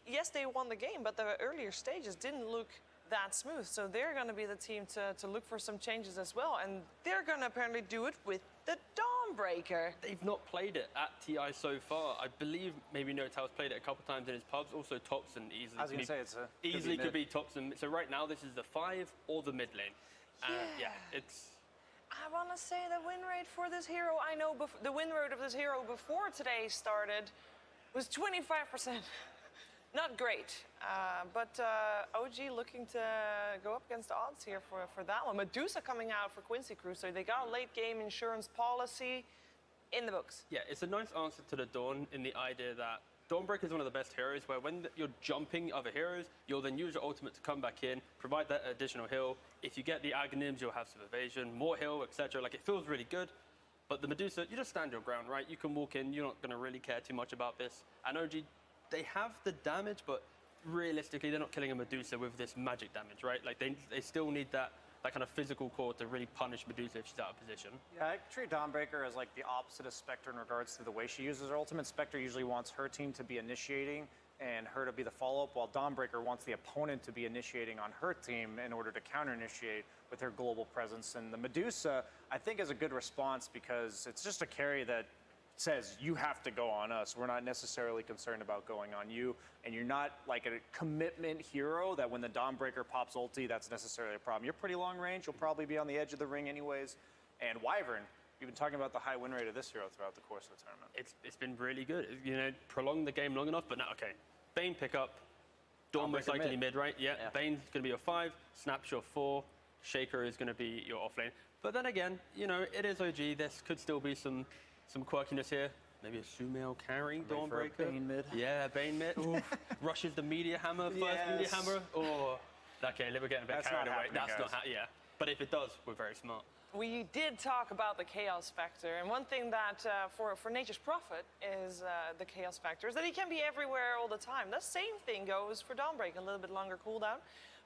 yes, they won the game, but the earlier stages didn't look that smooth. So they're going to be the team to look for some changes as well. And they're going to apparently do it with the Dawnbreaker. They've not played it at TI so far. I believe maybe Notal's played it a couple times in his pubs. Also, Topson easily. I was going to say it's easily could be Topson. So right now, this is the 5 or the mid lane. Yeah, it's. I want to say the win rate for this hero, I know the win rate of this hero before today started was 25%. Not great, but OG looking to go up against the odds here for that one. Medusa coming out for Quincy Crew, so they got a late game insurance policy in the books. Yeah, it's a nice answer to the Dawn in the idea that Dawnbreaker is one of the best heroes where when you're jumping other heroes, you'll then use your ultimate to come back in, provide that additional heal. If you get the Aghanims, you'll have some evasion, more heal, etc. Like, it feels really good. But the Medusa, you just stand your ground, right? You can walk in, you're not going to really care too much about this. And OG, they have the damage, but realistically, they're not killing a Medusa with this magic damage, right? Like, they still need that kind of physical core to really punish Medusa if she's out of position. Yeah, I treat Dawnbreaker as like the opposite of Spectre in regards to the way she uses her ultimate. Spectre usually wants her team to be initiating and her to be the follow-up, while Dawnbreaker wants the opponent to be initiating on her team in order to counter-initiate with her global presence. And the Medusa, I think, is a good response because it's just a carry that says you have to go on us. We're not necessarily concerned about going on you, and you're not like a commitment hero that when the Dawnbreaker pops ulti, that's necessarily a problem. You're pretty long range. You'll probably be on the edge of the ring anyways. And Wyvern, we've been talking about the high win rate of this hero throughout the course of the tournament. It's been really good. You know, prolong the game long enough, but now, okay. Bane pick up, Dawn most likely mid, right? Yeah, Bane's going to be your 5, Snap's your 4, Shaker is going to be your offlane. But then again, you know, it is OG. There could still be some quirkiness here. Maybe a Sumail carrying Dawnbreaker. Bane mid. Yeah, Bane mid. Rushes the media hammer, first media hammer. Oh, okay, we're getting a bit carried away. That's not yeah. But if it does, we're very smart. We did talk about the chaos factor, and one thing that for Nature's Prophet is the chaos factor is that he can be everywhere all the time. The same thing goes for Dawnbreaker, a little bit longer cooldown,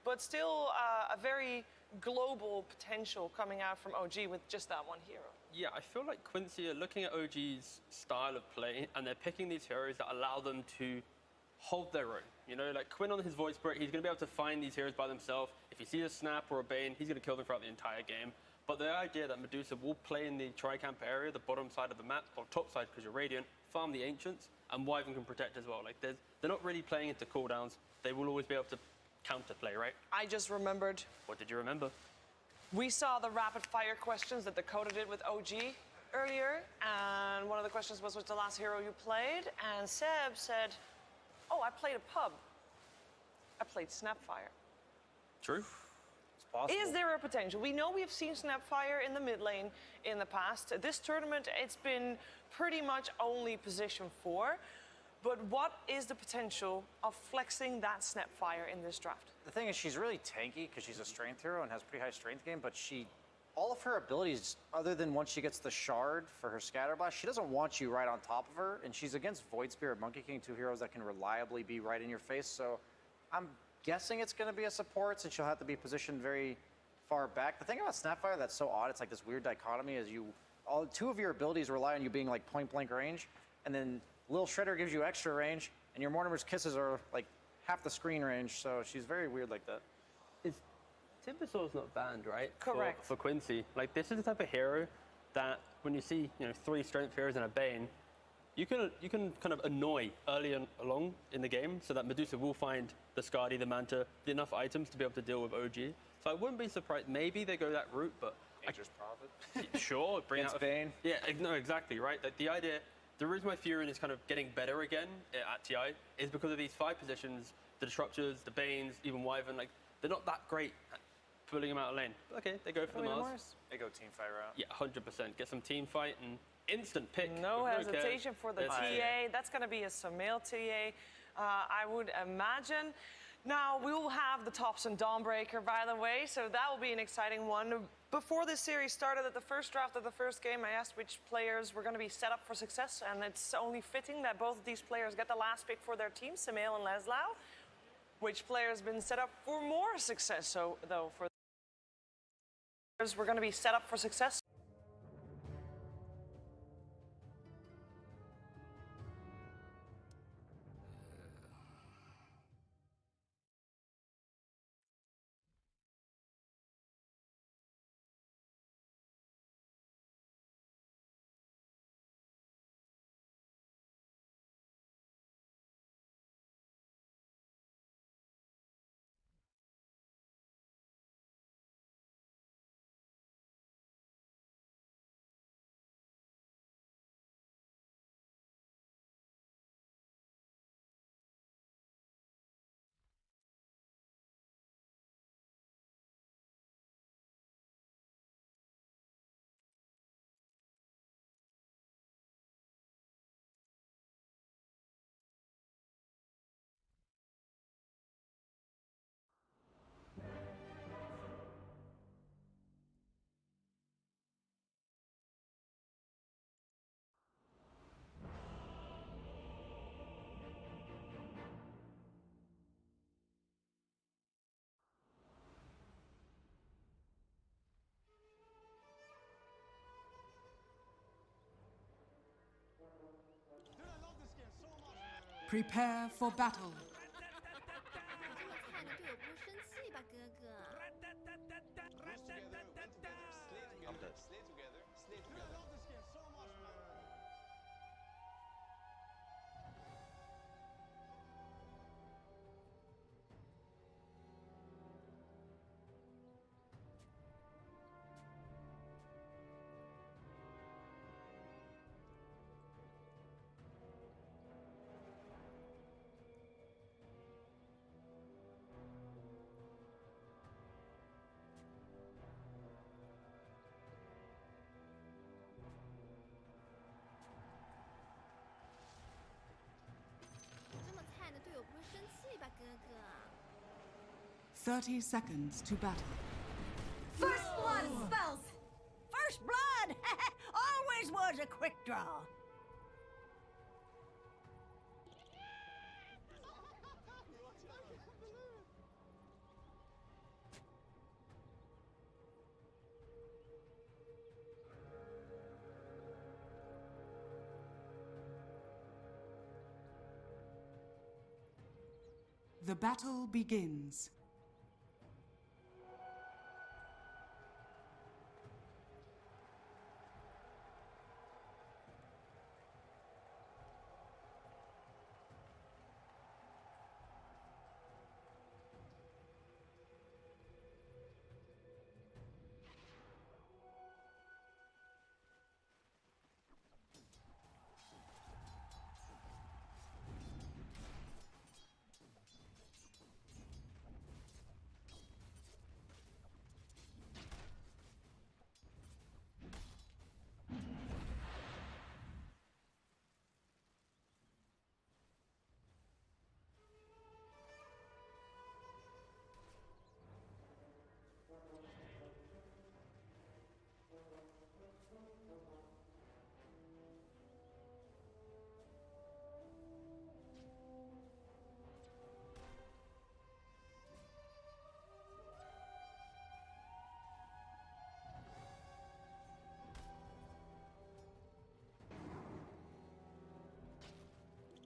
but still a very global potential coming out from OG with just that one hero. Yeah, I feel like Quincy are looking at OG's style of play, and they're picking these heroes that allow them to hold their own. You know, like Quinn on his Void Spirit, he's going to be able to find these heroes by themselves. If he sees a Snap or a Bane, he's going to kill them throughout the entire game. But the idea that Medusa will play in the tri-camp area, the bottom side of the map, or top side because you're Radiant, farm the Ancients, and Wyvern can protect as well. Like, they're not really playing into cooldowns. They will always be able to counterplay, right? I just remembered. What did you remember? We saw the rapid fire questions that Dakota did with OG earlier, and one of the questions was, what's the last hero you played? And Seb said, oh, I played a pub. I played Snapfire. True. It's possible. Is there a potential? We know we've seen Snapfire in the mid lane in the past. This tournament, it's been pretty much only position 4. But what is the potential of flexing that Snapfire in this draft? The thing is, she's really tanky because she's a strength hero and has pretty high strength game, but all of her abilities, other than once she gets the shard for her scatter blast, she doesn't want you right on top of her, and she's against Void Spirit, Monkey King, 2 heroes that can reliably be right in your face, so I'm guessing it's going to be a support since she'll have to be positioned very far back. The thing about Snapfire that's so odd, it's like this weird dichotomy, is 2 of your abilities rely on you being like point blank range, and then Lil Shredder gives you extra range, and your Mortimer's Kisses are like half the screen range, so she's very weird like that. Timbersaur's not banned, right? Correct. For Quincy. Like, this is the type of hero that when you see, 3 strength heroes and a Bane, you can kind of annoy early along in the game so that Medusa will find the Skadi, the Manta, enough items to be able to deal with OG. So I wouldn't be surprised. Maybe they go that route, but... Nature's Prophet. Sure. Bring out Bane. Yeah, no, exactly, right? Like, the idea... The reason why Furion is kind of getting better again at TI is because of these 5 positions, the Disruptors, the Banes, even Wyvern, like, they're not that great at pulling them out of lane. But okay, they go for the Mars. They go team fight route. Yeah, 100%. Get some team fight and instant pick. No hesitation for the TA. That's going to be a Sumail TA, I would imagine. Now, we will have the Tops and Dawnbreaker, by the way, so that will be an exciting one. Before this series started, at the first draft of the first game, I asked which players were going to be set up for success, and it's only fitting that both of these players get the last pick for their team, Sumail and Leslau. Which player has been set up for more success, though, for players we're going to be set up for success? Prepare for battle. "30 seconds to battle." First blood spells! First blood! Always was a quick draw. The battle begins.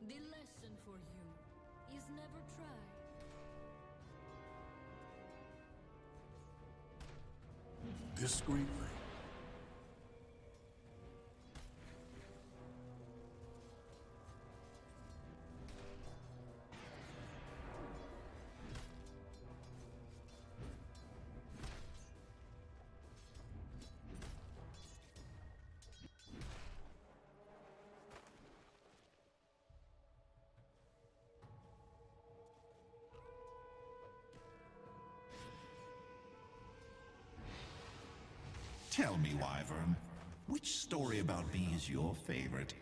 The lesson for you is never try. Discreetly. Tell me, Wyvern, which story about me is your favorite?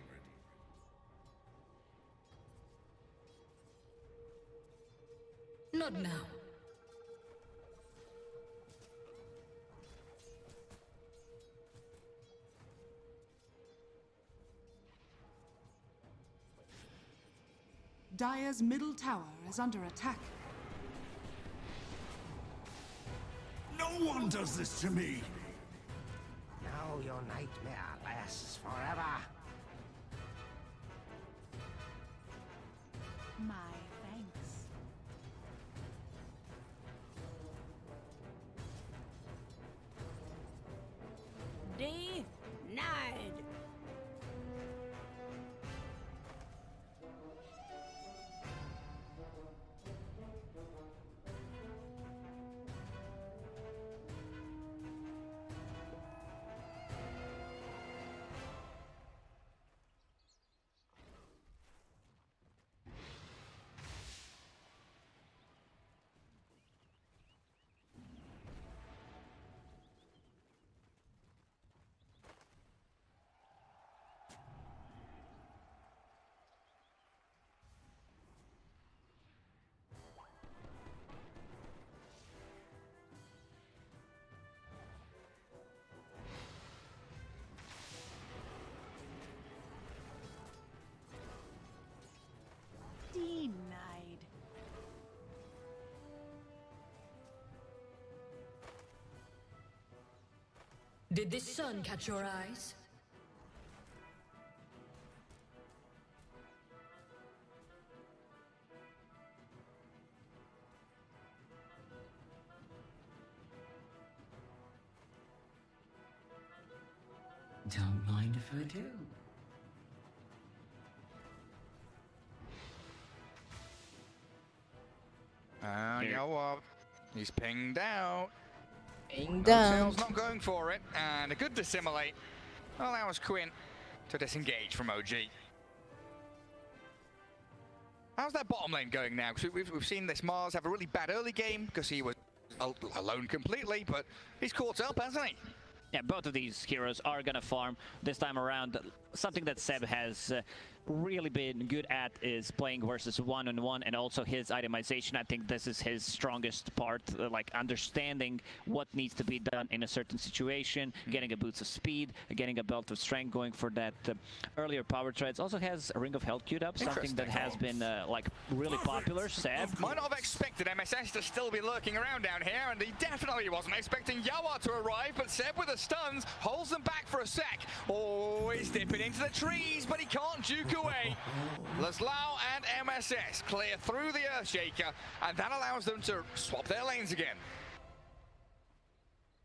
Not now. Dire's middle tower is under attack. No one does this to me! Now your nightmare lasts forever. My thanks. Denied. Denied. Did this sun catch your eyes? Don't mind if I do. And you know what? He's pinged out. Pinged out. Hotel's not going for it, and a good dissimulate allows Quinn to disengage from OG. How's that bottom lane going now? Because we've seen this Mars have a really bad early game because he was alone completely, but he's caught up, hasn't he? Yeah, both of these heroes are gonna farm this time around. Something that Seb has really been good at is playing versus one-on-one, and also his itemization. I think this is his strongest part, like understanding what needs to be done in a certain situation, getting a boost of speed, getting a belt of strength, going for that earlier power treads. Also has a Ring of Health queued up, something that has been like really popular. Seb might not have expected MSS to still be lurking around down here, and he definitely wasn't expecting Yawar to arrive, but Seb with the stuns holds them back for a sec. Oh, he's dipping into the trees, but he can't juke away. Laslau and MSS clear through the Earthshaker, and that allows them to swap their lanes again.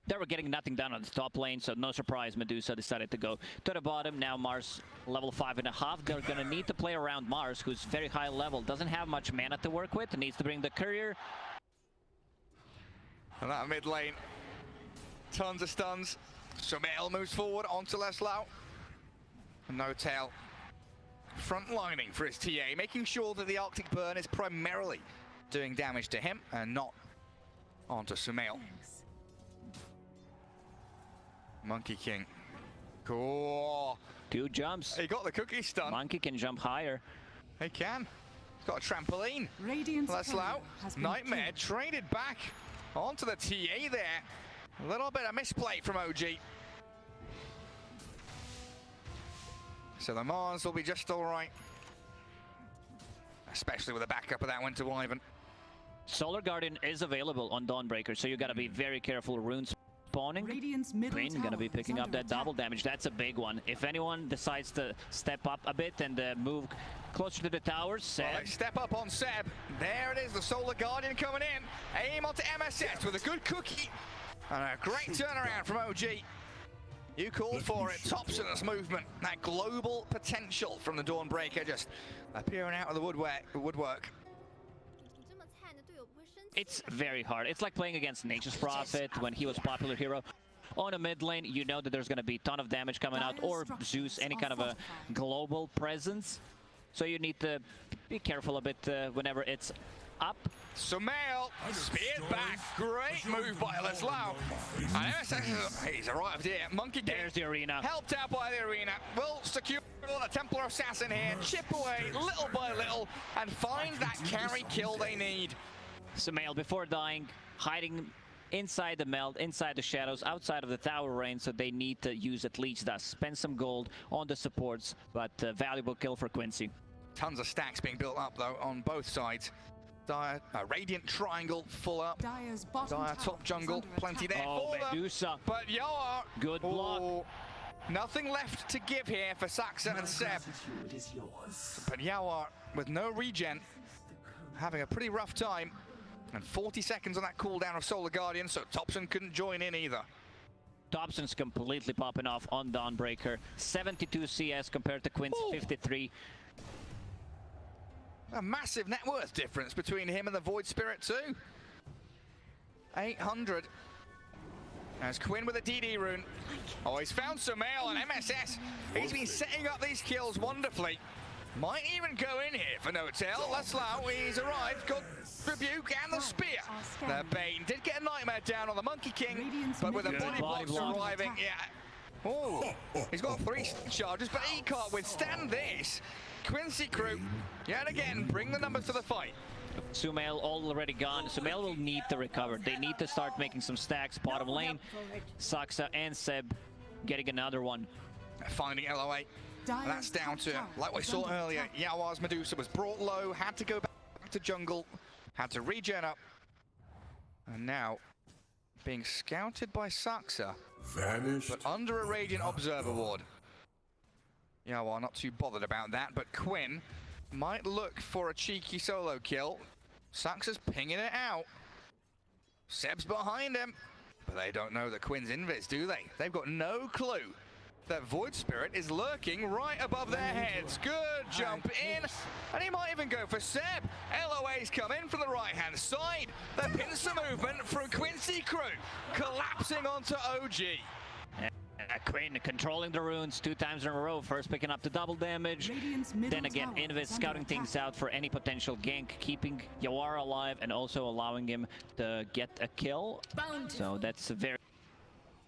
They were getting nothing done on the top lane, so no surprise Medusa decided to go to the bottom. Now Mars level 5.5. They're gonna need to play around Mars, who's very high level, doesn't have much mana to work with, needs to bring the courier. And that mid lane, tons of stuns. Sumail moves forward onto Laslau. No tail. Front lining for his TA, making sure that the Arctic Burn is primarily doing damage to him and not onto Sumail. Monkey King. Cool. 2 jumps. He got the cookie stun. Monkey can jump higher. He can. He's got a trampoline. Laslau, Nightmare traded back onto the TA there. A little bit of misplay from OG. So the Mars will be just all right. Especially with the backup of that Winter Wyvern. Solar Guardian is available on Dawnbreaker, so you gotta be very careful. Runes spawning. Queen gonna be picking up that double damage. That's a big one. If anyone decides to step up a bit and move closer to the towers, Seb. Well, step up on Seb. There it is, the Solar Guardian coming in. Aim onto MSS with a good cookie. And a great turnaround from OG. You called for it. Thompson's movement. That global potential from the Dawnbreaker just appearing out of the woodwork. It's very hard. It's like playing against Nature's Prophet when he was popular hero. On a mid lane, you know that there's going to be a ton of damage coming out, or Zeus, any kind of a global presence. So you need to be careful a bit whenever it's up. Sumail speared back. Great move by Laslau. And MSS, he's arrived here. Monkey King. There's the arena. Helped out by the arena. Will secure the Templar Assassin here. Chip away little by little and find that carry kill they need. Sumail, before dying, hiding inside the meld, inside the shadows, outside of the tower range, so they need to use at least dust. Spend some gold on the supports, but valuable kill for Quincy. Tons of stacks being built up though on both sides. Dire, Radiant triangle full up. Dire's Dire top jungle, plenty there for Medusa. them. But Yawar, good block. Nothing left to give here for Saxa and Seb. But Yawar with no regen, having a pretty rough time. And 40 seconds on that cooldown of Solar Guardian, so Thompson couldn't join in either. Thompson's completely popping off on Dawnbreaker. 72 CS compared to Quinn's 53. A massive net worth difference between him and the Void Spirit too. 800. As Quinn with a DD rune. Oh, he's found Sumail on MSS. He's been setting up these kills wonderfully. Might even go in here for no tail. Laszlo, he's arrived, got Rebuke and the Spear. The Bane did get a Nightmare down on the Monkey King, but with the body blocks arriving, yeah. Oh, he's got 3 charges, but he can't withstand this. Quincy crew, yet again, bring the numbers to the fight. Sumail already gone. Sumail will need to recover. They need to start making some stacks. Bottom lane, Saxa and Seb getting another one. Finding LOA. And that's down to, like we saw earlier, Yawar's Medusa was brought low, had to go back to jungle, had to regen up. And now, being scouted by Saxa, but under a Radiant Observer Ward. Yawar not too bothered about that, but Quinn might look for a cheeky solo kill. Saxa's pinging it out. Seb's behind him, but they don't know that Quinn's invis, do they? They've got no clue that Void Spirit is lurking right above their heads. Good jump in, and he might even go for Seb. LOA's come in from the right-hand side. The pincer movement from Quincy crew, collapsing onto OG. Quinn controlling the runes 2 times in a row, first picking up the double damage, then again Invis scouting things out for any potential gank, keeping Yawar alive and also allowing him to get a kill. So that's a very...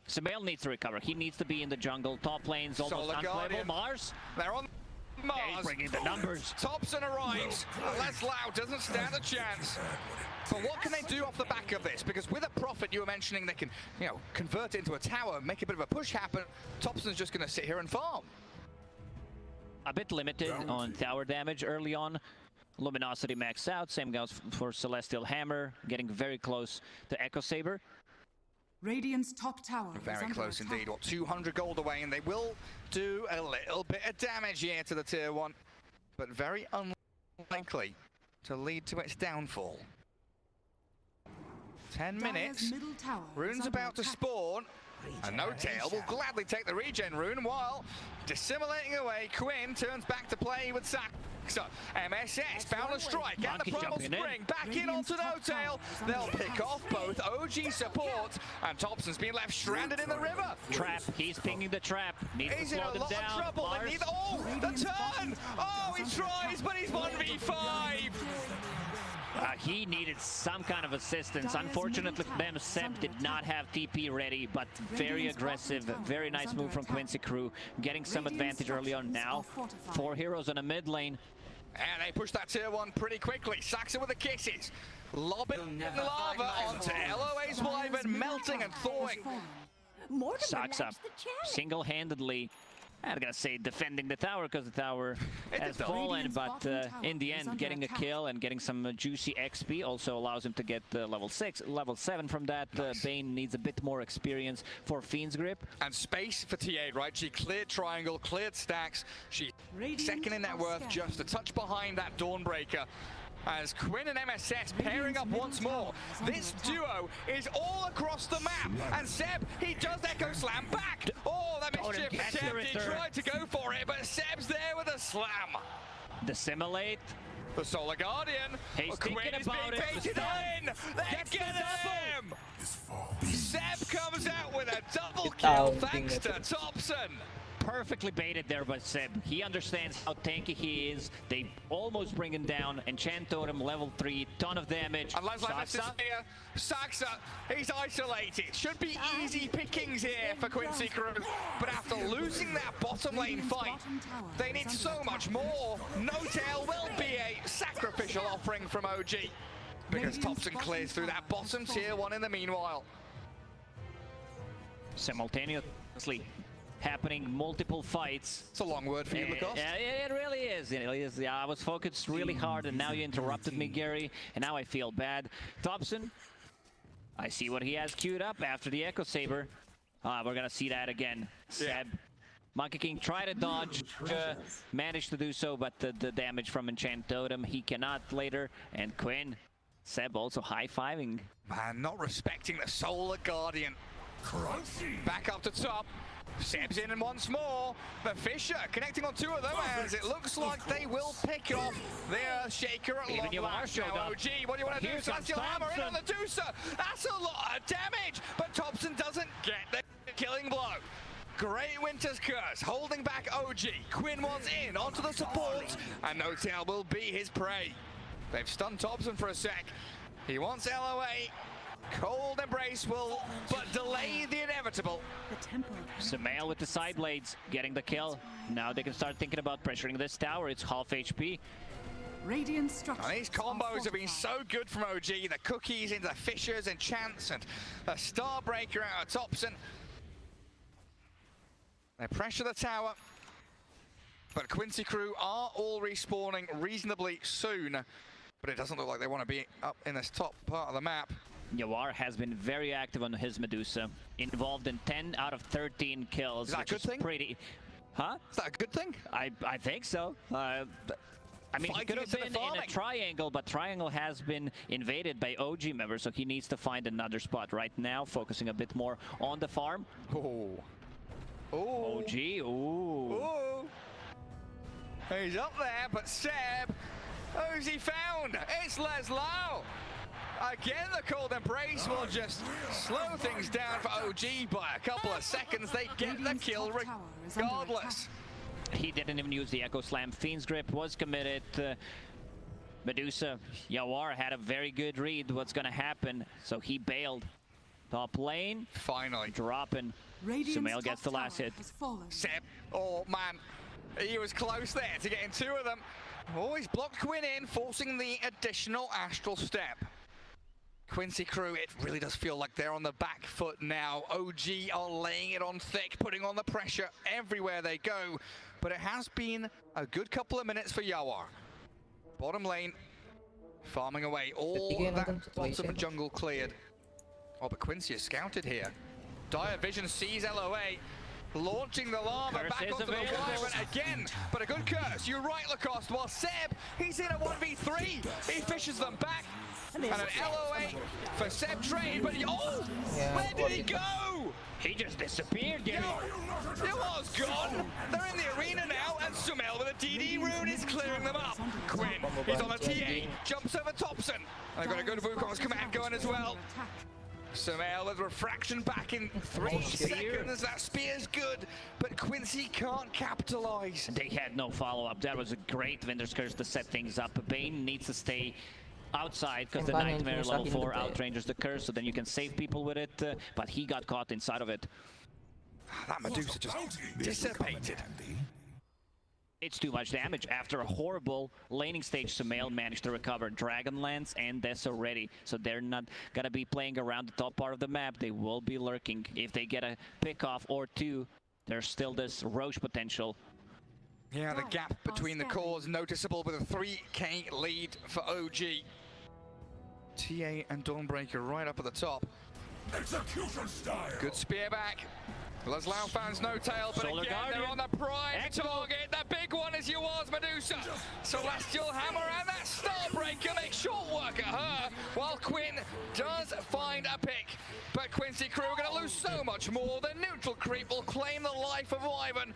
Sumail needs to recover. He needs to be in the jungle. Top lane's almost unplayable. Mars? They're on Mars. He's bringing the numbers. Thompson arrives. Laszlo doesn't stand a chance. But what can they do off the back of this? Because with a Prophet, you were mentioning they can, you know, convert it into a tower, make a bit of a push happen. Thompson's just going to sit here and farm. A bit limited on tower damage early on. Luminosity maxed out. Same goes for Celestial Hammer, getting very close to Echo Saber. Radiant's top tower. Very close indeed. What, 200 gold away, and they will do a little bit of damage here to the tier 1, but very unlikely to lead to its downfall. 10 minutes. Rune's about to spawn. And No Tail will gladly take the regen rune while dissimulating away. Quinn turns back to play with Saxa. MSS, Boundless Strike, and the Primal Spring back in onto No Tail. They'll pick off both OG support, and Thompson's been left stranded in the river. Trap, he's pinging the trap. Needs He's to in slow a them lot down. of trouble. They need, the turn! Oh, he tries, but he's 1v5. He needed some kind of assistance. Unfortunately for them, Seb did not have TP ready, but very aggressive, very nice move from Quincy crew, getting some advantage early on. Now 4 heroes on a mid lane. And they push that tier 1 pretty quickly. Saxa with the kisses. Lobbing lava onto LOA's Wyvern, melting and thawing. Saxa single-handedly, I'm gonna say defending the tower because the tower has fallen, but in the end getting a kill and getting some juicy XP also allows him to get level 6, level 7 from that. Bane needs a bit more experience for Fiend's Grip. And space for TA, right? She cleared triangle, cleared stacks. She's second in net worth, just a touch behind that Dawnbreaker. As Quinn and MSS pairing up once more. This duo is all across the map. And Seb, he does Echo Slam back. Oh, that mischief attempt. He tried to go for it, but Seb's there with a slam. Dissimulate. The Solar Guardian. He's thinking about it. Baited in. They get him. Seb comes out with a double kill thanks to Thompson. Perfectly baited there by Seb. He understands how tanky he is. They almost bring him down. Enchant Totem, level 3, ton of damage. And Saxa, he's isolated. Should be easy pickings here for Quincy crew. But after losing that bottom lane fight, they need so much more. No Tail will be a sacrificial offering from OG. because Thompson clears through that bottom tier one in the meanwhile. Simultaneously happening multiple fights. It's a long word for you, Lacoste. Yeah, it really is. It really is. Yeah, I was focused really hard, and now you interrupted me, Gary, and now I feel bad. Thompson, I see what he has queued up after the Echo Saber. We're gonna see that again. Seb, Monkey King tried to dodge, managed to do so, but the damage from Enchant Totem, he cannot later. And Quinn, Seb also high-fiving. Man, not respecting the Solar Guardian. Crunchy. Back up to top. Seb's in and once more. The Fisher connecting on two of them as it looks like they will pick off their Shaker at long last. Now OG, what do you want to do? Celestial Hammer in on the Deucer. That's a lot of damage, but Thompson doesn't get the killing blow. Great Winter's Curse holding back OG. Quinn wants in onto the support, and No Tail will be his prey. They've stunned Thompson for a sec. He wants LOA. Cold Embrace will but delay the inevitable. Sumail with the side blades getting the kill. Now they can start thinking about pressuring this tower. It's half HP. Radiant structures. And these combos have been so good from OG. The cookies into the Fishers and Chance and a Starbreaker out of Thompson. They pressure the tower. But Quincy crew are all respawning reasonably soon. But it doesn't look like they want to be up in this top part of the map. Yawar has been very active on his Medusa, involved in 10 out of 13 kills. Is that a good thing? Pretty... Huh? Is that a good thing? I think so. I mean, he could have been in a triangle, but triangle has been invaded by OG members, so he needs to find another spot right now, focusing a bit more on the farm. Oh. Oh. OG, ooh. Ooh. He's up there, but Seb, who's he found? It's Leslau. Again, the Cold Embrace will just slow things down for OG by a couple of seconds. They get the kill regardless. He didn't even use the Echo Slam. Fiend's Grip was committed. Medusa, Yawar had a very good read what's going to happen, so he bailed. Top lane. Finally. Dropping. Sumail gets the last hit. Seb, oh man, he was close there to getting two of them. Oh, he's blocked Quinn in, forcing the additional Astral Step. Quincy crew, it really does feel like they're on the back foot now. OG are laying it on thick, putting on the pressure everywhere they go. But it has been a good couple of minutes for Yawar. Bottom lane, farming away. All that bottom jungle cleared. Oh, but Quincy is scouted here. Dire Vision sees LOA. Launching the llama back onto the Wyvern again, but a good curse. You're right, Lacoste. While Seb, he's in a 1v3. He fishes them back. And an LOA for Seb trade, but where did he go? He just disappeared, Gary. It was gone. They're in the arena now, and Sumail with a DD rune is clearing them up. Quinn, he's on a TA, jumps over Thompson. They've got a good Wukong's command going as well. Sumail with refraction back in 3 seconds. That spear's good, but Quincy can't capitalize. They had no follow-up. That was a great Winter's Curse to set things up. Bane needs to stay outside because the Nightmare level 4 outrangers the curse, so then you can save people with it, but he got caught inside of it. That Medusa just dissipated. It's too much damage. After a horrible laning stage, Sumail managed to recover Dragonlance and Death already, so they're not gonna be playing around the top part of the map. They will be lurking. If they get a pick-off or two, there's still this Roche potential. Yeah, the gap between the cores noticeable with a 3k lead for OG. TA and Dawnbreaker right up at the top. Execution style. Good spear back. Leslau finds No Tail, but Solar again, Guardian. they're on the prime target. The big one is Yawar's Medusa. Celestial Hammer and that Starbreaker makes short work at her, while Quinn does find a pick. But Quincy crew are going to lose so much more. The neutral creep will claim the life of Wyvern.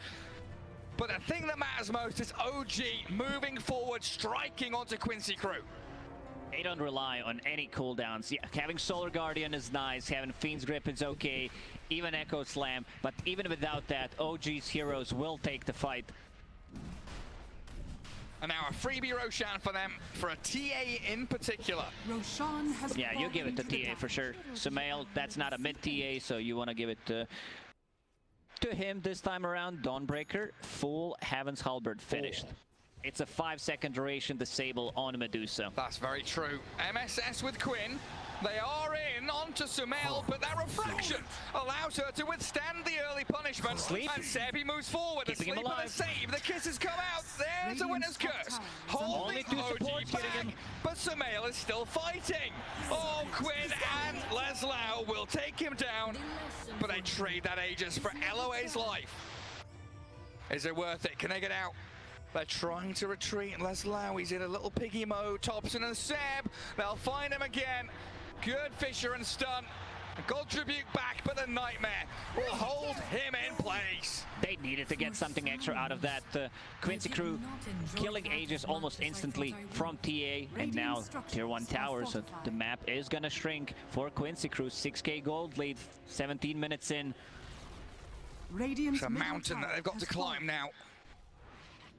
But the thing that matters most is OG moving forward, striking onto Quincy crew. They don't rely on any cooldowns. Yeah, having Solar Guardian is nice, having Fiend's Grip is okay, even Echo Slam, but even without that, OG's heroes will take the fight. And now a freebie Roshan for them, for a TA in particular. Roshan has yeah, you give it to TA for sure. Sumail, that's not a mid TA, so you want to give it to him this time around. Dawnbreaker, full Heaven's Halberd finished. It's a 5-second duration disable on Medusa. That's very true. MSS with Quinn. They are in onto Sumail, but that refraction allows her to withstand the early punishment. Sleep. And Sebi moves forward. Keeping a sleep and a save. The kisses come out. There's a winner's curse. Holding OG back, but Sumail is still fighting. Oh, Quinn and Leslau will take him down, but they trade that Aegis for LOA's life. Is it worth it? Can they get out? They're trying to retreat. Leslau, he's in a little piggy mode. Thompson and Seb, they'll find him again. Good Fisher and stun. God Tribute back, but the Nightmare will hold him in place. They needed to get something extra out of that. Quincy crew killing Aegis almost instantly from TA, and now tier 1 tower, so the map is gonna shrink for Quincy crew. 6k gold lead, 17 minutes in. It's a mountain that they've got to climb now.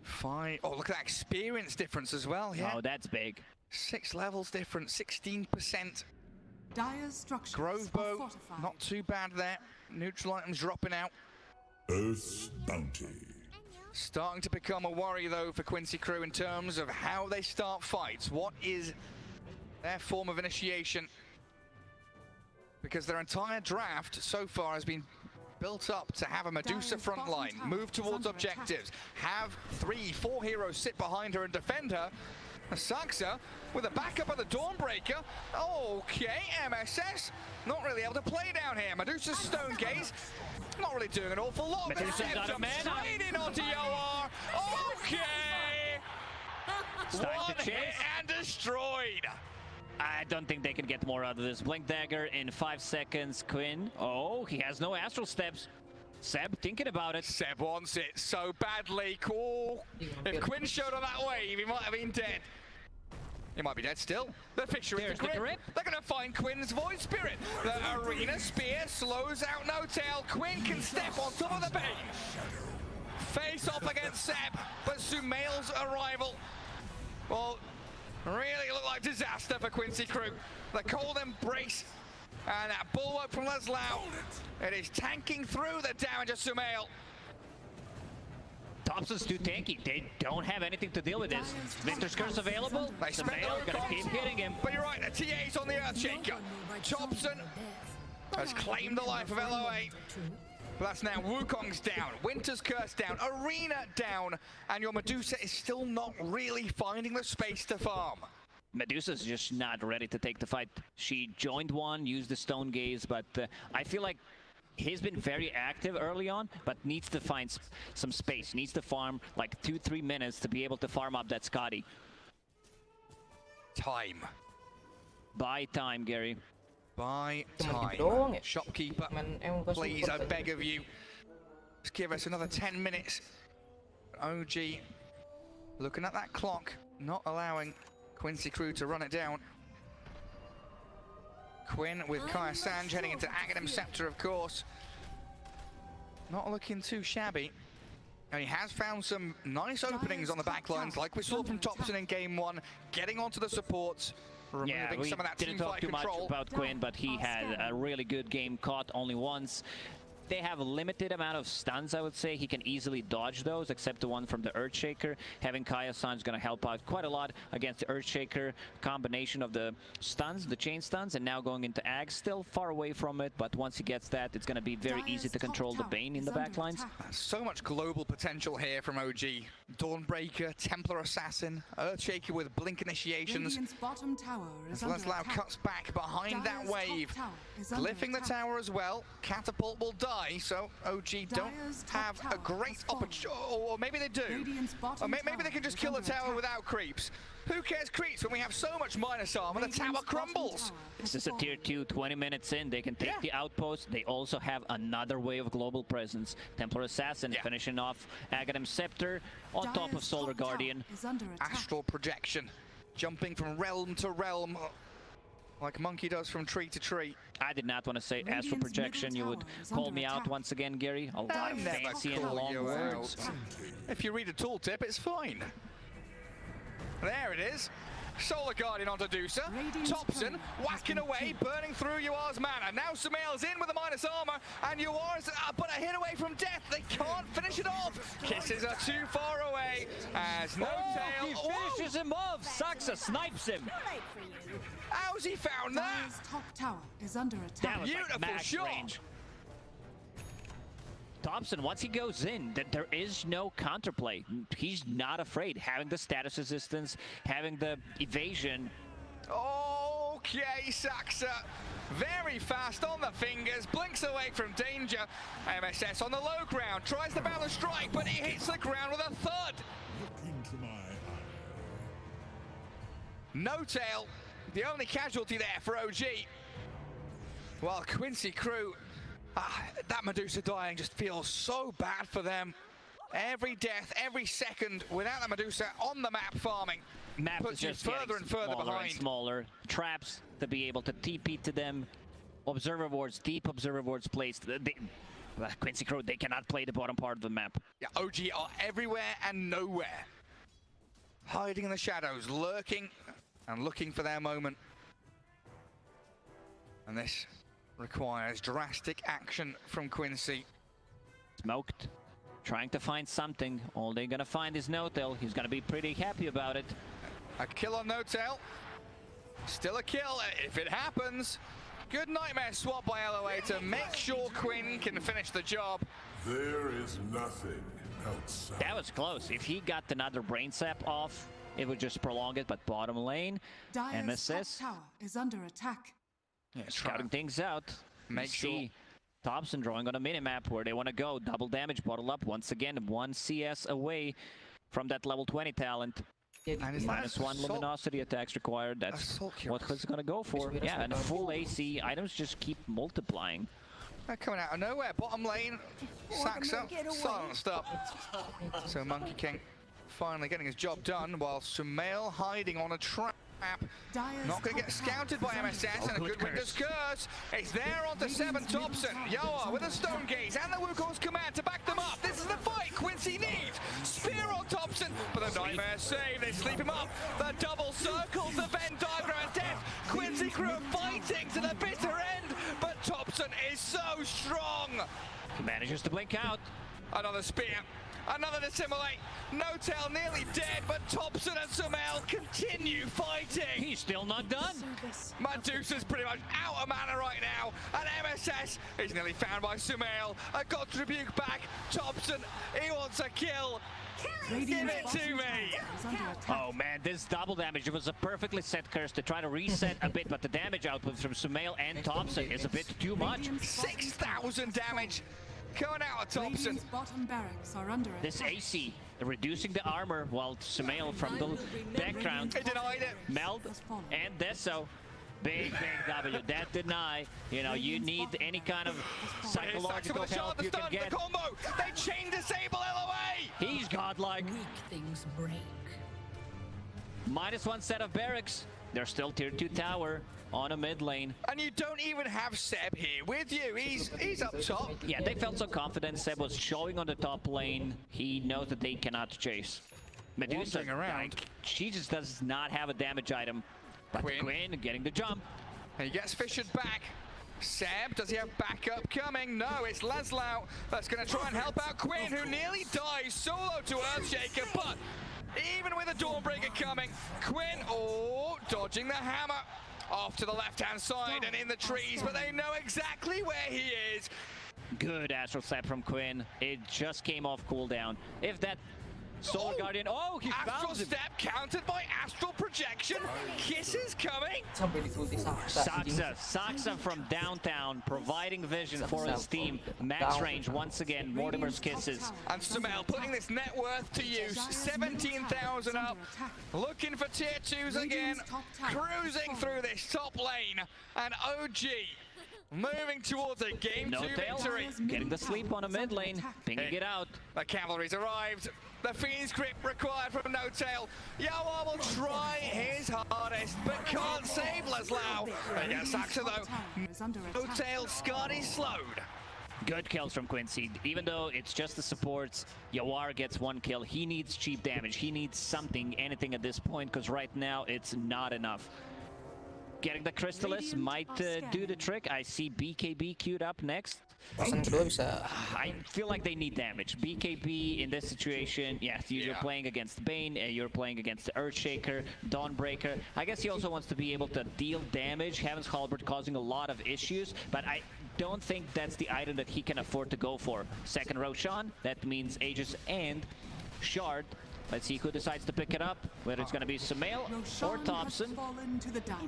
Fine. Oh, look at that experience difference as well. Yeah. Oh, that's big. 6 levels different, 16%. Dire structures Grove bow, not too bad there. Neutral items dropping out. Earth's bounty. Starting to become a worry though for Quincy crew in terms of how they start fights. What is their form of initiation? Because their entire draft so far has been built up to have a Medusa front line, move towards objectives, have 3-4 heroes sit behind her and defend her. Saxa with a backup of the Dawnbreaker. Okay, MSS not really able to play down here. Medusa's Stone Gaze not really doing an awful lot. Medusa's got a man straight in onto Yoar. Okay. Starting to chase and destroyed. I don't think they can get more out of this. Blink Dagger in 5 seconds. Quinn. Oh, he has no Astral Steps. Seb thinking about it. Seb wants it so badly. Cool. If Quinn showed on that wave, he might have been dead. He might be dead still. The Fisher is the grip. They're going to find Quinn's Void Spirit. The Arena Spear slows out No Tail. Quinn can step on top of the Bane. Face off against Seb, but Sumail's arrival, well, really looked like disaster for Quincy crew. The cold embrace and that bulwark from Leslau. It is tanking through the damage of Sumail. Thompson's too tanky. They don't have anything to deal with this. Winter's Curse available. Sumail's gonna keep hitting him. But you're right, the TA's on the Earthshaker. Thompson has claimed the life of LOA. But that's now Wukong's down, Winter's Curse down, Arena down, and your Medusa is still not really finding the space to farm. Medusa's just not ready to take the fight. She joined one, used the Stone Gaze, but I feel like he's been very active early on, but needs to find some space. Needs to farm like 2-3 minutes to be able to farm up that Scotty. Time. Buy time, Gary. Buy time. Shopkeeper, please, I beg of you. Just give us another 10 minutes. OG looking at that clock, not allowing Quincy crew to run it down. Quinn with Kaya Sanj heading into Aghanim Scepter, of course. Not looking too shabby. And he has found some nice openings on the backlines, like we saw from Thompson in game 1, getting onto the supports, removing some of that didn't talk teamfight too control. much about Quinn, but he had a really good game, caught only once. They have a limited amount of stuns, I would say. He can easily dodge those, except the one from the Earthshaker. Having Kaya San is going to help out quite a lot against the Earthshaker. Combination of the stuns, the chain stuns, and now going into Ag. Still far away from it, but once he gets that, it's going to be very easy to control the Bane in the backlines. So much global potential here from OG. Dawnbreaker, Templar Assassin, Earthshaker with Blink initiations. As Leslau cuts back behind that wave, glyphing the tower as well. Catapult will die. So OG don't have a great opportunity, or maybe they do. Or maybe they can just kill the tower without creeps. Who cares creeps when we have so much minus armor, the tower crumbles. This is a tier 2, 20 minutes in, they can take the outpost. They also have another wave of global presence. Templar Assassin finishing off Aghanim Scepter on top of Solar Guardian. Astral projection, jumping from realm to realm, like Monkey does from tree to tree. I did not want to say astral projection. You would call me out once again, Gary. A lot of fancy and long words. If you read a tooltip, it's fine. There it is. Solar Guardian onto Dusa. Thompson whacking away, burning through Yuar's mana. Now Sumail's in with the minus armor, and Yuar's but a hit away from death. They can't finish it off. Kisses are too far away. away as No Tail. He finishes him off. Saxa snipes him. How's he found that? Dire's top tower is under attack. That was Beautiful like max shot. range. Thompson, once he goes in, there is no counterplay. He's not afraid. Having the status resistance, having the evasion. Okay, Saxa. Very fast on the fingers, blinks away from danger. MSS on the low ground, tries the balance strike, but he hits the ground with a thud. Look into my eye. No Tail, the only casualty there for OG. While Quincy crew, that Medusa dying just feels so bad for them. Every death, every second without the Medusa on the map farming Map puts is you just further and further smaller behind. and smaller. Traps to be able to TP to them. Observer boards, deep observer boards placed. Quincy crew, they cannot play the bottom part of the map. Yeah, OG are everywhere and nowhere. Hiding in the shadows, lurking and looking for their moment. And this requires drastic action from Quincy. Smoked, trying to find something. All they're gonna find is No Tail. He's gonna be pretty happy about it. A kill on No Tail. Still a kill if it happens. Good nightmare swap by LOA to make sure Quinn can finish the job. There is nothing outside. That was close. If he got another brain sap off, it would just prolong it, but bottom lane, Dire's MSS. top tower is under attack. Yeah, scouting things out. Make See Thompson drawing on a minimap where they want to go. Double damage, bottle up once again. 1 CS away from that level 20 talent. And his Minus 1 luminosity attacks required. That's what he's going to go for. Yeah, and full AC items just keep multiplying. They're coming out of nowhere. Bottom lane, Saxa silenced up. So Monkey King finally getting his job done while Sumail hiding on a trap. Not going to get scouted by MSS, and a good Windows Curse. It's there onto 7 Thompson. Yoa with a Stone Gaze and the Wukong's command to back them up. This is the fight Quincy needs. Spear on Thompson, but the Nightmare save. They sleep him up. The double circles, the Venn diagram and death. Quincy crew fighting to the bitter end, but Thompson is so strong. He manages to blink out. Another spear. Another dissimulate. No Tail nearly dead, but Thompson and Sumail continue fighting. He's still not done. Medusa's pretty much out of mana right now, and MSS is nearly found by Sumail. I got Rebuke back. Thompson, he wants a kill. Give it to me. Oh man, this double damage. It was a perfectly set curse to try to reset a bit, but the damage output from Sumail and Thompson is a bit too much. 6,000 damage. Going out of Thompson. Radiant's bottom barracks are under This attack. AC, reducing the armor, while Sumail from the background He denied it. Meld and Deso. Big W. That deny. You know, you need any kind of psychological help you can get. The combo. They chain disable LOA. He's godlike. Weak things break. -1 set of barracks. They're still tier 2 tower on a mid lane. And you don't even have Seb here with you. He's up top. Yeah, they felt so confident. Seb was showing on the top lane. He knows that they cannot chase. Medusa, Wandering around. like, she just does not have a damage item. But Quinn getting the jump. He gets fissured back. Seb, does he have backup coming? No, it's Laszlo that's going to try and help out Quinn, who nearly dies solo to Earthshaker. But even with a Dawnbreaker coming, Quinn, dodging the hammer. Off to the left-hand side and in the trees, but they know exactly where he is. Good astral step from Quinn. It just came off cooldown. If that Soul Guardian, he Astral found him. step countered by astral projection. Kisses coming. Saxa from downtown, providing vision for his team. Max range once again. Mortimer's kisses. And Sumail putting this net worth to use. 17,000 up. Looking for tier 2s again. Cruising through this top lane. And OG moving towards a game 2 victory. Getting the sleep on a mid lane. Pinging it out. The cavalry's arrived. The Fiend's grip required from No Tail. Yawa will try his hardest, but can't save Laszlo. They get Saxa though. No Tail, Scotty slowed. Good kills from Quincy. Even though it's just the supports, Yawar gets 1 kill. He needs cheap damage. He needs something, anything at this point, because right now it's not enough. getting the Crystallis might do the trick. I see BKB queued up next. I feel like they need damage. BKB in this situation, yes, you're playing against Bane, you're playing against Earthshaker, Dawnbreaker. I guess he also wants to be able to deal damage. Heaven's Halberd causing a lot of issues, but I don't think that's the item that he can afford to go for. Second Roshan, that means Aegis and Shard. Let's see who decides to pick it up, whether it's going to be Sumail or Thompson.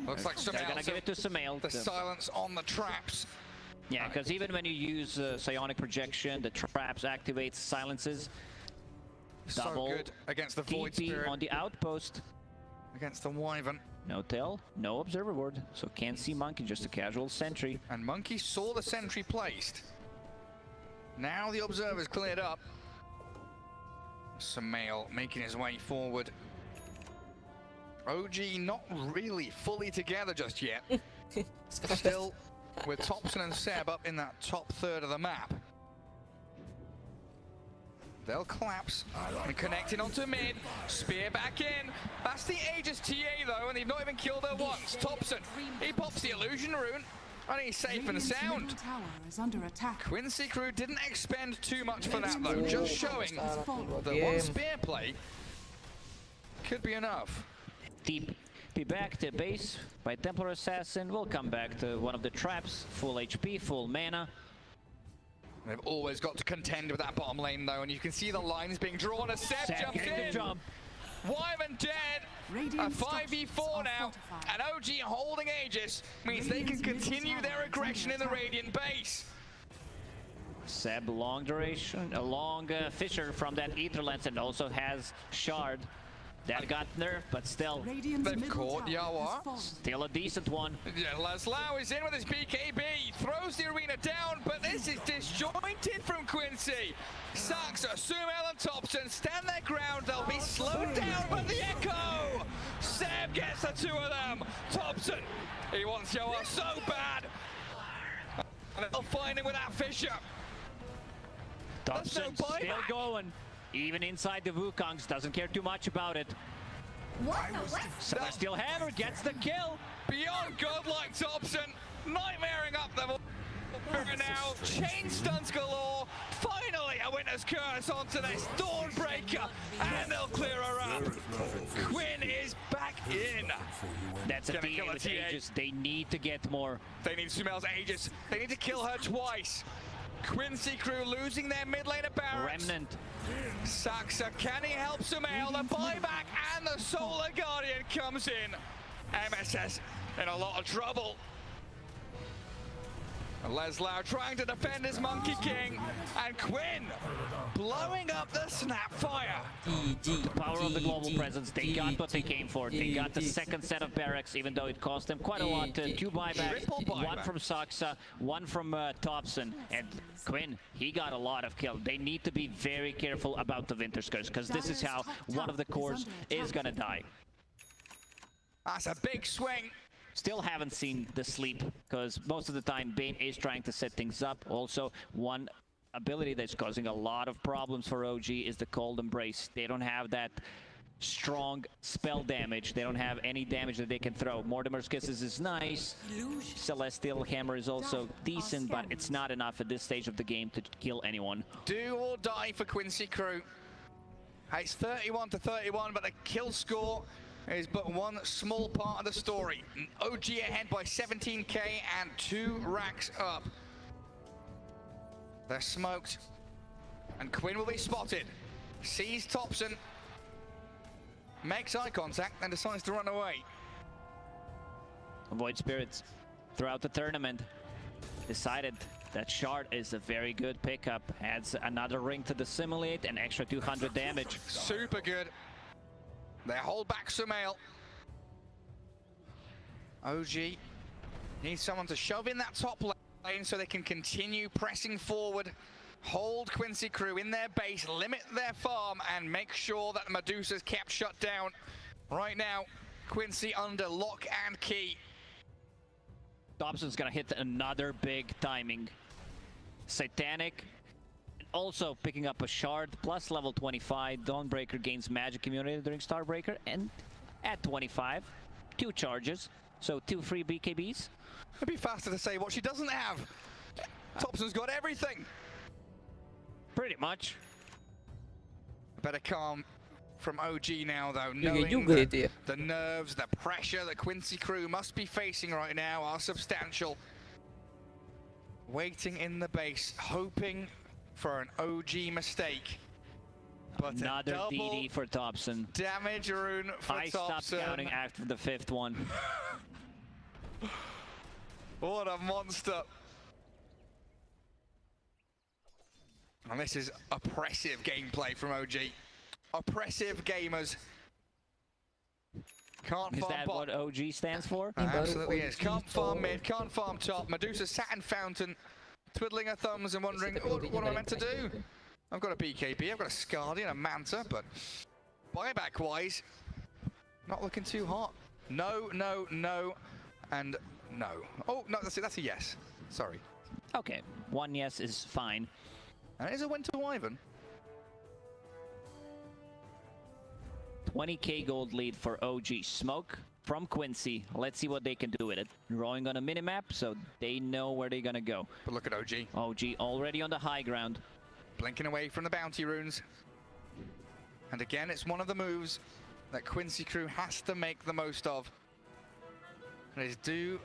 Looks like Sumail. They're going to give it to Sumail. The silence on the traps. Yeah, because even when you use Psionic Projection, the traps activates silences. Double so good against the Void Spirit. On the outpost. Against the Wyvern. No tail, no Observer Ward, so can't see Monkey, just a casual sentry. And Monkey saw the sentry placed. Now the Observer's cleared up. Sumail making his way forward. OG not really fully together just yet. Still with Thompson and Seb up in that top third of the map. They'll collapse and connecting onto mid. Spear back in. That's the Aegis TA though, and they've not even killed her once. Thompson, he pops the illusion rune. And he's safe and sound. Quincy Crew didn't expend too much for that though, just showing that one spear play could be enough. Deep. Be back to base by Templar Assassin. We'll come back to one of the traps. Full HP, full mana. They've always got to contend with that bottom lane though, and you can see the lines being drawn as Seb jumps in. Wyvern dead. A 5v4 now, and OG holding Aegis means they can continue their aggression in the Radiant base. Seb, long duration, a long Fissure from that Ether Lens, and also has Shard. That got nerfed, but still. They've caught Yawar. Still a decent one. Yeah, Laszlo is in with his BKB, throws the arena down, but this is disjointed from Quincy. Saxa, Sumail and Thompson stand their ground, they'll be slowed down by the Echo! Seb gets the two of them! Thompson, he wants Yawar so bad! And they'll find him with that Fissure. Thompson still going. Even inside the Wukongs, doesn't care too much about it. Celestial Hammer gets the kill. Beyond godlike Thompson, nightmaring up the now. Chain stunts galore. Finally, a winner's curse onto this Dawnbreaker, and they'll clear her up. Quinn is back in. That's a theme with Aegis. They need to get more. They need Sumail's Aegis. They need to kill her twice. Quincy Crew losing their mid laner barracks. Remnant. Saxa, can he help Sumail? The buyback and the Solar Guardian comes in. MSS in a lot of trouble. Laszlo trying to defend his Monkey King, and Quinn blowing up the Snapfire. The power of the global presence, they got what they came for. They got the second set of barracks, even though it cost them quite a lot. Two buybacks, one from Saxa, one from Thompson, and Quinn, he got a lot of kills. They need to be very careful about the Winter Curse, because this is how one of the cores is gonna die. That's a big swing. Still haven't seen the sleep, because most of the time Bane is trying to set things up. Also, one ability that's causing a lot of problems for OG is the Cold Embrace. They don't have that strong spell damage. They don't have any damage that they can throw. Mortimer's Kisses is nice. Celestial Hammer is also decent, but it's not enough at this stage of the game to kill anyone. Do or die for Quincy Crew. It's 31-31, but the kill score is but one small part of the story. OG ahead by 17k and 2 racks up. They're smoked, and Quinn will be spotted. Sees Thompson, makes eye contact, and decides to run away. Void Spirits throughout the tournament decided that Shard is a very good pickup. Adds another ring to the Simulate, an extra 200 damage. Super good. They hold back Sumail. OG needs someone to shove in that top lane so they can continue pressing forward, hold Quincy Crew in their base, limit their farm, and make sure that the Medusa's kept shut down. Right now, Quincy under lock and key. Thompson's gonna hit another big timing. Satanic. Also picking up a Shard, plus level 25. Dawnbreaker gains magic immunity during Starbreaker, and at 25, 2 charges. So 2 free BKBs? It'd be faster to say what she doesn't have. Thompson's got everything. Pretty much. A better calm from OG now, though, Juga knowing itu ya. the nerves, the pressure that Quincy crew must be facing right now are substantial. Waiting in the base, hoping for an OG mistake. But another a double DD for Thompson. Damage rune for I Thompson. stopped counting after the 5th one. What a monster. And this is oppressive gameplay from OG. Oppressive gamers. Can't Is farm that bot. what OG stands for? Absolutely is. Can't farm mid, can't farm top. Medusa sat in fountain, twiddling her thumbs and wondering, what am I meant to do? I've got a BKB, I've got a Scardi and a Manta, but buyback-wise, not looking too hot. No, no, no, and no. Oh, no, that's a yes. Sorry. Okay, 1 yes is fine. And it is a win to Wyvern. 20k gold lead for OG. Smoke from Quincy. Let's see what they can do with it. Drawing on a minimap, so they know where they're gonna go. But look at OG. OG already on the high ground. Blinking away from the bounty runes. And again, it's one of the moves that Quincy crew has to make the most of. And is do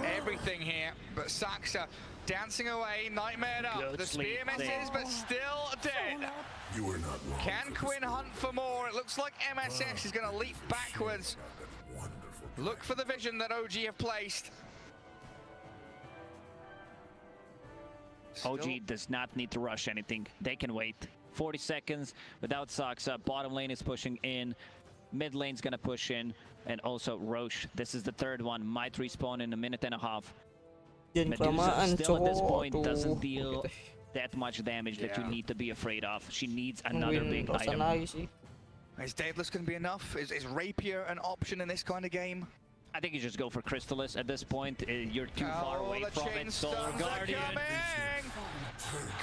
everything here, but Saxa dancing away, nightmared up. Good The spear sleep misses, but still dead. You were not wrong. Can Quinn hunt for more? It looks like MSS is going to leap backwards. Look for the vision that OG have placed. OG does not need to rush anything. They can wait. 40 seconds without Saxa. Bottom lane is pushing in. Mid lane's gonna push in. And also Roche. This is the 3rd one. Might respawn in a minute and a half. Medusa still at this point doesn't deal that much damage that you need to be afraid of. She needs another big item. Is Daedalus going to be enough? Is Rapier an option in this kind of game? I think you just go for Crystallis at this point. You're too far away from it. Solar Guardian.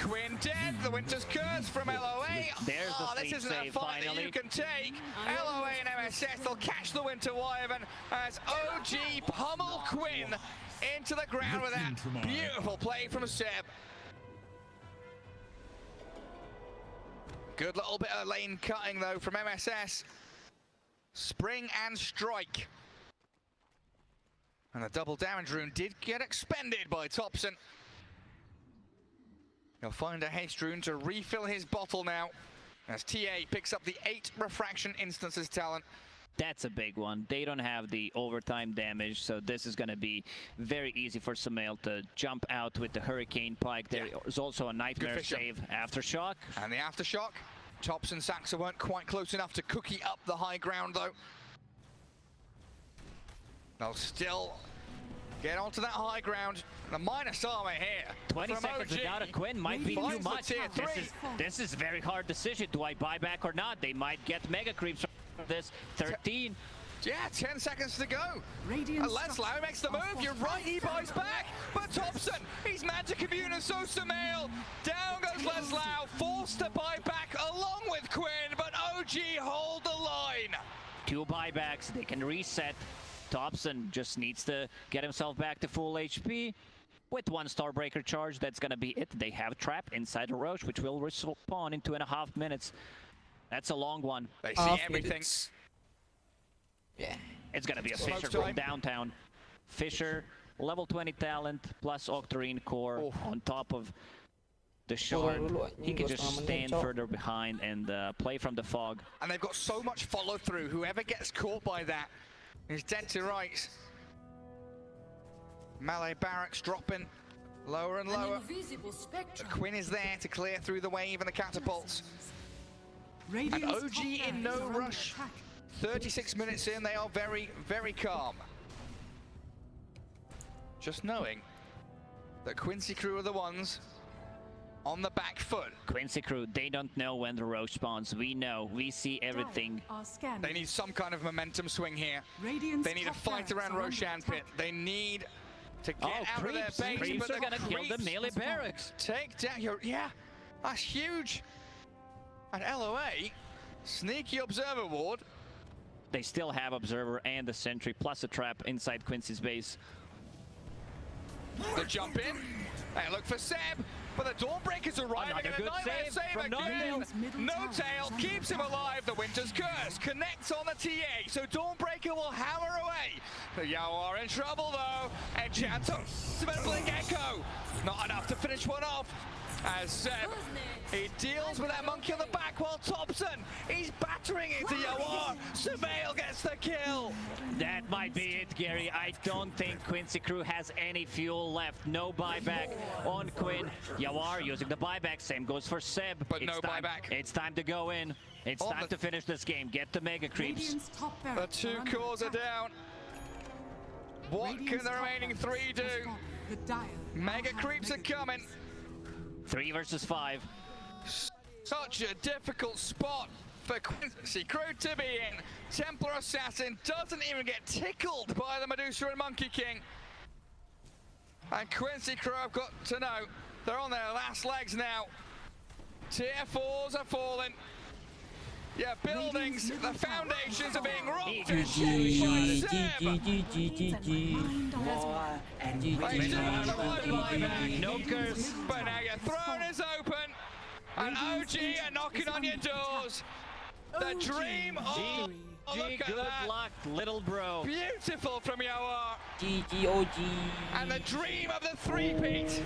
Quinn dead. The Winter's Curse from LOA. There's the this isn't save a fight finally. that you can take. LOA and MSS, they'll catch the Winter Wyvern as OG pummel Quinn into the ground with that beautiful play from Seb. Good little bit of lane cutting though from MSS. Spring and strike. And the double damage rune did get expended by Thompson. He'll find a haste rune to refill his bottle now as TA picks up the 8 refraction instances talent. That's a big one. They don't have the overtime damage, so this is going to be very easy for Sumail to jump out with the Hurricane Pike. There's also a Nightmare save. Aftershock. And the Aftershock. Tops and Saxa weren't quite close enough to cookie up the high ground, though. They'll still get onto that high ground. The minus armor here. 20 seconds without a Quinn might be too much. This is a very hard decision. Do I buy back or not? They might get mega creeps from this. 13. Yeah, 10 seconds to go. Leslau makes the move. You're right, he buys back. But Thompson, he's Magic Commune and so Sumail. Down goes Leslau, forced to buy back along with Quinn, but OG hold the line. 2 buybacks, they can reset. Thompson just needs to get himself back to full HP. With 1 Starbreaker charge, that's gonna be it. They have Trap inside the Roche, which will respawn in 2.5 minutes. That's a long one. They see everything. Yeah. It's gonna be a Fisher from downtown. Fisher, level 20 talent, plus Octarine core on top of the shard. He can just stand further behind and play from the fog. And they've got so much follow through. Whoever gets caught by that is dead to rights. Melee barracks dropping lower and lower. The Quinn is there to clear through the wave and the catapults. And OG in no rush. 36 minutes in, they are very, very calm. Just knowing that Quincy crew are the ones on the back foot. Quincy crew, they don't know when the Roche spawns. We know, we see everything. They need some kind of momentum swing here. They need a fight around Roshan Pit. They need to get out of their base. Creeps but are gonna kill them nearly barracks. Take down yeah, that's huge. And LOA, sneaky observer ward. They still have Observer and the Sentry, plus a trap inside Quincy's base. The jump in, and look for Seb, but the Dawnbreaker's arriving. Another good nightmare save from again. Nobar. No Tail keeps him alive. The Winter's Curse connects on the TA, so Dawnbreaker will hammer away. The Yao are in trouble though. Enchanto, Blink Echo, not enough to finish one off. As Seb, he deals with that monkey on the back while Thompson, he's battering into Yawar. Sumail gets the kill. That might be it, Gary. I don't think Quincy Crew has any fuel left. No buyback on Quinn. Yawar using the buyback. Same goes for Seb. But no buyback. It's time to go in. It's time to finish this game. Get the Mega Creeps. The two cores are down. What can the remaining three do? Mega Creeps are coming. 3 versus 5. Such a difficult spot for Quincy Crew to be in. Templar Assassin doesn't even get tickled by the Medusa and Monkey King. And Quincy Crew have got to know they're on their last legs now. Tier 4s are falling. Yeah, buildings, the foundations are being rocked. No curse. But now your throne is open, and OG are knocking on your doors. The dream of... G, good luck, little bro. Beautiful from Yawar. GG OG. And the dream of the three-peat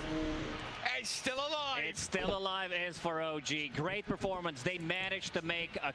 is still alive. It's still alive as for OG. Great performance. They managed to make a...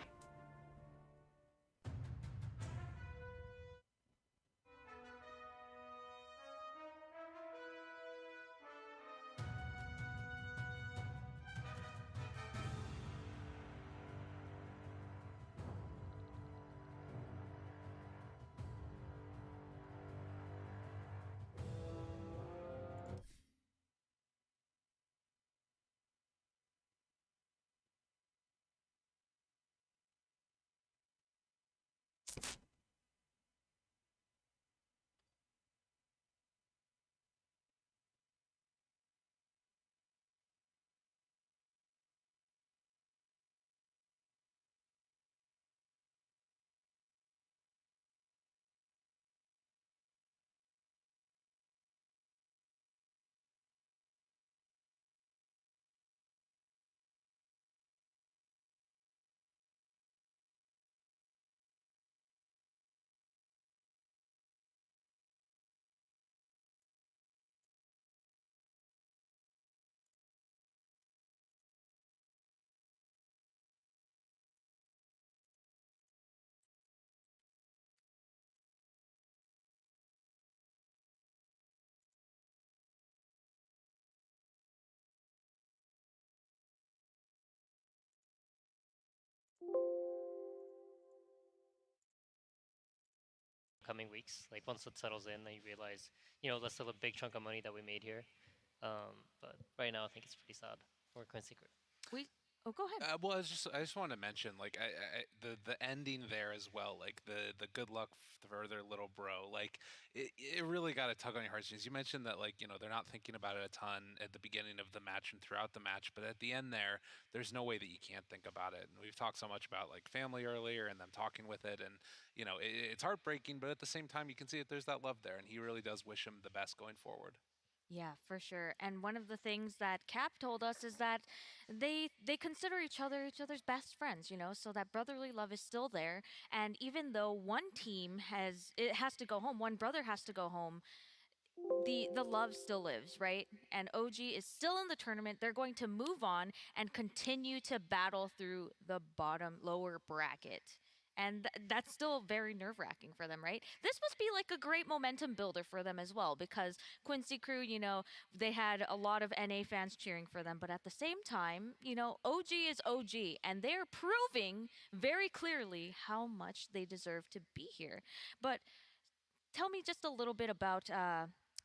Coming weeks, like once it settles in, then you realize, you know, that's still a big chunk of money that we made here. But right now, I think it's pretty sad for Quincy Crew. Oh, go ahead. Well, I just want to mention, like, the ending there as well, like the good luck for their little bro, like it really got a tug on your heartstrings. You mentioned that, like, you know, they're not thinking about it a ton at the beginning of the match and throughout the match, but at the end there's no way that you can't think about it. And we've talked so much about like family earlier and them talking with it, and you know, it's heartbreaking, but at the same time you can see that there's that love there, and he really does wish him the best going forward. Yeah, for sure. And one of the things that Cap told us is that they consider each other's best friends, you know, so that brotherly love is still there. And even though one team has to go home, one brother has to go home, the love still lives, right? And OG is still in the tournament. They're going to move on and continue to battle through the lower bracket. And that's still very nerve-wracking for them, right? This must be like a great momentum builder for them as well, because Quincy Crew, you know, they had a lot of NA fans cheering for them, but at the same time, you know, OG is OG, and they're proving very clearly how much they deserve to be here. But tell me just a little bit about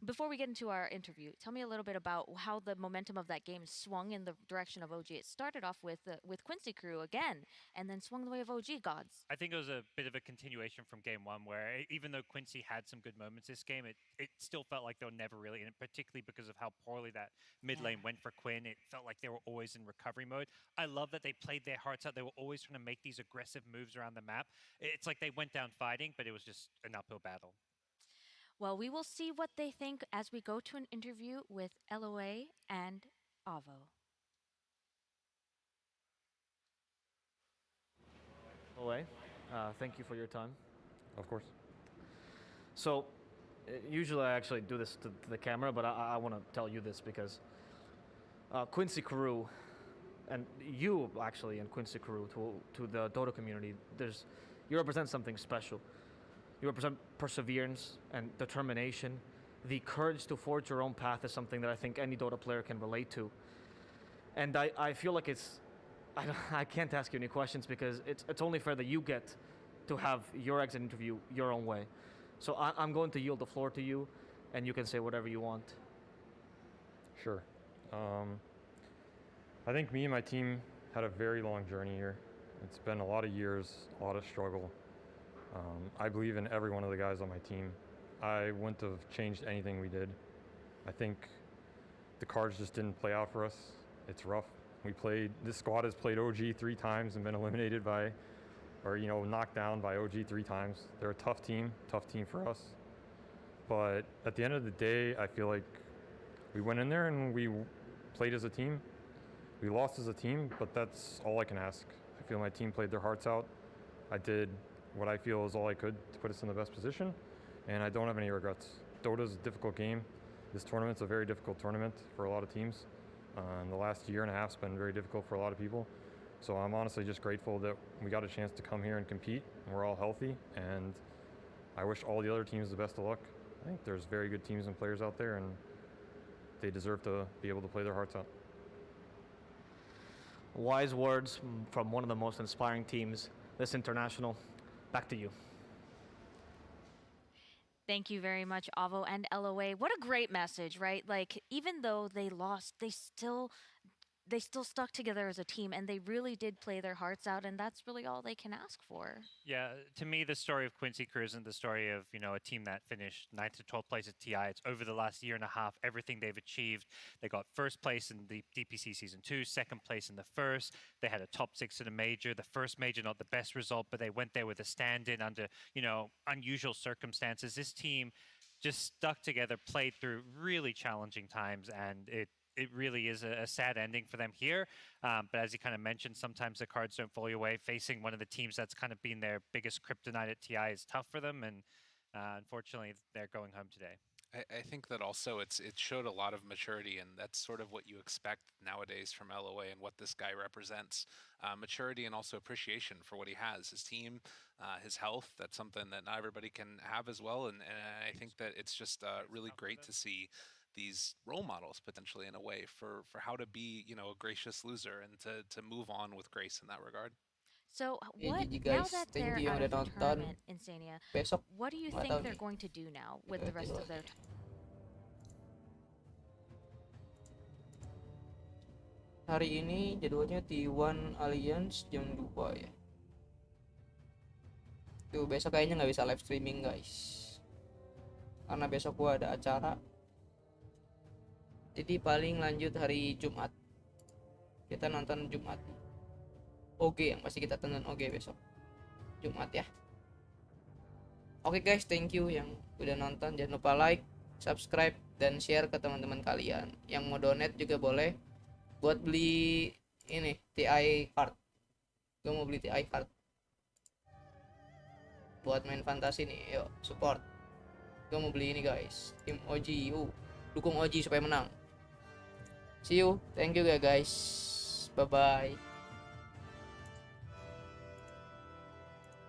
Before we get into our interview, tell me a little bit about how the momentum of that game swung in the direction of OG. It started off with Quincy Crew again, and then swung the way of OG gods. I think it was a bit of a continuation from game one, where even though Quincy had some good moments this game, it still felt like they were never really in it, particularly because of how poorly that mid lane went for Quinn. It felt like they were always in recovery mode. I love that they played their hearts out. They were always trying to make these aggressive moves around the map. It's like they went down fighting, but it was just an uphill battle. Well, we will see what they think as we go to an interview with LOA and Avo. LOA, thank you for your time. Of course. So, usually I actually do this to the camera, but I want to tell you this because Quincy Crew, and you actually and Quincy Crew to the Dota community, you represent something special. You represent perseverance and determination. The courage to forge your own path is something that I think any Dota player can relate to. And I feel like I can't ask you any questions because it's only fair that you get to have your exit interview your own way. So I'm going to yield the floor to you, and you can say whatever you want. Sure. I think me and my team had a very long journey here. It's been a lot of years, a lot of struggle. I believe in every one of the guys on my team. I wouldn't have changed anything we did. I think the cards just didn't play out for us. It's rough. This squad has played OG 3 times and been eliminated knocked down by OG 3 times. They're a tough team for us. But at the end of the day, I feel like we went in there and we played as a team. We lost as a team, but that's all I can ask. I feel my team played their hearts out. I did what I feel is all I could to put us in the best position, and I don't have any regrets. Dota is a difficult game. This tournament's a very difficult tournament for a lot of teams. And the last year and a half has been very difficult for a lot of people. So I'm honestly just grateful that we got a chance to come here and compete, and we're all healthy, and I wish all the other teams the best of luck. I think there's very good teams and players out there, and they deserve to be able to play their hearts out. Wise words from one of the most inspiring teams this international. Back to you. Thank you very much, Avo and LOA. What a great message, right? Like, even though they lost, they still stuck together as a team, and they really did play their hearts out, and that's really all they can ask for. Yeah, to me, the story of Quincy Crew isn't the story of, a team that finished 9th to 12th place at TI. It's over the last year and a half, everything they've achieved. They got first place in the DPC Season 2, second place in the first. They had a top 6 in a major. The first major, not the best result, but they went there with a stand-in under, unusual circumstances. This team just stuck together, played through really challenging times, and it really is a sad ending for them here. But as you kind of mentioned, sometimes the cards don't fall your way. Facing one of the teams that's kind of been their biggest kryptonite at TI is tough for them, and unfortunately, they're going home today. I think that also it showed a lot of maturity, and that's sort of what you expect nowadays from LOA and what this guy represents. Maturity and also appreciation for what he has. His team, his health, that's something that not everybody can have as well, and I think that it's just really great to see these role models potentially in a way for how to be, a gracious loser and to move on with grace in that regard. So Jadi now guys, that thank they're you yang out udah of the nonton. tournament, Insania, Besok what do you nggak think tahu they're nih. going to do now with the rest of their time? Hari ini jadwalnya T1 Alliance jam 2 ya. Tuh besok kayaknya nggak bisa live streaming guys. Karena besok gua ada acara. Jadi paling lanjut hari Jumat. Kita nonton Jumat. Oke, yang pasti kita tonton Oke besok. Jumat ya. Oke guys, thank you yang udah nonton. Jangan lupa like, subscribe, dan share ke teman-teman kalian. Yang mau donate juga boleh. Buat beli ini TI card. Gue mau beli TI card. Buat main fantasi nih, yuk support. Gue mau beli ini guys. Tim OG, yuk dukung OG supaya menang. See you, thank you guys. Bye bye.